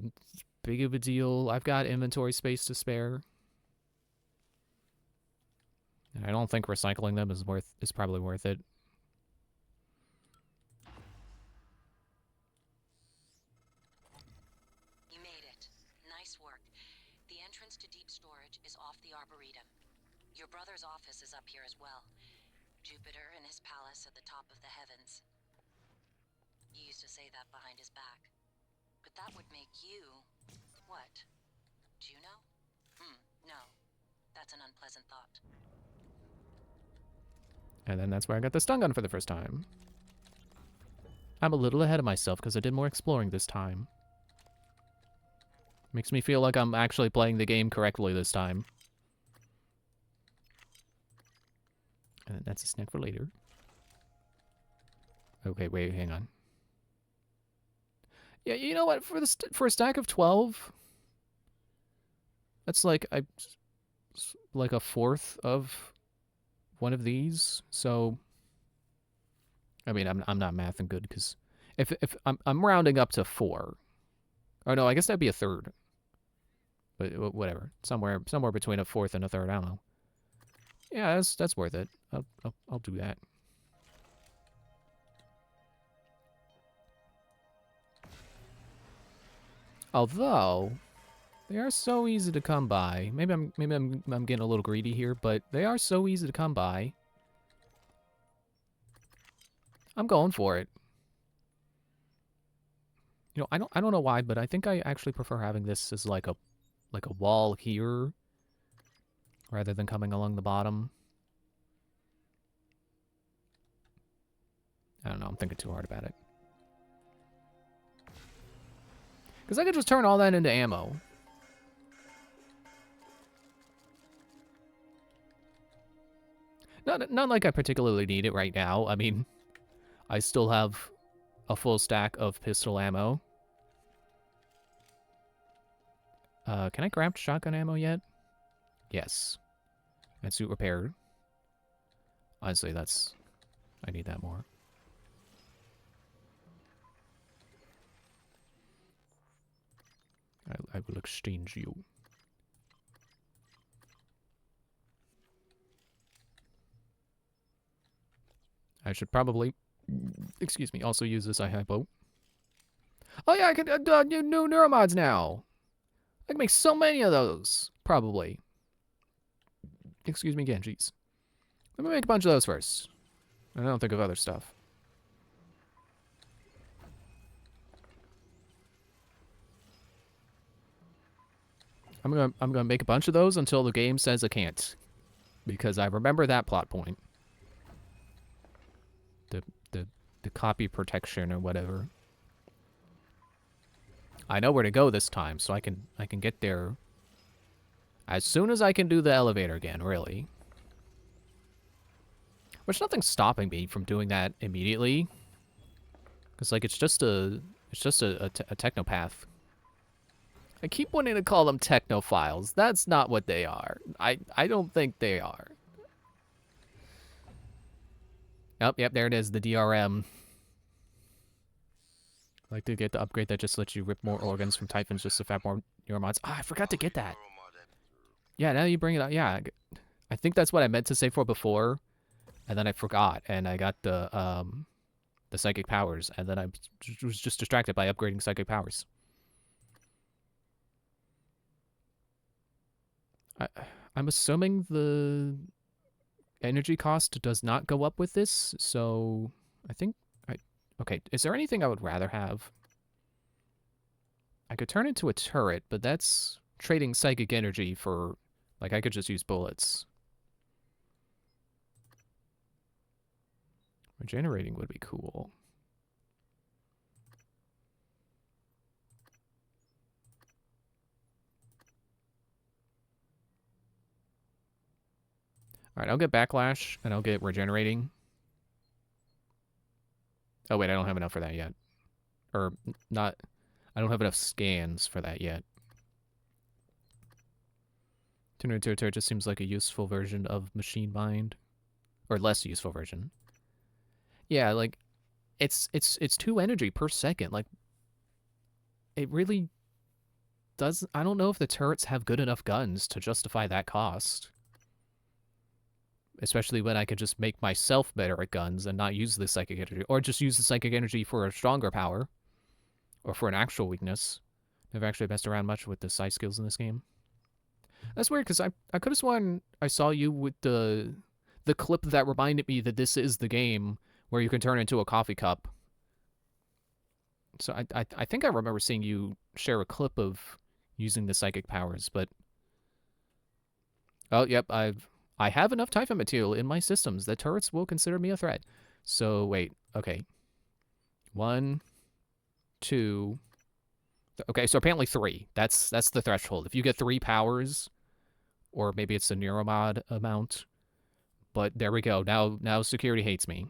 big of a deal. I've got inventory space to spare. And I don't think recycling them is probably worth it. You made it. Nice work. The entrance to deep storage is off the Arboretum. Your brother's office is up here as well. Jupiter and his palace at the top of the heavens. You used to say that behind his back. But that would make you... what? Juno? No. That's an unpleasant thought. And then that's where I got the stun gun for the first time. I'm a little ahead of myself because I did more exploring this time. Makes me feel like I'm actually playing the game correctly this time. And that's a snack for later. Okay, wait, hang on. Yeah, you know what? For a stack of 12, that's like like a fourth of one of these. So, I mean, I'm not mathing good because if I'm rounding up to 4. Oh no, I guess that'd be a third. But whatever, somewhere between a fourth and a third. I don't know. Yeah, that's worth it. I'll do that. Although they are so easy to come by. Maybe I'm getting a little greedy here, but they are so easy to come by. I'm going for it. You know, I don't know why, but I think I actually prefer having this as like a wall here rather than coming along the bottom. I don't know, I'm thinking too hard about it. Because I could just turn all that into ammo. Not like I particularly need it right now. I mean, I still have a full stack of pistol ammo. Can I craft shotgun ammo yet? Yes. And suit repair. Honestly, I need that more. I will exchange you. I should probably, excuse me, also use this iHypo. Oh yeah, I can do new neuromods now. I can make so many of those, probably. Excuse me, Genjis. Let me make a bunch of those first. I don't think of other stuff. I'm gonna make a bunch of those until the game says I can't, because I remember that plot point. The copy protection or whatever. I know where to go this time, so I can get there as soon as I can do the elevator again, really. Which nothing's stopping me from doing that immediately, because like it's just a technopath. I keep wanting to call them technophiles. That's not what they are. I don't think they are. Oh, yep, there it is, the DRM. I like to get the upgrade that just lets you rip more organs from Typhons just to have more neuromods. Ah, I forgot to get that. Yeah, now you bring it up. Yeah, I think that's what I meant to say for before, and then I forgot, and I got the psychic powers, and then I was just distracted by upgrading psychic powers. I'm assuming the energy cost does not go up with this, so I think okay, is there anything I would rather have? I could turn into a turret, but that's trading psychic energy for, like, I could just use bullets. Regenerating would be cool. Alright, I'll get Backlash, and I'll get Regenerating. Oh, wait, I don't have enough for that yet. Or, not... I don't have enough scans for that yet. Tuner Turret just seems like a useful version of Machine Mind. Or less useful version. Yeah, like, it's 2 energy per second. Like, it really does... I don't know if the turrets have good enough guns to justify that cost. Especially when I could just make myself better at guns and not use the psychic energy. Or just use the psychic energy for a stronger power. Or for an actual weakness. Never actually messed around much with the side skills in this game. That's weird, because I could have sworn I saw you with the clip that reminded me that this is the game where you can turn into a coffee cup. So I think I remember seeing you share a clip of using the psychic powers, but... Oh, yep, I have enough Typhon material in my systems that turrets will consider me a threat. So, wait, okay. 1, 2... Okay, so apparently 3. That's the threshold. If you get 3 powers, or maybe it's a neuromod amount, but there we go. Now security hates me.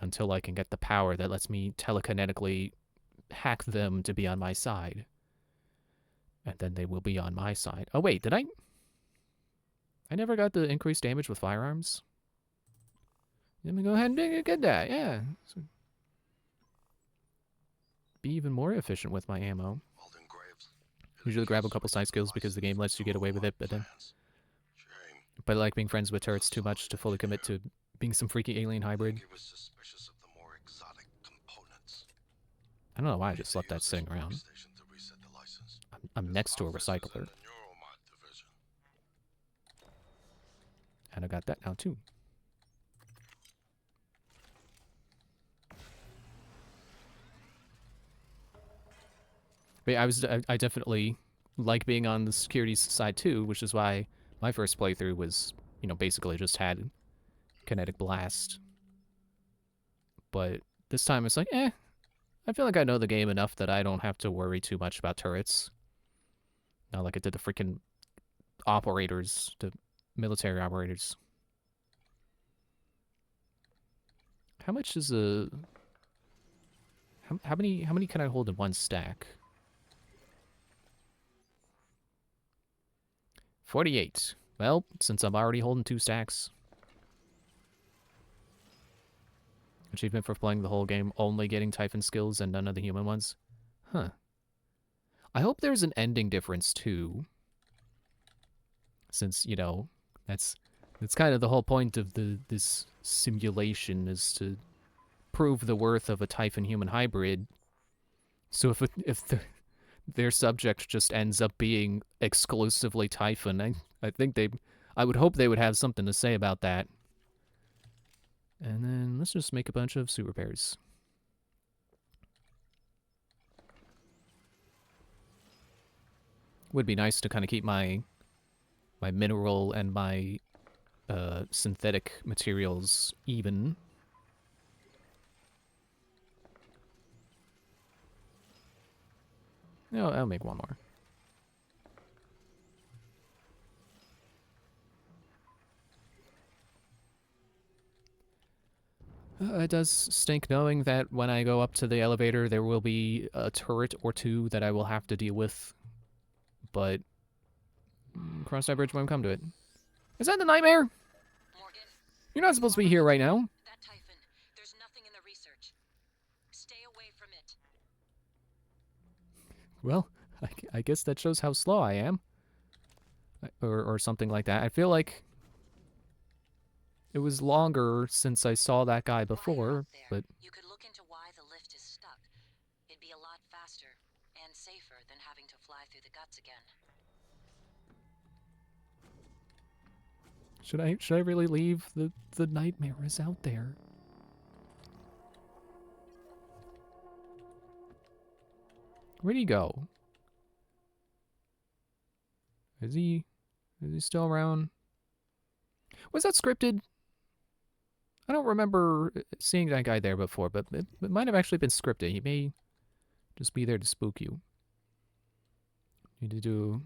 until I can get the power that lets me telekinetically hack them to be on my side. And then they will be on my side. Oh wait, did I never got the increased damage with firearms? Let me go ahead and get that, yeah. So be even more efficient with my ammo. Usually grab a couple side skills because the game lets you get away with it, but I like being friends with turrets too much to fully commit to being some freaky alien hybrid. I don't know why I just left that sitting around. I'm next to a recycler. And I got that now too. But yeah, I definitely like being on the security side too, which is why my first playthrough was, you know, basically just had kinetic blast. But this time it's like, I feel like I know the game enough that I don't have to worry too much about turrets. Not like I did the freaking operators, the military operators. How much is a... How many can I hold in one stack? 48. Well, since I'm already holding 2 stacks. Achievement for playing the whole game, only getting Typhon skills and none of the human ones. Huh. I hope there's an ending difference too. Since, you know, that's kind of the whole point of this simulation, is to prove the worth of a Typhon human hybrid. So if their subject just ends up being exclusively Typhon, I would hope they would have something to say about that. And then let's just make a bunch of super pairs. Would be nice to kind of keep my mineral and my synthetic materials even. No, I'll make one more. It does stink knowing that when I go up to the elevator, there will be a turret or two that I will have to deal with. But cross that bridge when we come to it. Is that the nightmare? Morgan, You're not supposed to be here right now. that Typhon, there's nothing in the research. Stay away from it. Well, I guess that shows how slow I am. Or something like that. I feel like it was longer since I saw that guy before, but... You could look into why the lift is stuck. It'd be a lot faster and safer than having to fly through the guts again. Should I really leave? The nightmare is out there. Where'd he go? Is he still around? Was that scripted? I don't remember seeing that guy there before, but it might have actually been scripted. He may just be there to spook you. Need to do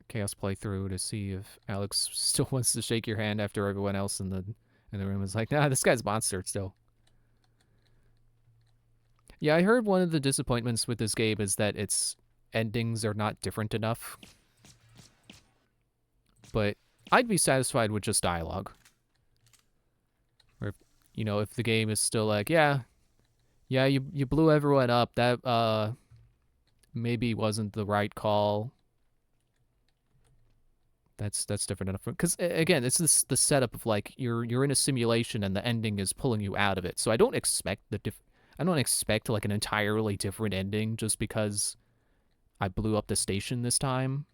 a chaos playthrough to see if Alex still wants to shake your hand after everyone else in the room is like, nah, this guy's a monster still. Yeah, I heard one of the disappointments with this game is that its endings are not different enough. But I'd be satisfied with just dialogue. Or, you know, if the game is still like, yeah, you blew everyone up, that maybe wasn't the right call. That's different enough. Because again, it's the setup of like you're in a simulation and the ending is pulling you out of it. So I don't expect like an entirely different ending just because I blew up the station this time.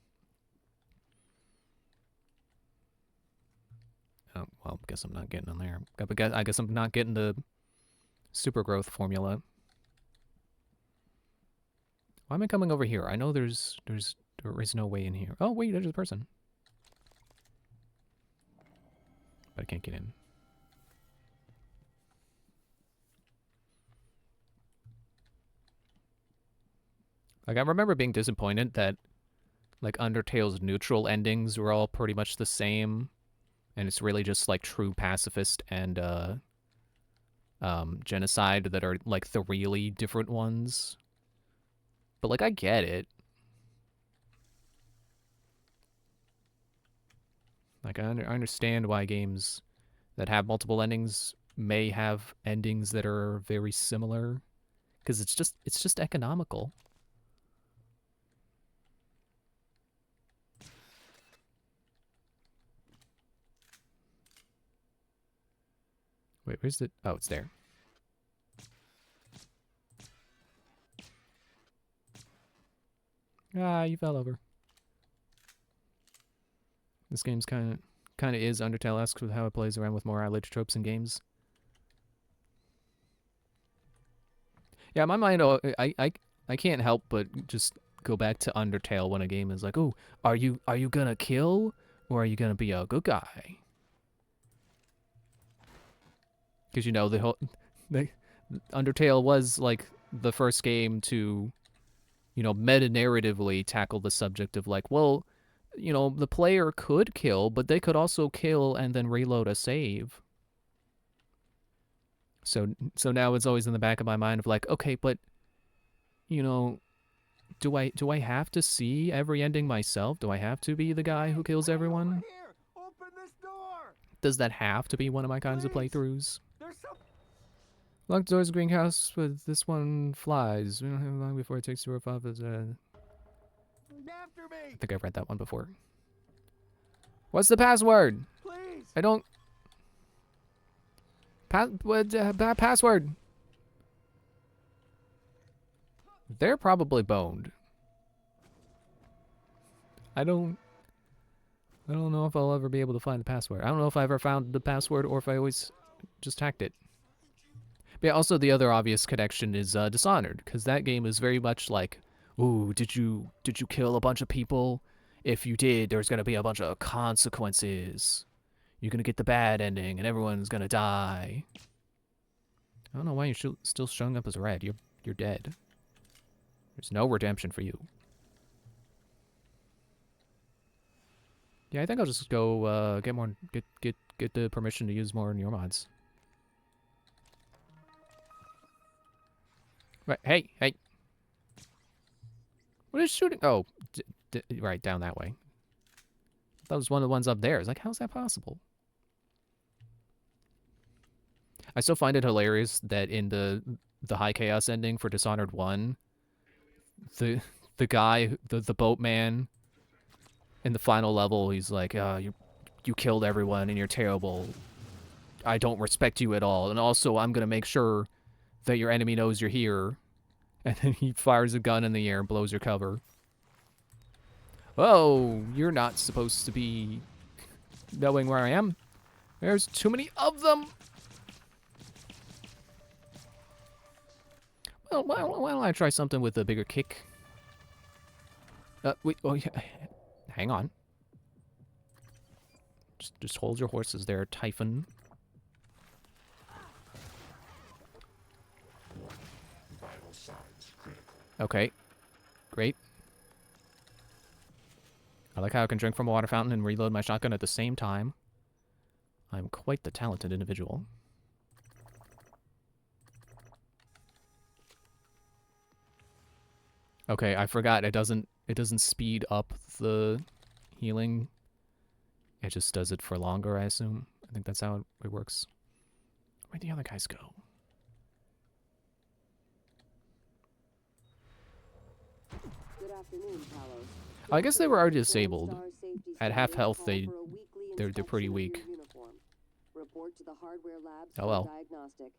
Oh, well, guess I'm not getting in there. I guess I'm not getting the super growth formula. Why am I coming over here? I know there is no way in here. Oh, wait, there's a person. But I can't get in. Like, I remember being disappointed that, like, Undertale's neutral endings were all pretty much the same. And it's really just, like, true pacifist and Genocide that are like the really different ones. But like I get it. Like I understand why games that have multiple endings may have endings that are very similar, because it's just economical. Wait, where's the... Oh, it's there. Ah, you fell over. This game's kind of is Undertale-esque with how it plays around with more eyelid tropes in games. Yeah, my mind, I can't help but just go back to Undertale when a game is like, oh, are you gonna kill or are you gonna be a good guy? Because you know Undertale was like the first game to, you know, meta-narratively tackle the subject of like, well, you know, the player could kill, but they could also kill and then reload a save. So now it's always in the back of my mind of like, okay, but, you know, do I have to see every ending myself? Do I have to be the guy who kills everyone? Open this door! Does that have to be one of my kinds of playthroughs? Locked doors, greenhouse, with this one flies. We don't have long before it takes the roof off. After me! I think I've read that one before. What's the password? Please! I don't... Password! They're probably boned. I don't know if I'll ever be able to find the password. I don't know if I ever found the password or if I always just hacked it. But yeah, also the other obvious connection is Dishonored, because that game is very much like, ooh, did you kill a bunch of people? If you did, there's gonna be a bunch of consequences. You're gonna get the bad ending, and everyone's gonna die. I don't know why you're still showing up as red. You're dead. There's no redemption for you. Yeah, I think I'll just go get the permission to use more in your mods. Right, hey! What is shooting? Oh, right, down that way. That was one of the ones up there. It's like, how's that possible? I still find it hilarious that in the High Chaos ending for Dishonored 1, the guy, the boatman, in the final level, he's like, you killed everyone and you're terrible. I don't respect you at all. And also, I'm gonna make sure that your enemy knows you're here. And then he fires a gun in the air and blows your cover. Oh, you're not supposed to be knowing where I am. There's too many of them. Well, why don't I try something with a bigger kick? Wait, oh yeah. Hang on. Just hold your horses there, Typhon. Okay. Great. I like how I can drink from a water fountain and reload my shotgun at the same time. I'm quite the talented individual. Okay, I forgot it doesn't speed up the healing. It just does it for longer, I assume. I think that's how it works. Where'd the other guys go? Good afternoon, Palos. I guess they were already disabled. At half health, they're pretty weak. Report to the hardware labs Oh well. diagnostic.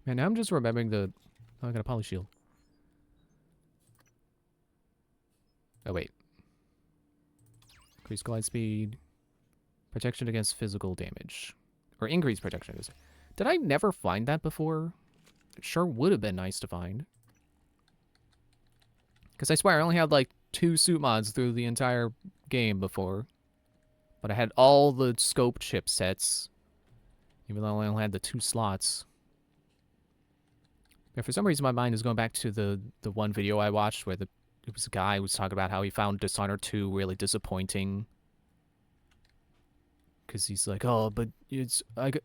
Man, now I'm just remembering the... Oh, I got a poly shield. Oh, wait. Increase glide speed. Protection against physical damage. Or increase protection against... Did I never find that before? It sure would have been nice to find. Because I swear, I only had like 2 suit mods through the entire game before. But I had all the scope chipsets. Even though I only had the 2 slots. Yeah, for some reason my mind is going back to the one video I watched where it was a guy who was talking about how he found Dishonored 2 really disappointing. Because he's like, oh, but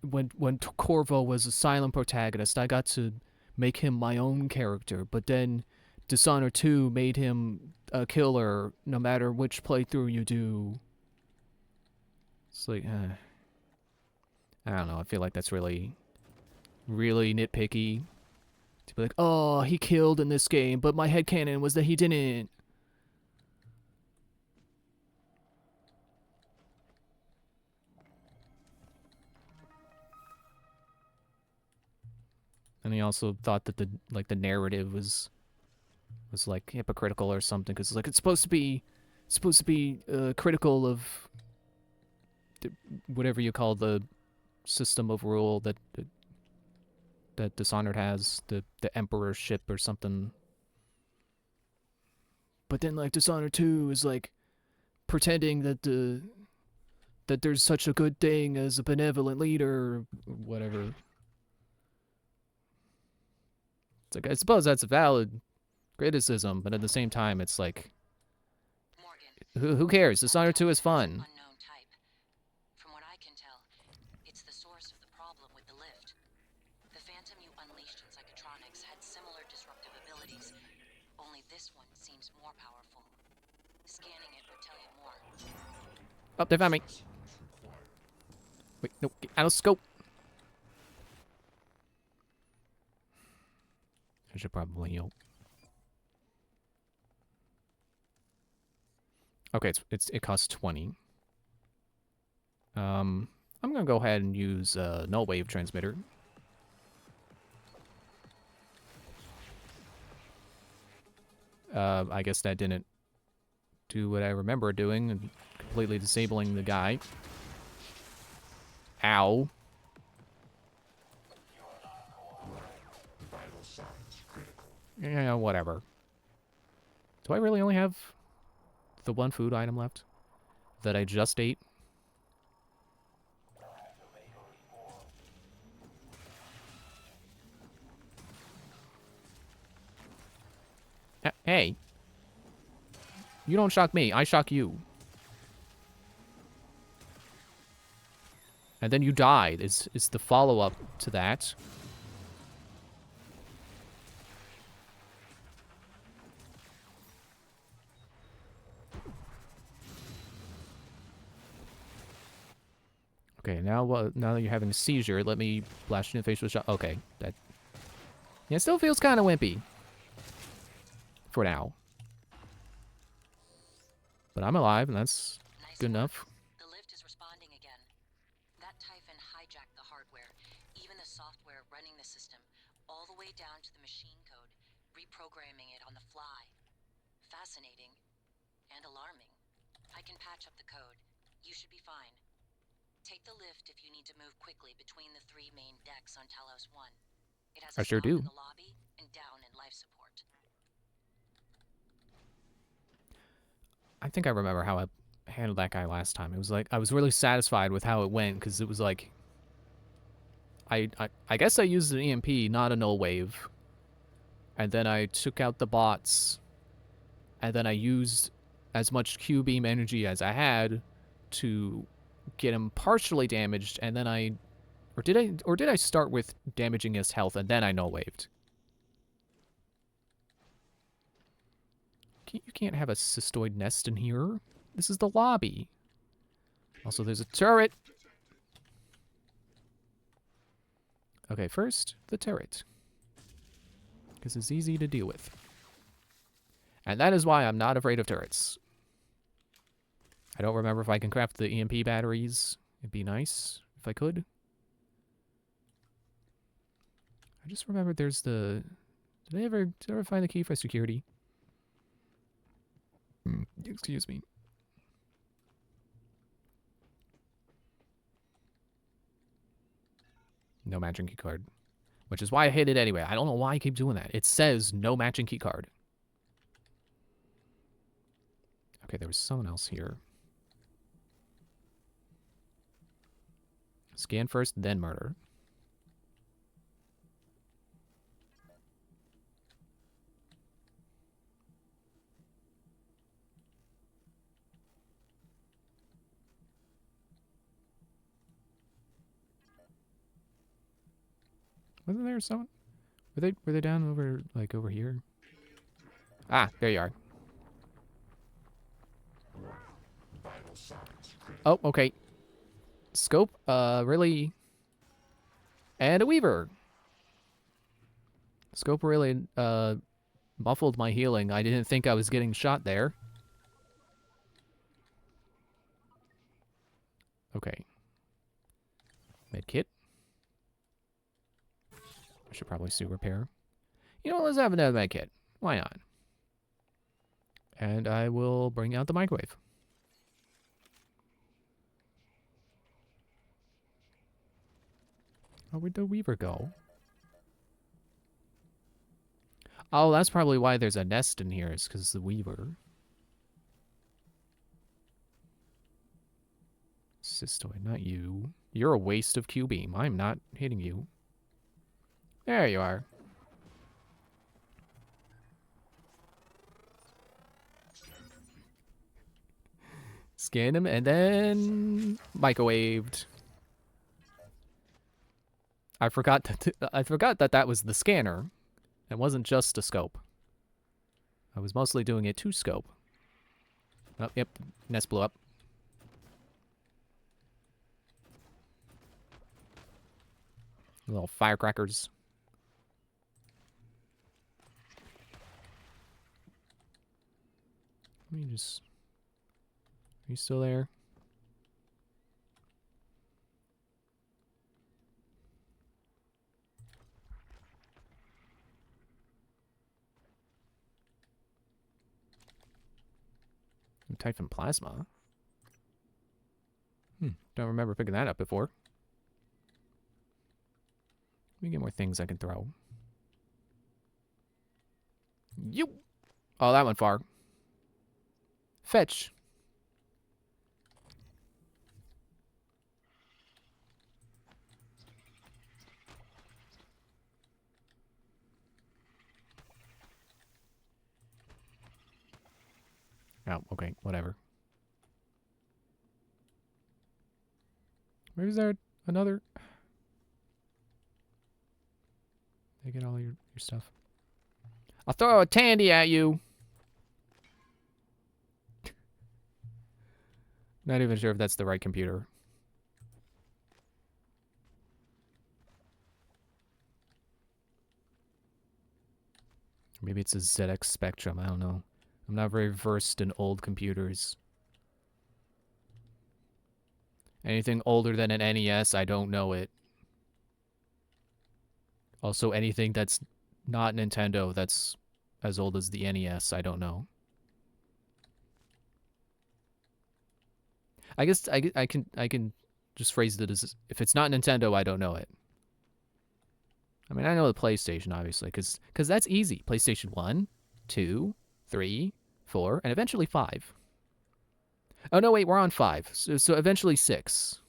when Corvo was a silent protagonist, I got to make him my own character. But then Dishonored 2 made him a killer no matter which playthrough you do. It's like, I don't know. I feel like that's really, really nitpicky. To be like, oh, he killed in this game, but my headcanon was that he didn't. And he also thought that the narrative was like hypocritical or something, because like it's supposed to be critical of whatever you call the system of rule that Dishonored has, the emperorship or something. But then like Dishonored 2 is like pretending that there's such a good thing as a benevolent leader or whatever. It's like, I suppose that's a valid criticism, but at the same time it's like, who cares? Dishonored 2 is fun. From what I can tell, it's the source of the problem with the lift. The Phantom you unleashed in Psychotronics had similar disruptive abilities, only this one seems more powerful. Scanning it would tell you more. Oh, they found me. Wait, no, get out of scope. I should probably heal. Okay, it costs 20. I'm gonna go ahead and use null wave transmitter. I guess that didn't do what I remember doing and completely disabling the guy. Ow. Yeah, whatever. Do I really only have the one food item left that I just ate? Hey. You don't shock me, I shock you. And then you died, is the follow-up to that. Okay, now that you're having a seizure, let me blast you in the face with a shot. Okay, that... Yeah, it still feels kind of wimpy. For now. But I'm alive, and that's good enough. The lift is responding again. That Typhon hijacked the hardware, even the software running the system, all the way down to the machine code, reprogramming it on the fly. Fascinating. And alarming. I can patch up the code. You should be fine. Take the lift if you need to move quickly between the 3 main decks on Talos 1. It has a I sure stop do. in the lobby and down in life support. I think I remember how I handled that guy last time. It was like, I was really satisfied with how it went, because it was like... I guess I used an EMP, not a null wave. And then I took out the bots. And then I used as much Q-beam energy as I had to get him partially damaged, and then or did I start with damaging his health and then I null waved? You can't have a cystoid nest in here. This is the lobby. Also, there's a turret. Okay, first, the turret. Because it's easy to deal with. And that is why I'm not afraid of turrets. I don't remember if I can craft the EMP batteries. It'd be nice if I could. I just remembered there's the... Did I ever find the key for security? Excuse me. No matching key card. Which is why I hit it anyway. I don't know why I keep doing that. It says no matching key card. Okay, there was someone else here. Scan first, then murder. Wasn't there someone? Were they down over like over here? Ah, there you are. Oh, okay. Scope, really. And a Weaver. Scope really, muffled my healing. I didn't think I was getting shot there. Okay. Medkit. I should probably suit repair. You know what, let's have another medkit. Why not? And I will bring out the microwave. Oh, where'd the Weaver go? Oh, that's probably why there's a nest in here, is because the Weaver. Cystoid, not you. You're a waste of Q-beam. I'm not hitting you. There you are. Scan him and then microwaved. I forgot that that was the scanner. It wasn't just a scope. I was mostly doing it to scope. Oh, yep, nest blew up. Little firecrackers. Let me just... Are you still there? Typhon Plasma? Don't remember picking that up before. Let me get more things I can throw. You. Oh, that went far. Fetch. Oh, okay, whatever. Where's there another? They get all your stuff. I'll throw a Tandy at you. Not even sure if that's the right computer. Maybe it's a ZX Spectrum, I don't know. I'm not very versed in old computers. Anything older than an NES, I don't know it. Also, anything that's not Nintendo that's as old as the NES, I don't know. I guess I can just phrase it as, if it's not Nintendo, I don't know it. I mean, I know the PlayStation, obviously, because that's easy. PlayStation 1, 2, 3, 4, and eventually 5. Oh, no, wait, we're on 5. So eventually 6.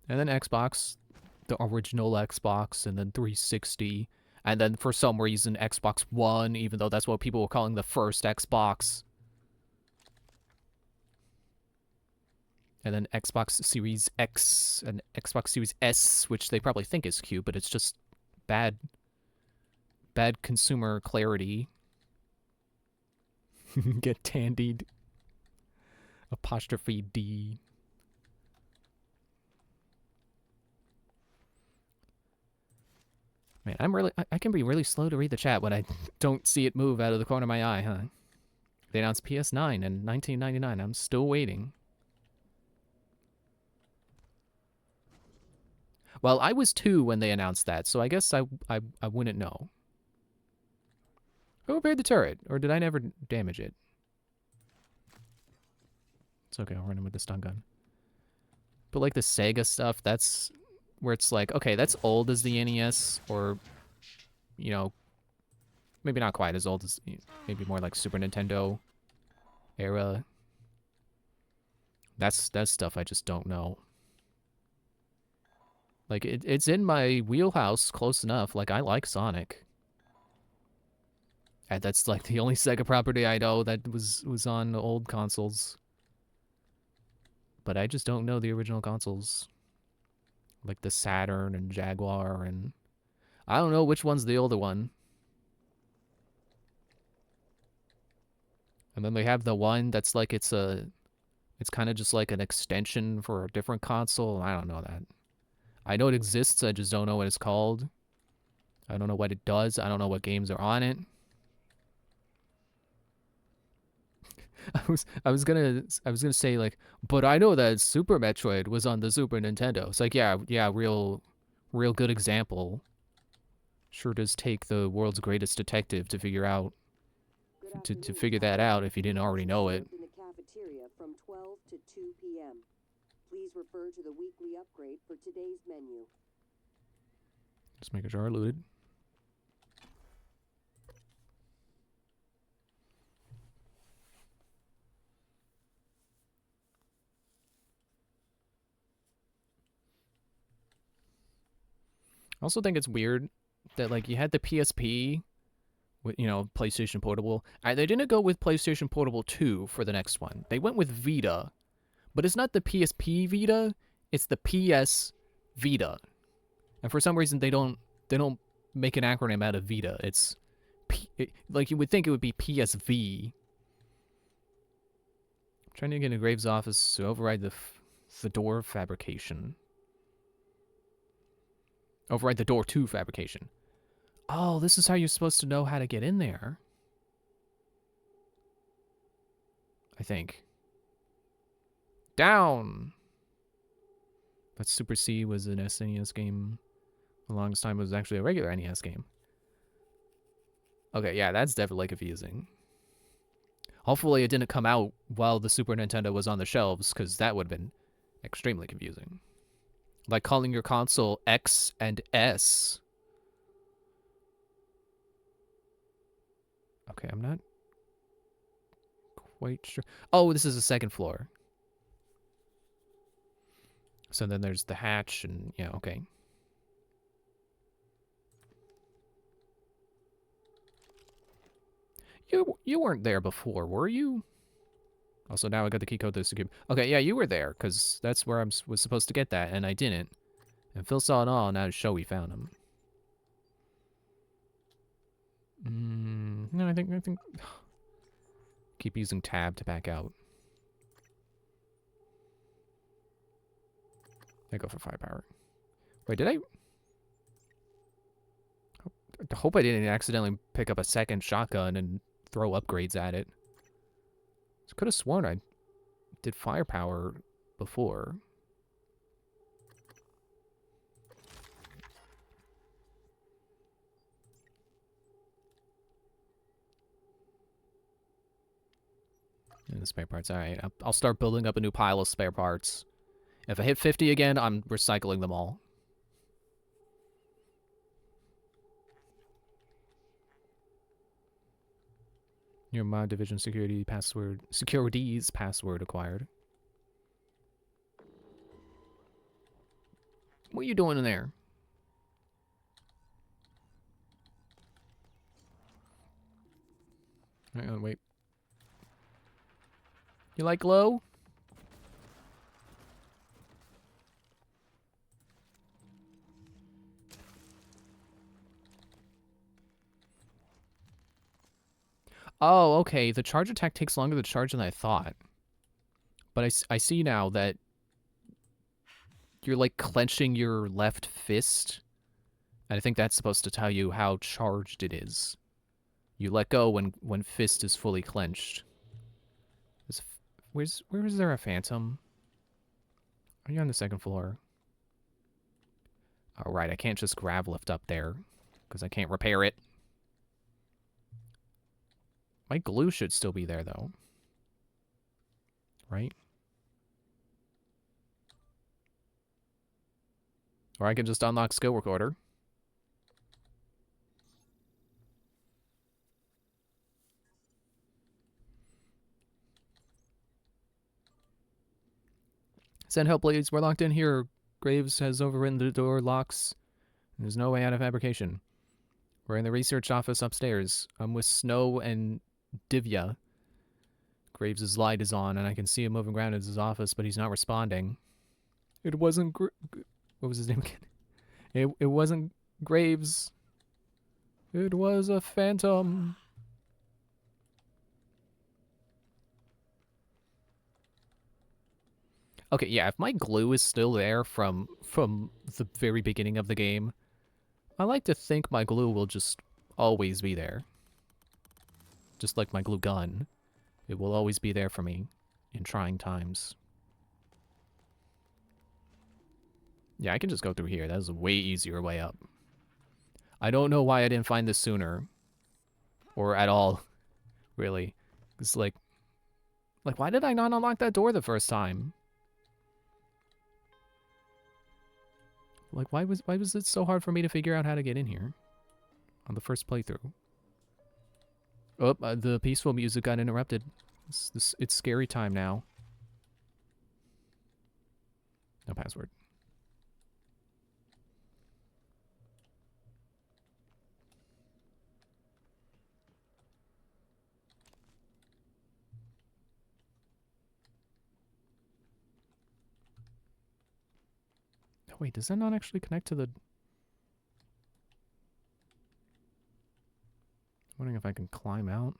And then Xbox, the original Xbox, and then 360. And then for some reason, Xbox One, even though that's what people were calling the first Xbox. And then Xbox Series X and Xbox Series S, which they probably think is cute, but it's just bad consumer clarity. Get tandied. Apostrophe D. Man, I can be really slow to read the chat when I don't see it move out of the corner of my eye, huh? They announced PS9 in 1999. I'm still waiting. Well, I was 2 when they announced that, so I guess I wouldn't know. Who repaired the turret? Or did I never damage it? It's okay, I'll run in with the stun gun. But like the Sega stuff, that's where it's like, okay, that's old as the NES, or, you know, maybe not quite as old as, maybe more like Super Nintendo era. That's stuff I just don't know. Like, it's in my wheelhouse close enough. Like, I like Sonic. And that's, like, the only Sega property I know that was on old consoles. But I just don't know the original consoles. Like the Saturn and Jaguar, and I don't know which one's the older one. And then they have the one that's like it's kind of just like an extension for a different console. I don't know that. I know it exists, I just don't know what it's called. I don't know what it does. I don't know what games are on it. I was gonna say, like, but I know that Super Metroid was on the Super Nintendo. It's like, yeah, real good example. Sure does take the world's greatest detective to figure out to figure that out if you didn't already know it. In the cafeteria from 12 to 2 p.m. Please refer to the weekly upgrade for today's menu. Just making sure I looted. I also think it's weird that, like, you had the PSP with, you know, PlayStation Portable. They didn't go with PlayStation Portable 2 for the next one. They went with Vita. But it's not the PSP Vita, it's the PS Vita. And for some reason they don't make an acronym out of Vita. It's like you would think it would be PSV. I'm trying to get into Graves' office to override the door fabrication. Override the door to fabrication. Oh, this is how you're supposed to know how to get in there. I think. Down! But Super C was an SNES game. The longest time it was actually a regular NES game. Okay, yeah, that's definitely confusing. Hopefully it didn't come out while the Super Nintendo was on the shelves, because that would have been extremely confusing. Like calling your console X and S. Okay, I'm not quite sure. Oh, this is the second floor. So then there's the hatch and, yeah, okay. You weren't there before, were you? Also, now I got the key code to the cube. Okay, yeah, you were there, because that's where I was supposed to get that, and I didn't. And Phil saw it all, and now to show we found him. No, I think... Keep using tab to back out. I go for firepower. Wait, did I hope I didn't accidentally pick up a second shotgun and throw upgrades at it. I could have sworn I did firepower before. And the spare parts. Alright, I'll start building up a new pile of spare parts. If I hit 50 again, I'm recycling them all. Your mod division securities password acquired. What are you doing in there? Hang on, wait. You like glow? Oh, okay. The charge attack takes longer to charge than I thought. But I see now that you're, like, clenching your left fist. And I think that's supposed to tell you how charged it is. You let go when fist is fully clenched. Where is there a phantom? Are you on the second floor? Oh, right. I can't just grab lift up there. Because I can't repair it. My glue should still be there, though. Right? Or I can just unlock skill recorder. Send help, please. We're locked in here. Graves has overridden the door locks. There's no way out of fabrication. We're in the research office upstairs. I'm with Snow and Divya. Graves' light is on, and I can see him moving around in his office, but he's not responding. It wasn't what was his name again? It wasn't Graves. It was a phantom. Okay, yeah, if my glue is still there from the very beginning of the game, I like to think my glue will just always be there. Just like my glue gun. It will always be there for me in trying times. Yeah, I can just go through here. That was a way easier way up. I don't know why I didn't find this sooner. Or at all, really. It's like, why did I not unlock that door the first time? Like, why was it so hard for me to figure out how to get in here on the first playthrough? Oh, the peaceful music got interrupted. It's scary time now. No password. Wait, does that not actually connect to the... I'm wondering if I can climb out.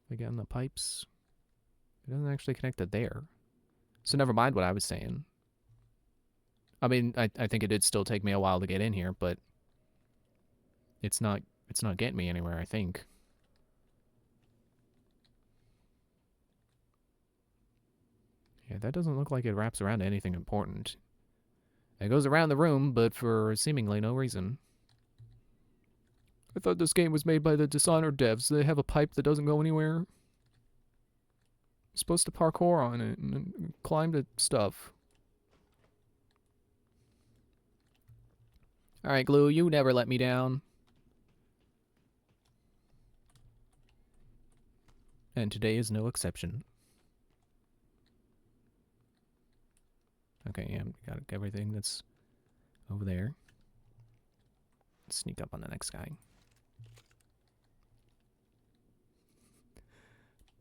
If I get in the pipes. It doesn't actually connect to there. So never mind what I was saying. I mean, I think it did still take me a while to get in here, but... It's not getting me anywhere, I think. Yeah, that doesn't look like it wraps around to anything important. It goes around the room, but for seemingly no reason. I thought this game was made by the Dishonored devs. They have a pipe that doesn't go anywhere. I'm supposed to parkour on it and climb the stuff. Alright, Glue, you never let me down. And today is no exception. Okay, yeah, got everything that's over there. Let's sneak up on the next guy.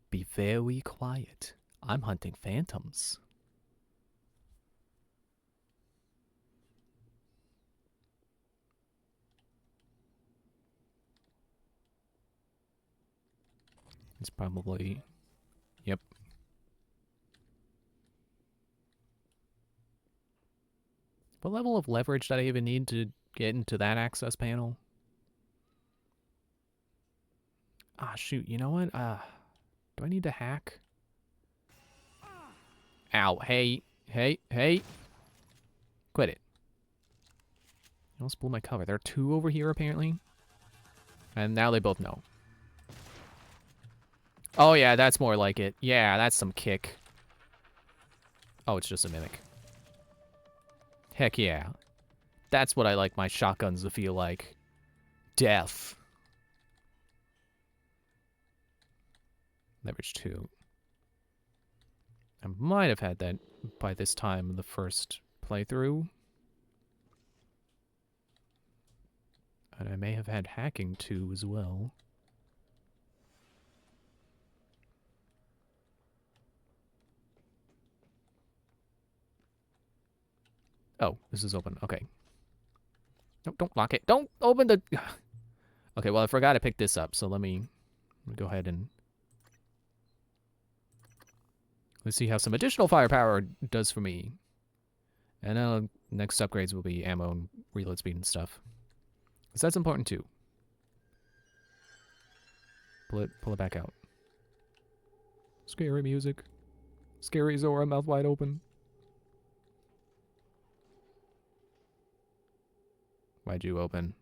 Be very quiet. I'm hunting phantoms. It's probably... Yep. What level of leverage did I even need to get into that access panel? Ah, shoot. You know what? Do I need to hack? Ow. Hey. Hey. Hey. Quit it. You almost blew my cover. There are two over here, apparently. And now they both know. Oh, yeah. That's more like it. Yeah, that's some kick. Oh, it's just a mimic. Heck yeah. That's what I like my shotguns to feel like. Death. Leverage 2. I might have had that by this time in the first playthrough. And I may have had hacking 2 as well. Oh, this is open. Okay. No, don't lock it. Don't open the... Okay, well, I forgot to pick this up, so let me go ahead and... Let's see how some additional firepower does for me. And next upgrades will be ammo and reload speed and stuff. Because that's important too. Pull it back out. Scary music. Scary Zora, mouth wide open. Why'd you open?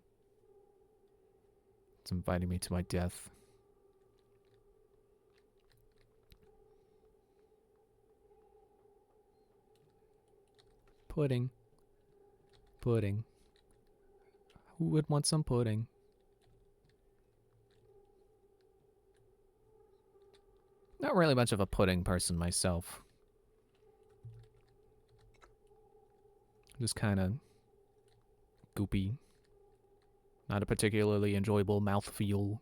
It's inviting me to my death. Pudding. Pudding. Who would want some pudding? Not really much of a pudding person myself. Just kind of goopy. Not a particularly enjoyable mouthfeel.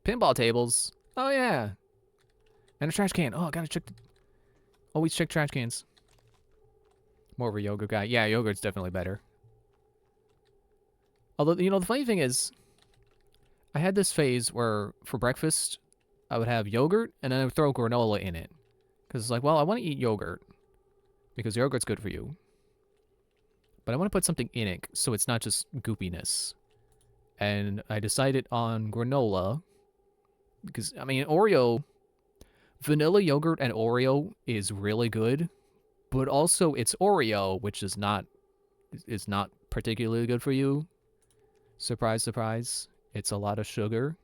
Pinball tables. Oh, yeah. And a trash can. Oh, I gotta check. Always check trash cans. More of a yogurt guy. Yeah, yogurt's definitely better. Although, you know, the funny thing is, I had this phase where for breakfast, I would have yogurt and then I would throw granola in it. Because it's like, well, I want to eat yogurt. Because yogurt's good for you. But I want to put something in it so it's not just goopiness. And I decided on granola. Because, I mean, Oreo... Vanilla yogurt and Oreo is really good. But also, it's Oreo, which is not particularly good for you. Surprise, surprise. It's a lot of sugar.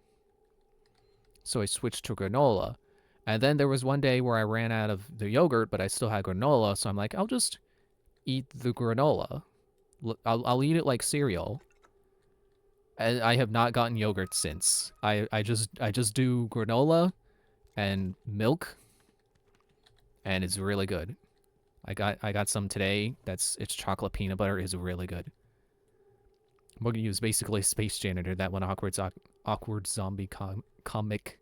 So I switched to granola. And then there was one day where I ran out of the yogurt, but I still had granola. So I'm like, I'll just eat the granola. I'll eat it like cereal. And I have not gotten yogurt since. I just do granola and milk. And it's really good. I got some today. It's chocolate peanut butter. Is really good. I'm going to use basically Space Janitor, that one awkward zombie comic.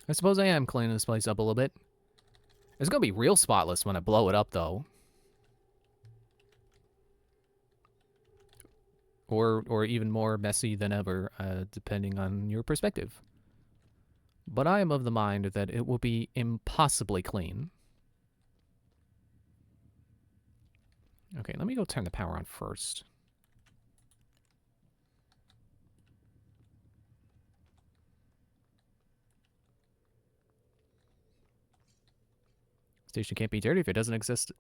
I suppose I am cleaning this place up a little bit. It's going to be real spotless when I blow it up, though. Or even more messy than ever, depending on your perspective. But I am of the mind that it will be impossibly clean. Okay, let me go turn the power on first. Station can't be dirty if it doesn't exist.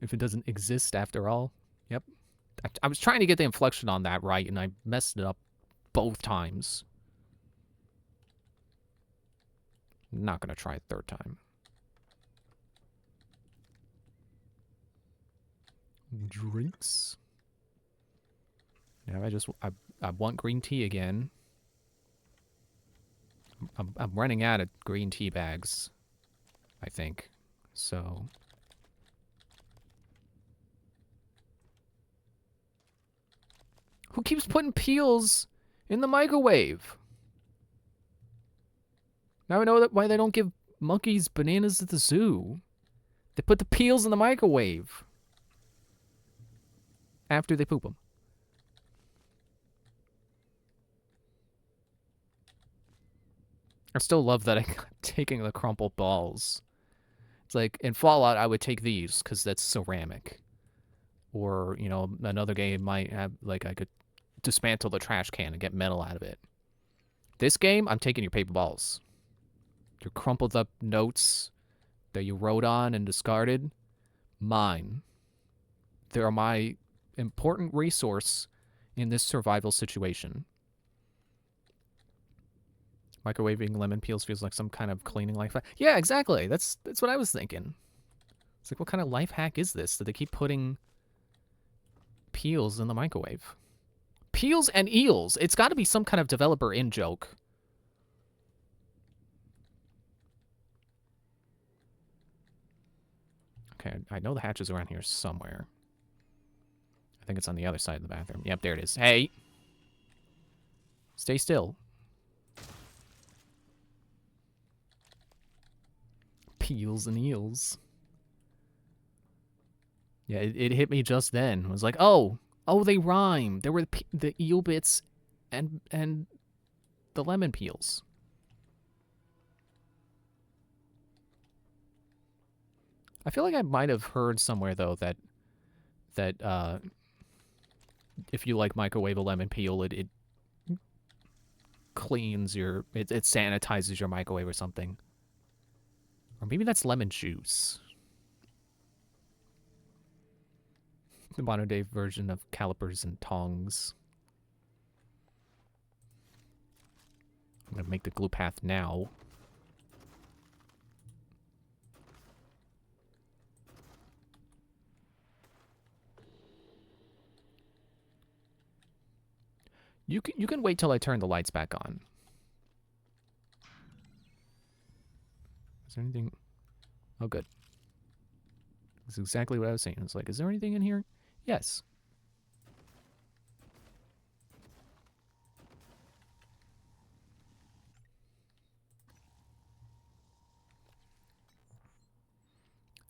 If it doesn't exist after all. Yep. I was trying to get the inflection on that right, and I messed it up both times. Not gonna try a third time. Drinks. Now I want green tea again. I'm running out of green tea bags, I think. So who keeps putting peels in the microwave? Now I know why they don't give monkeys bananas at the zoo. They put the peels in the microwave after they poop them. I still love that I'm taking the crumpled balls. It's like, in Fallout, I would take these, because that's ceramic. Or, you know, another game might have, like, I could dismantle the trash can and get metal out of it. This game, I'm taking your paper balls. Your crumpled up notes that you wrote on and discarded, mine. They're my important resource in this survival situation. Microwaving lemon peels feels like some kind of cleaning life hack. Yeah, exactly. That's what I was thinking. It's like, what kind of life hack is this that they keep putting peels in the microwave? Peels and eels. It's got to be some kind of developer in joke. Okay, I know the hatch is around here somewhere. I think it's on the other side of the bathroom. Yep, there it is. Hey! Stay still. Peels and eels. Yeah, it hit me just then. It was like, oh, they rhyme. There were the eel bits and the lemon peels. I feel like I might have heard somewhere though that if you like microwave a lemon peel, it cleans your it sanitizes your microwave or something. Or maybe that's lemon juice. The modern day version of calipers and tongs. I'm gonna make the glue path now. You can wait till I turn the lights back on. Is there anything? Oh, good. That's exactly what I was saying. It's like, is there anything in here? Yes.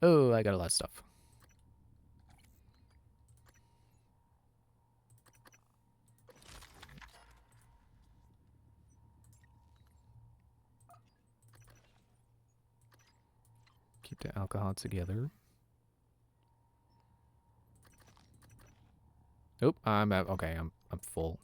Oh, I got a lot of stuff. Keep the alcohol together. Oh, okay. I'm full.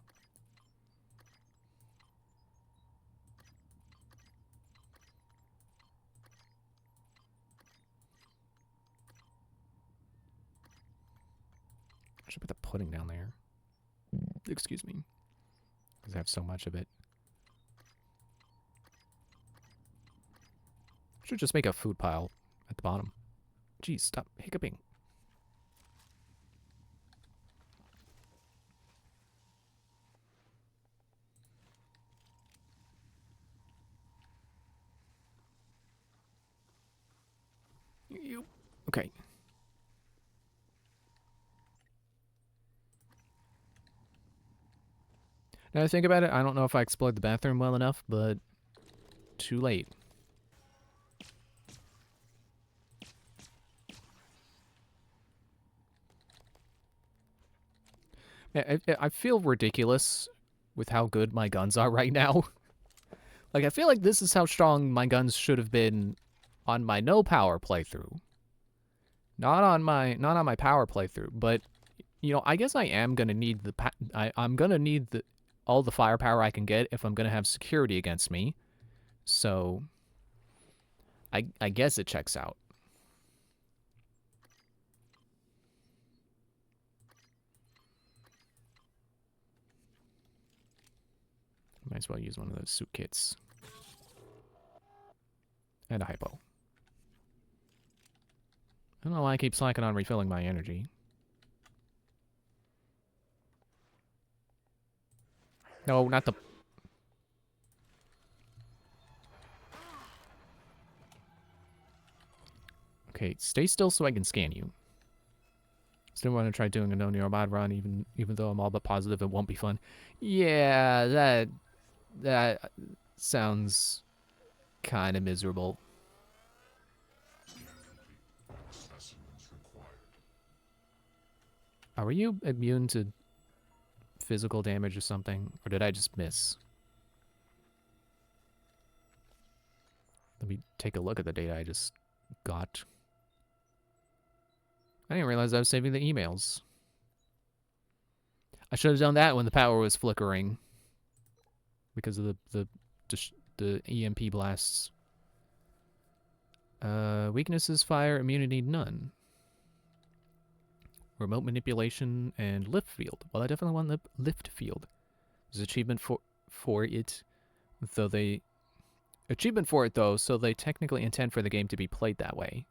I should put the pudding down there. Excuse me. Because I have so much of it. Should just make a food pile at the bottom. Jeez, stop hiccuping. Okay. Now I think about it, I don't know if I explored the bathroom well enough, but too late. I feel ridiculous with how good my guns are right now. Like, I feel like this is how strong my guns should have been on my no power playthrough. Not on my power playthrough, but you know, I guess I am gonna need I'm gonna need all the firepower I can get if I'm gonna have security against me. So I guess it checks out. Might as well use one of those suit kits. And a hypo. I don't know why I keep slacking on refilling my energy. No, not the... Okay, stay still so I can scan you. Still want to try doing a no nearby run, even though I'm all but positive it won't be fun. Yeah, that sounds kind of miserable. Are you immune to physical damage or something? Or did I just miss? Let me take a look at the data I just got. I didn't realize I was saving the emails. I should have done that when the power was flickering. Because of the EMP blasts. Weaknesses, fire, immunity, none. Remote manipulation and lift field. Well, I definitely want the lift field. There's achievement for it, though they... Achievement for it, though, so they technically intend for the game to be played that way.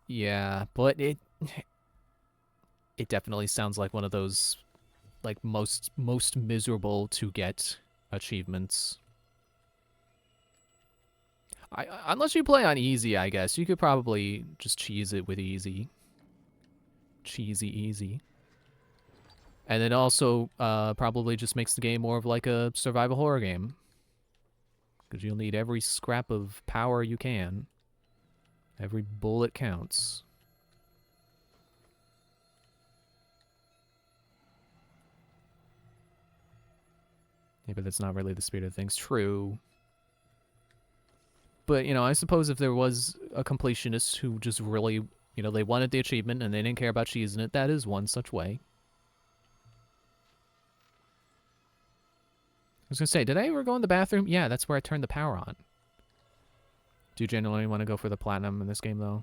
Yeah, but it definitely sounds like one of those, like, most miserable to get achievements. Unless you play on easy, I guess. You could probably just cheese it with easy. Cheesy easy. And it also probably just makes the game more of like a survival horror game. Because you'll need every scrap of power you can. Every bullet counts. Yeah, but that's not really the spirit of things. True. But, you know, I suppose if there was a completionist who just really, you know, they wanted the achievement and they didn't care about cheesing it, that is one such way. I was going to say, did I ever go in the bathroom? Yeah, that's where I turned the power on. Do you generally want to go for the platinum in this game, though?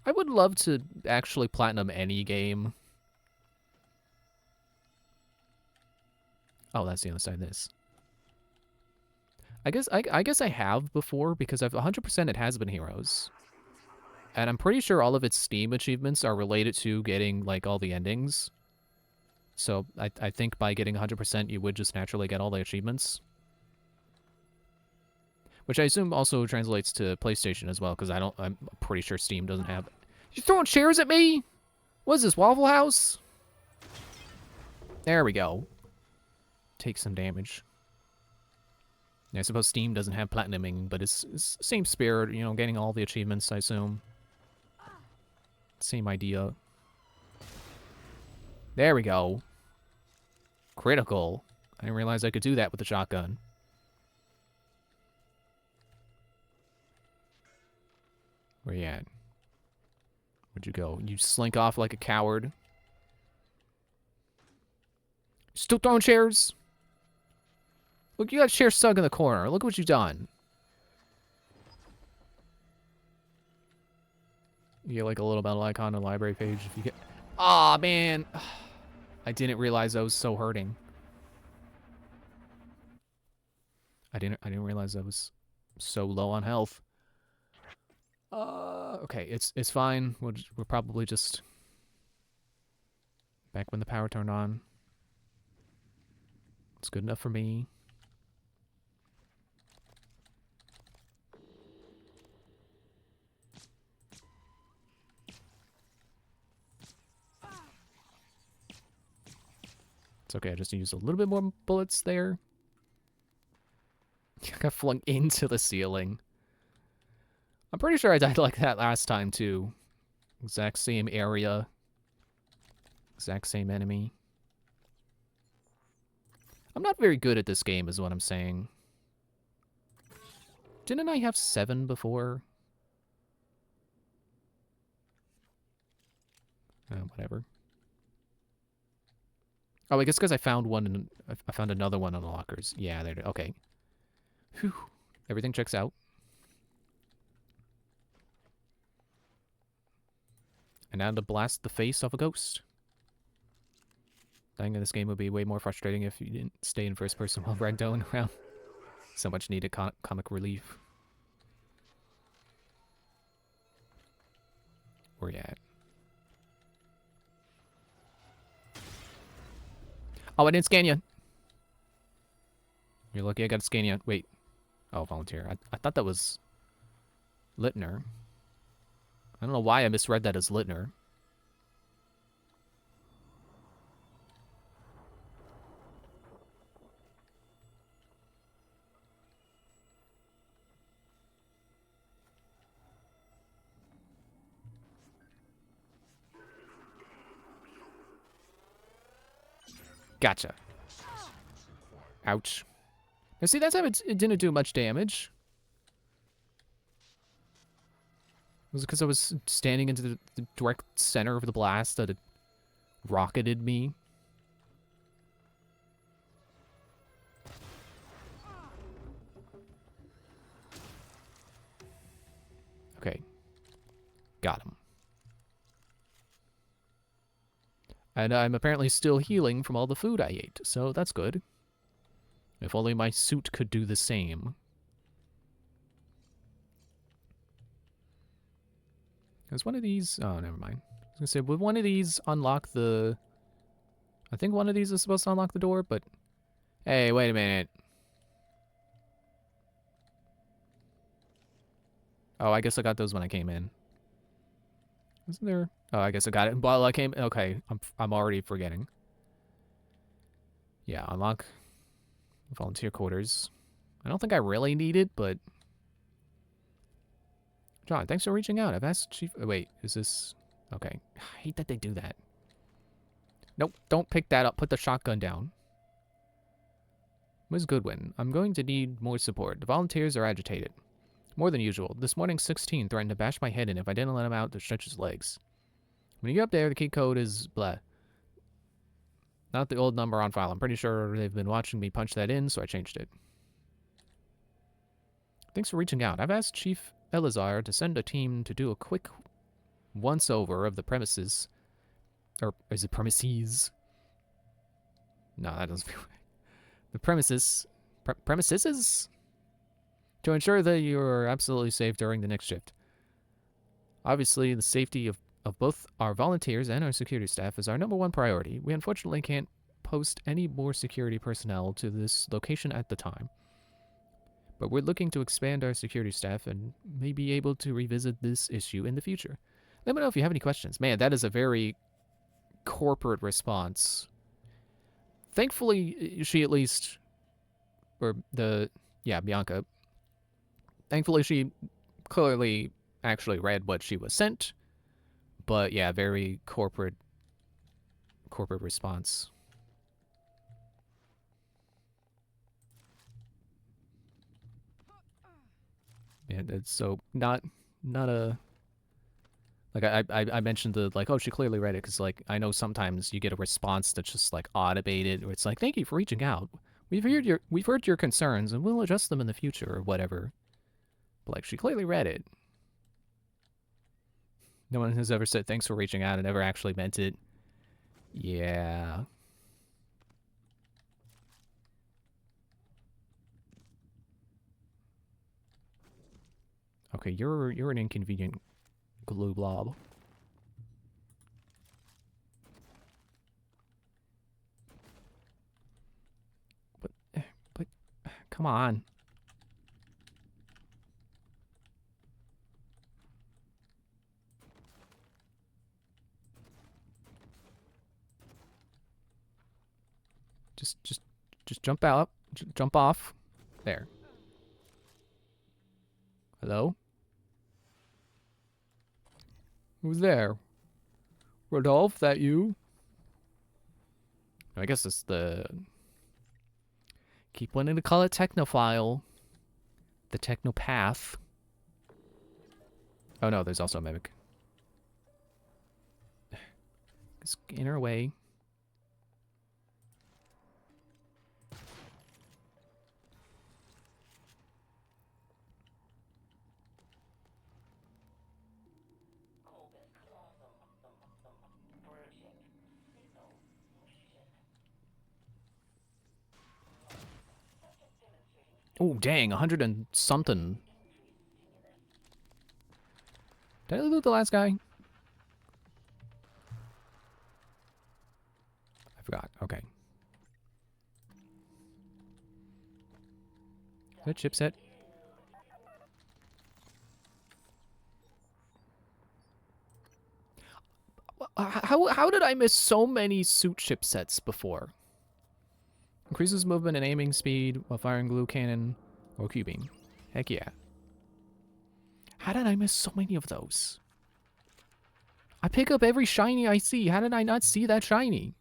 I would love to actually platinum any game. Oh, that's the other side of this. I guess I have before, because I've 100% it has been Heroes. And I'm pretty sure all of its Steam achievements are related to getting, like, all the endings. So I think by getting 100%, you would just naturally get all the achievements. Which I assume also translates to PlayStation as well, because I'm pretty sure Steam doesn't have... You throwing chairs at me? What is this, Waffle House? There we go. Take some damage. Yeah, I suppose Steam doesn't have platinuming, but it's same spirit, you know, getting all the achievements, I assume. Same idea. There we go. Critical. I didn't realize I could do that with the shotgun. Where you at? Where'd you go? You slink off like a coward. Still throwing chairs? Look, you got a chair stuck in the corner. Look what you've done. You get like a little metal icon on the library page if you get... Aw, man. I didn't realize I was so hurting. I didn't realize I was so low on health. Okay, it's fine. We're probably just back when the power turned on. It's good enough for me. It's okay, I just used a little bit more bullets there. I got flung into the ceiling. I'm pretty sure I died like that last time, too. Exact same area. Exact same enemy. I'm not very good at this game, is what I'm saying. Didn't I have 7 before? Whatever. Oh, I guess because I found one, and I found another one on the lockers. Yeah, there. Okay. Whew. Everything checks out. And now to blast the face off a ghost. Dying in this game would be way more frustrating if you didn't stay in first person while ragdolling around. So much needed comic relief. Where you at? Oh, I didn't scan you. You're lucky I got to scan you. Wait. Oh, volunteer. I thought that was Littner. I don't know why I misread that as Littner. Gotcha. Ouch. Now see, that time it didn't do much damage. Was it because I was standing into the direct center of the blast that it rocketed me? Okay. Got him. And I'm apparently still healing from all the food I ate, so that's good. If only my suit could do the same. Is one of these... Oh, never mind. I was gonna say, would one of these unlock the... I think one of these is supposed to unlock the door, but... Hey, wait a minute. Oh, I guess I got those when I came in. Isn't there... Oh, I guess I got it while I came... Okay, I'm already forgetting. Yeah, unlock volunteer quarters. I don't think I really need it, but... John, thanks for reaching out. I've asked Chief... Oh, wait, is this... Okay. I hate that they do that. Nope, don't pick that up. Put the shotgun down. Ms. Goodwin, I'm going to need more support. The volunteers are agitated. More than usual. This morning, 16 threatened to bash my head in if I didn't let him out to stretch his legs. When you get up there, the key code is blah. Not the old number on file. I'm pretty sure they've been watching me punch that in, so I changed it. Thanks for reaching out. I've asked Chief Elazar to send a team to do a quick once-over of the premises. Or is it premises? No, that doesn't feel right. The premises... premises? To ensure that you're absolutely safe during the next shift. Obviously, the safety of both our volunteers and our security staff is our #1 priority. We unfortunately can't post any more security personnel to this location at the time. But we're looking to expand our security staff and may be able to revisit this issue in the future. Let me know if you have any questions. Man, that is a very corporate response. Thankfully, she at least, Bianca. Thankfully, she clearly actually read what she was sent. But yeah, very corporate response. Yeah, it's so not a like I mentioned the like, oh, she clearly read it, because like I know sometimes you get a response that's just like automated, or it's like, thank you for reaching out. We've heard your concerns and we'll address them in the future or whatever. But like, she clearly read it. No one has ever said thanks for reaching out and ever actually meant it. Yeah. Okay, you're an inconvenient glue blob. But come on. Just jump out. Jump off. There. Hello? Who's there? Rodolphe, that you? I guess it's the... Keep wanting to call it Technophile. The Technopath. Oh no, there's also a Mimic. Just in her way. Oh, dang, 100 and something. Did I loot the last guy? I forgot. Okay. Is that chipset? How did I miss so many suit chipsets before? Increases movement and aiming speed while firing glue cannon or cubing. Heck yeah. How did I miss so many of those? I pick up every shiny I see. How did I not see that shiny? You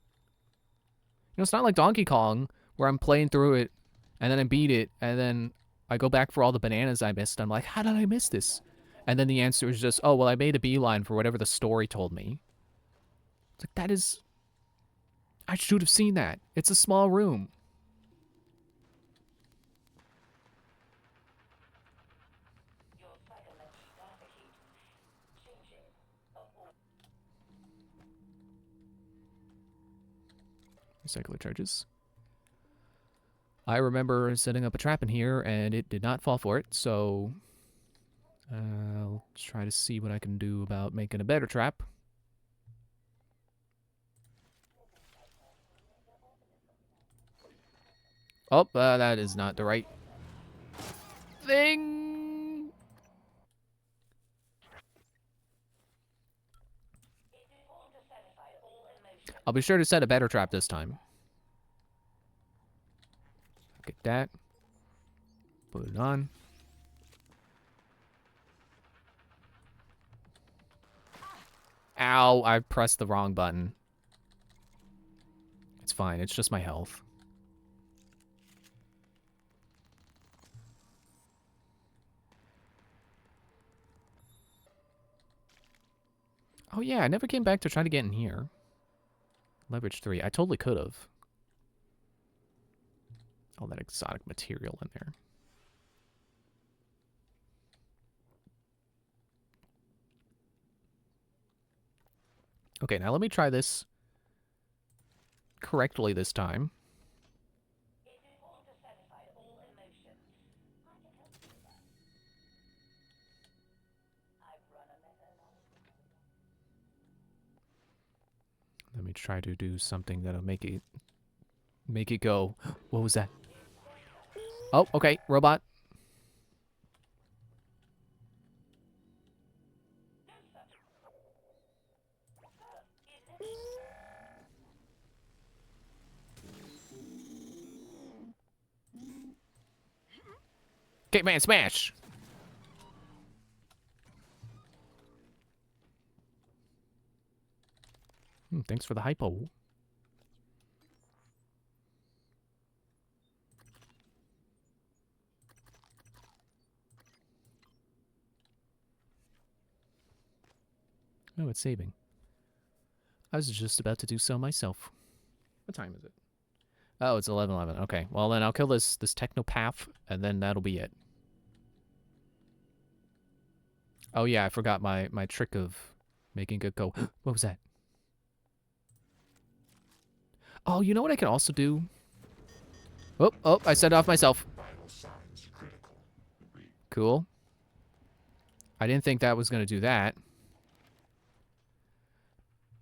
know, it's not like Donkey Kong, where I'm playing through it, and then I beat it, and then I go back for all the bananas I missed. I'm like, how did I miss this? And then the answer is just, oh, well, I made a beeline for whatever the story told me. It's like, that is... I should have seen that. It's a small room. Recycler charges. I remember setting up a trap in here, and it did not fall for it, so... I'll try to see what I can do about making a better trap. Oh, that is not the right thing. I'll be sure to set a better trap this time. Get that. Put it on. Ow, I pressed the wrong button. It's fine, it's just my health. Oh yeah, I never came back to try to get in here. Leverage 3. I totally could have. All that exotic material in there. Okay, now let me try this correctly this time. Let me try to do something that'll make it go. What was that? Oh, okay, robot. Caveman smash! Thanks for the hypo. Oh, it's saving. I was just about to do so myself. What time is it? Oh, it's 11:11. Okay, well then I'll kill this technopath, and then that'll be it. Oh yeah, I forgot my trick of making it go. What was that? Oh, you know what I can also do? Oh, I set it off myself. Cool. I didn't think that was going to do that.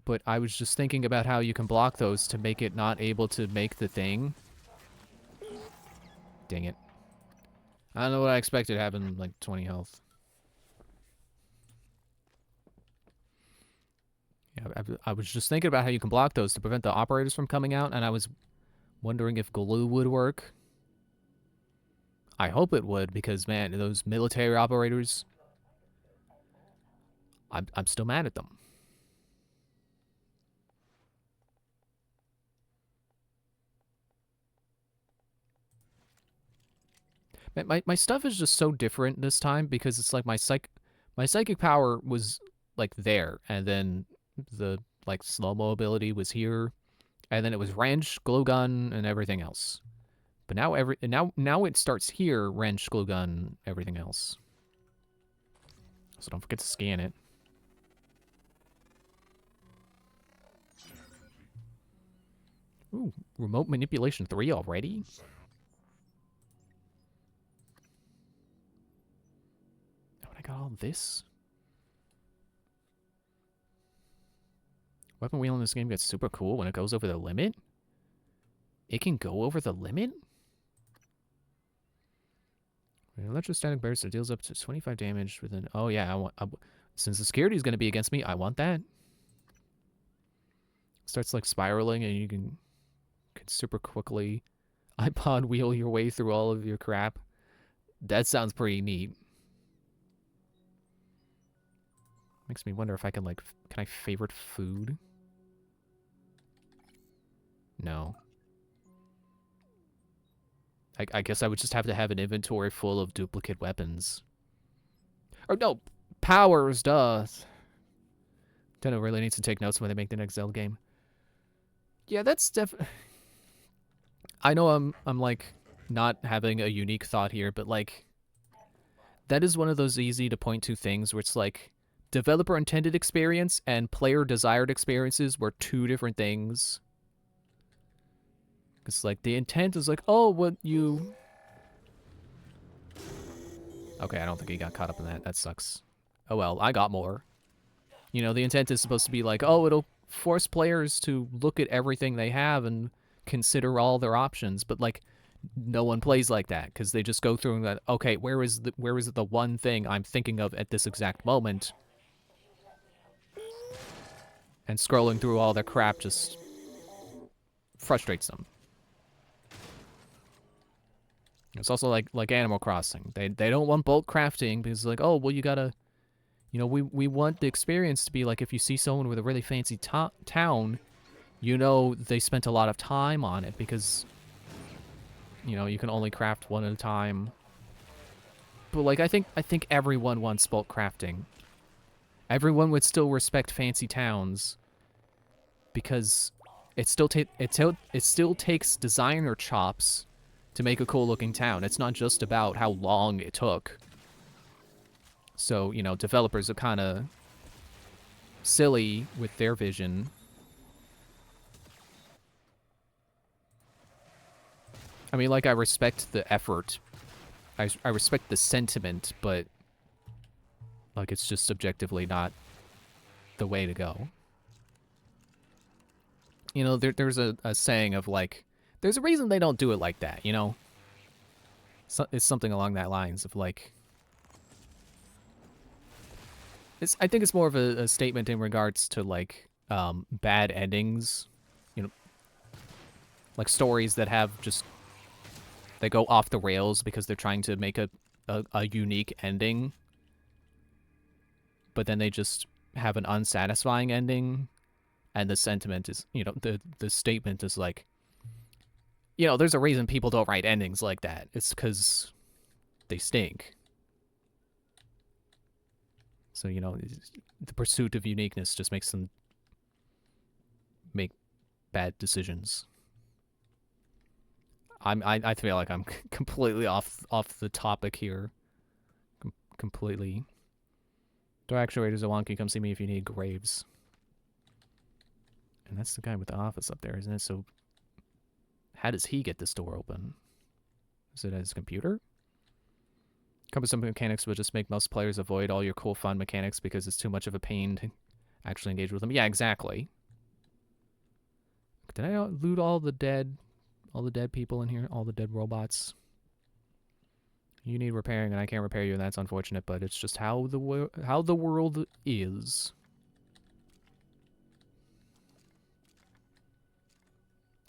But I was just thinking about how you can block those to make it not able to make the thing. Dang it. I don't know what I expected having like 20 health. Yeah, I was just thinking about how you can block those to prevent the operators from coming out, and I was wondering if glue would work. I hope it would, because man, those military operators, I'm still mad at them. My stuff is just so different this time because it's like my psychic power was like there, and then the like slow-mo ability was here, and then it was wrench, glow gun, and everything else. But now it starts here, wrench, glue gun, everything else. So don't forget to scan it. Ooh, remote manipulation 3 already? I got all this? Weapon wheel in this game gets super cool when it goes over the limit? It can go over the limit? An electrostatic burst that deals up to 25 damage within... Oh yeah, since the security is going to be against me, I want that. Starts like spiraling, and you can super quickly iPod wheel your way through all of your crap. That sounds pretty neat. Makes me wonder if I can like... Can I favorite food? No. I guess I would just have to have an inventory full of duplicate weapons. Or no, powers, duh. Nintendo really needs to take notes when they make the next Zelda game. Yeah, that's I know I'm like not having a unique thought here, but like that is one of those easy to point to things where it's like developer intended experience and player desired experiences were two different things. It's like the intent is like, oh, what you... Okay, I don't think he got caught up in that. That sucks. Oh well, I got more. You know, the intent is supposed to be like, oh, it'll force players to look at everything they have and consider all their options. But like, no one plays like that because they just go through and that. Okay, where is the one thing I'm thinking of at this exact moment? And scrolling through all their crap just frustrates them. It's also like Animal Crossing. They don't want bulk crafting because like, oh, well, you gotta, you know, we want the experience to be like if you see someone with a really fancy town, you know they spent a lot of time on it because, you know, you can only craft one at a time. But like I think everyone wants bulk crafting. Everyone would still respect fancy towns because it still takes designer chops to make a cool looking town. It's not just about how long it took. So, you know, developers are kind of silly with their vision. I mean, like, I respect the effort. I respect the sentiment, but like, it's just subjectively not the way to go. You know, there's a saying of like, there's a reason they don't do it like that, you know? So, it's something along that lines of like... I think it's more of a statement in regards to like bad endings. You know, like stories that have just... They go off the rails because they're trying to make a a unique ending, but then they just have an unsatisfying ending, and the sentiment is, you know, the statement is like, you know, there's a reason people don't write endings like that. It's because they stink. So, you know, the pursuit of uniqueness just makes them make bad decisions. I feel like I'm completely off the topic here. Completely. Door actuators are wonky. Come see me if you need Graves. And that's the guy with the office up there, isn't it? So, how does he get this door open? Is it his computer? Cumbersome mechanics will just make most players avoid all your cool, fun mechanics because it's too much of a pain to actually engage with them. Yeah, exactly. Did I loot all the dead people in here? All the dead robots? You need repairing, and I can't repair you, and that's unfortunate. But it's just how the world is.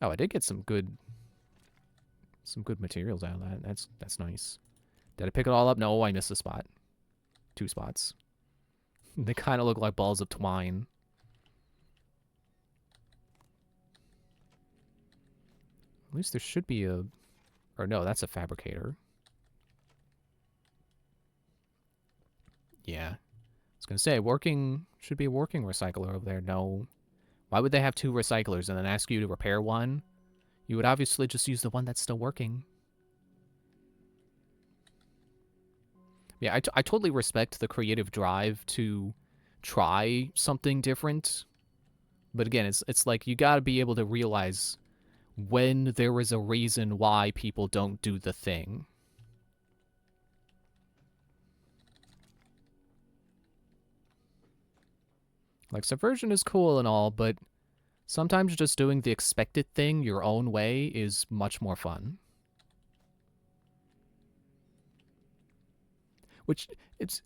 Oh, I did get some good materials out of that. That's nice. Did I pick it all up? No, I missed a spot. 2 spots. They kind of look like balls of twine. At least there should be a... Or no, that's a fabricator. Yeah. I was going to say, should be a working recycler over there. No. Why would they have 2 recyclers and then ask you to repair one? You would obviously just use the one that's still working. Yeah, I totally respect the creative drive to try something different. But again, it's like you gotta be able to realize when there is a reason why people don't do the thing. Like, Subversion is cool and all, but sometimes just doing the expected thing your own way is much more fun. Which, it's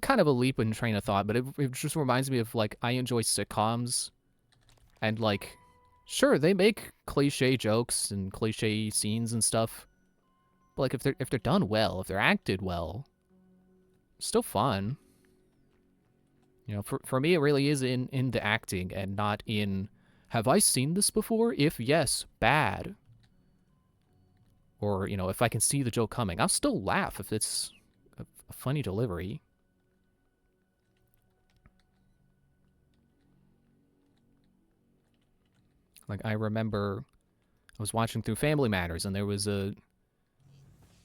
kind of a leap in train of thought, but it just reminds me of, like, I enjoy sitcoms. And, like, sure, they make cliche jokes and cliche scenes and stuff. But, like, if they're done well, if they're acted well, it's still fun. You know, for me, it really is in the acting and not in, have I seen this before? If yes, bad. Or, you know, if I can see the joke coming. I'll still laugh if it's a funny delivery. Like, I remember I was watching through Family Matters, and there was I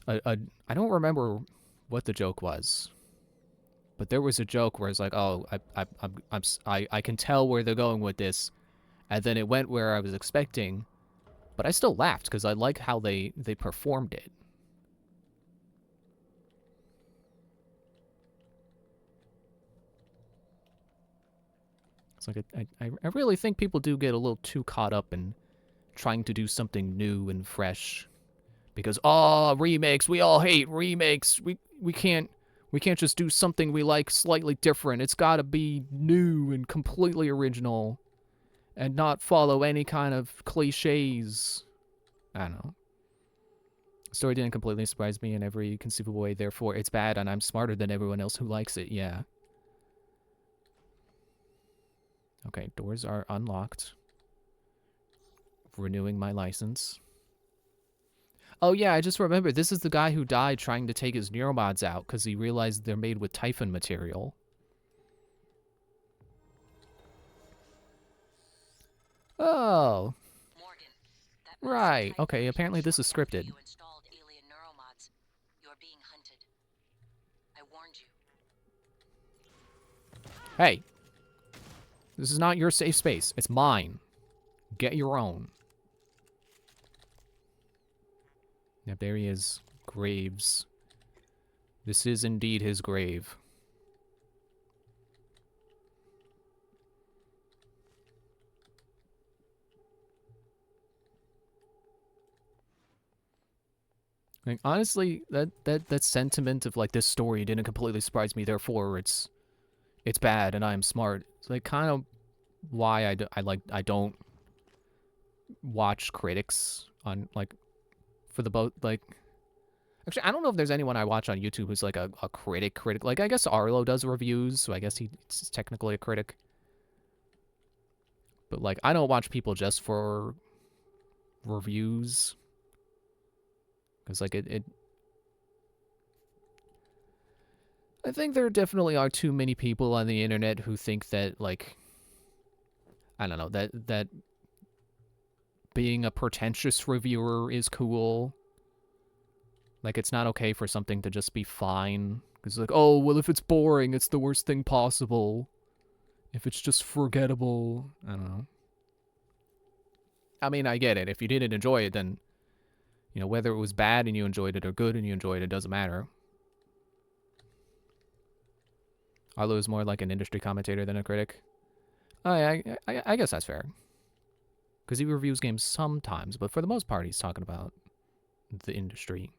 don't remember what the joke was. But there was a joke where it's like, oh, I can tell where they're going with this, and then it went where I was expecting, but I still laughed because I like how they performed it. It's like I really think people do get a little too caught up in trying to do something new and fresh, because remakes, we all hate remakes. We can't just do something we like slightly different. It's got to be new and completely original and not follow any kind of cliches. I don't know. The story didn't completely surprise me in every conceivable way, therefore it's bad and I'm smarter than everyone else who likes it, yeah. Okay, doors are unlocked. Renewing my license. Oh yeah, I just remembered, this is the guy who died trying to take his neuromods out because he realized they're made with Typhon material. Oh. Morgan, right, okay, apparently this is scripted. You installed alien neuromods. You're being hunted. I warned you. Hey. This is not your safe space. It's mine. Get your own. Yep, there he is. Graves. This is indeed his grave. Like, honestly, that sentiment of, like, this story didn't completely surprise me, therefore it's bad and I'm smart. It's like kind of why I don't watch critics on, like, for the boat, like, Actually, I don't know if there's anyone I watch on YouTube who's like a critic. Like, I guess Arlo does reviews, so I guess he's technically a critic. But, like, I don't watch people just for reviews. Because, like, I think there definitely are too many people on the internet who think that, like, I don't know, that being a pretentious reviewer is cool. Like, it's not okay for something to just be fine. Because, like, oh, well, if it's boring, it's the worst thing possible. If it's just forgettable, I don't know. I mean, I get it. If you didn't enjoy it, then, you know, whether it was bad and you enjoyed it or good and you enjoyed it, doesn't matter. Arlo is more like an industry commentator than a critic. I guess that's fair. Because he reviews games sometimes, but for the most part, he's talking about the industry.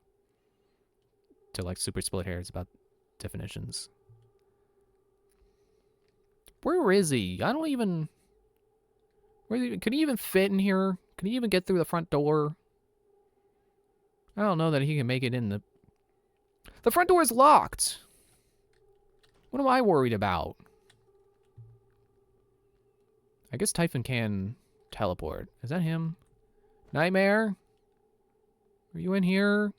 To, like, super split hairs about definitions. Where is he? I don't even... Where is he? Can he even fit in here? Can he even get through the front door? I don't know that he can make it in the... The front door is locked! What am I worried about? I guess Typhon can teleport. Is that him? Nightmare? Are you in here?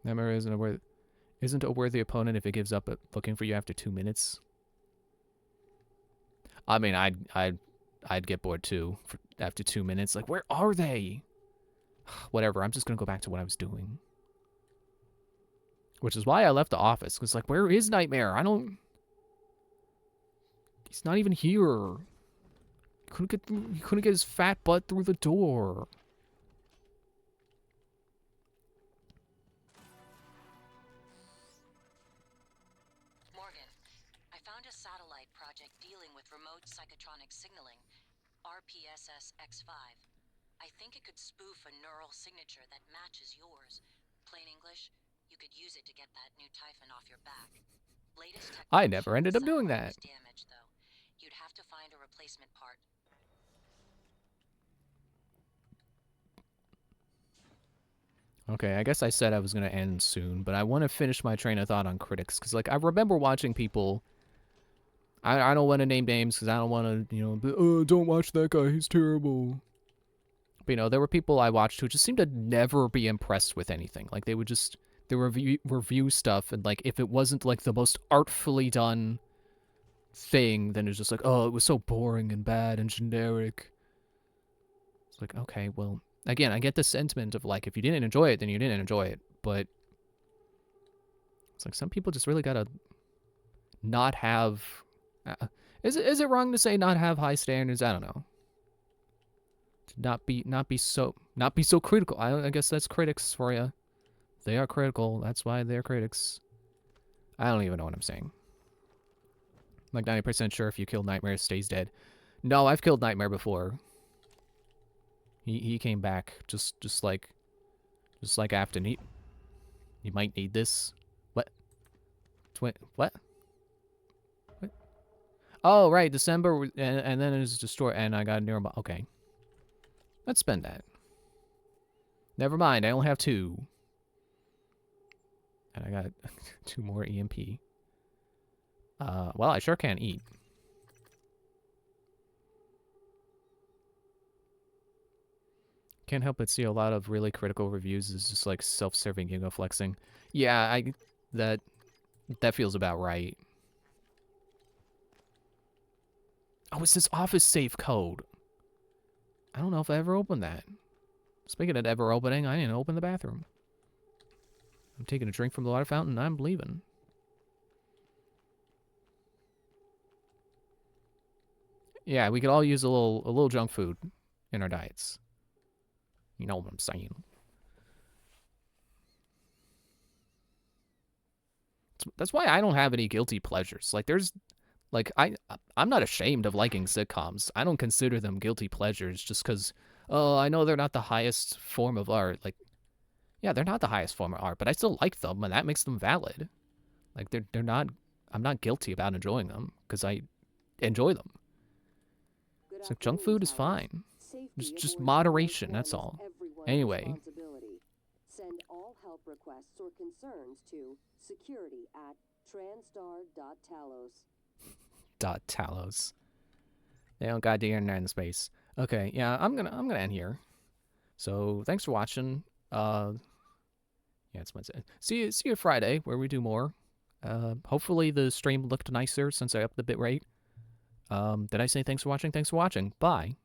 Nightmare isn't a worthy opponent if it gives up looking for you after 2 minutes. I mean, I'd get bored too after 2 minutes. Like, where are they? Whatever. I'm just gonna go back to what I was doing. Which is why I left the office. Cause like, where is Nightmare? He's not even here. He couldn't get his fat butt through the door. Remote psychotronic signaling, RPSS X5. I think it could spoof a neural signature that matches yours. Plain English, you could use it to get that new Typhon off your back. Latest I never ended up doing that. Damage, though. You'd have to find a replacement part. Okay, I guess I said I was going to end soon, but I want to finish my train of thought on critics, because, like, I remember watching people... I don't want to name names because I don't want to, you know, oh, don't watch that guy, he's terrible. But, you know, there were people I watched who just seemed to never be impressed with anything. Like, they would just, they review stuff, and, like, if it wasn't, like, the most artfully done thing, then it's just like, oh, it was so boring and bad and generic. It's like, okay, well, again, I get the sentiment of, like, if you didn't enjoy it, then you didn't enjoy it. But it's like some people just really gotta not have... Is it wrong to say not have high standards? I don't know. To not be so critical. I guess that's critics for you. They are critical. That's why they're critics. I don't even know what I'm saying. I'm like 90% sure if you kill Nightmare, it stays dead. No, I've killed Nightmare before. He came back just like Afton. He might need this. What? What? Oh, right, December, and then it was destroyed, and I got a nearby. Okay. Let's spend that. Never mind, I only have 2. And I got 2 more EMP. Well, I sure can't eat. Can't help but see a lot of really critical reviews is just like self-serving ego flexing. Yeah, that feels about right. Oh, it's this office safe code. I don't know if I ever opened that. Speaking of ever opening, I didn't open the bathroom. I'm taking a drink from the water fountain and I'm leaving. Yeah, we could all use a little junk food in our diets. You know what I'm saying. That's why I don't have any guilty pleasures. Like, there's... Like, I'm not ashamed of liking sitcoms. I don't consider them guilty pleasures just because, oh, I know they're not the highest form of art. Like, yeah, they're not the highest form of art, but I still like them, and that makes them valid. Like, they're not... I'm not guilty about enjoying them because I enjoy them. So junk food is fine. Just moderation, that's all. Anyway. Send all help requests or concerns to security@transtar.talos. .talos. They don't got the internet in space. Okay, yeah, I'm gonna end here. So thanks for watching. Yeah, it's Wednesday. See you Friday where we do more. Hopefully the stream looked nicer since I upped the bitrate. Did I say thanks for watching? Thanks for watching. Bye.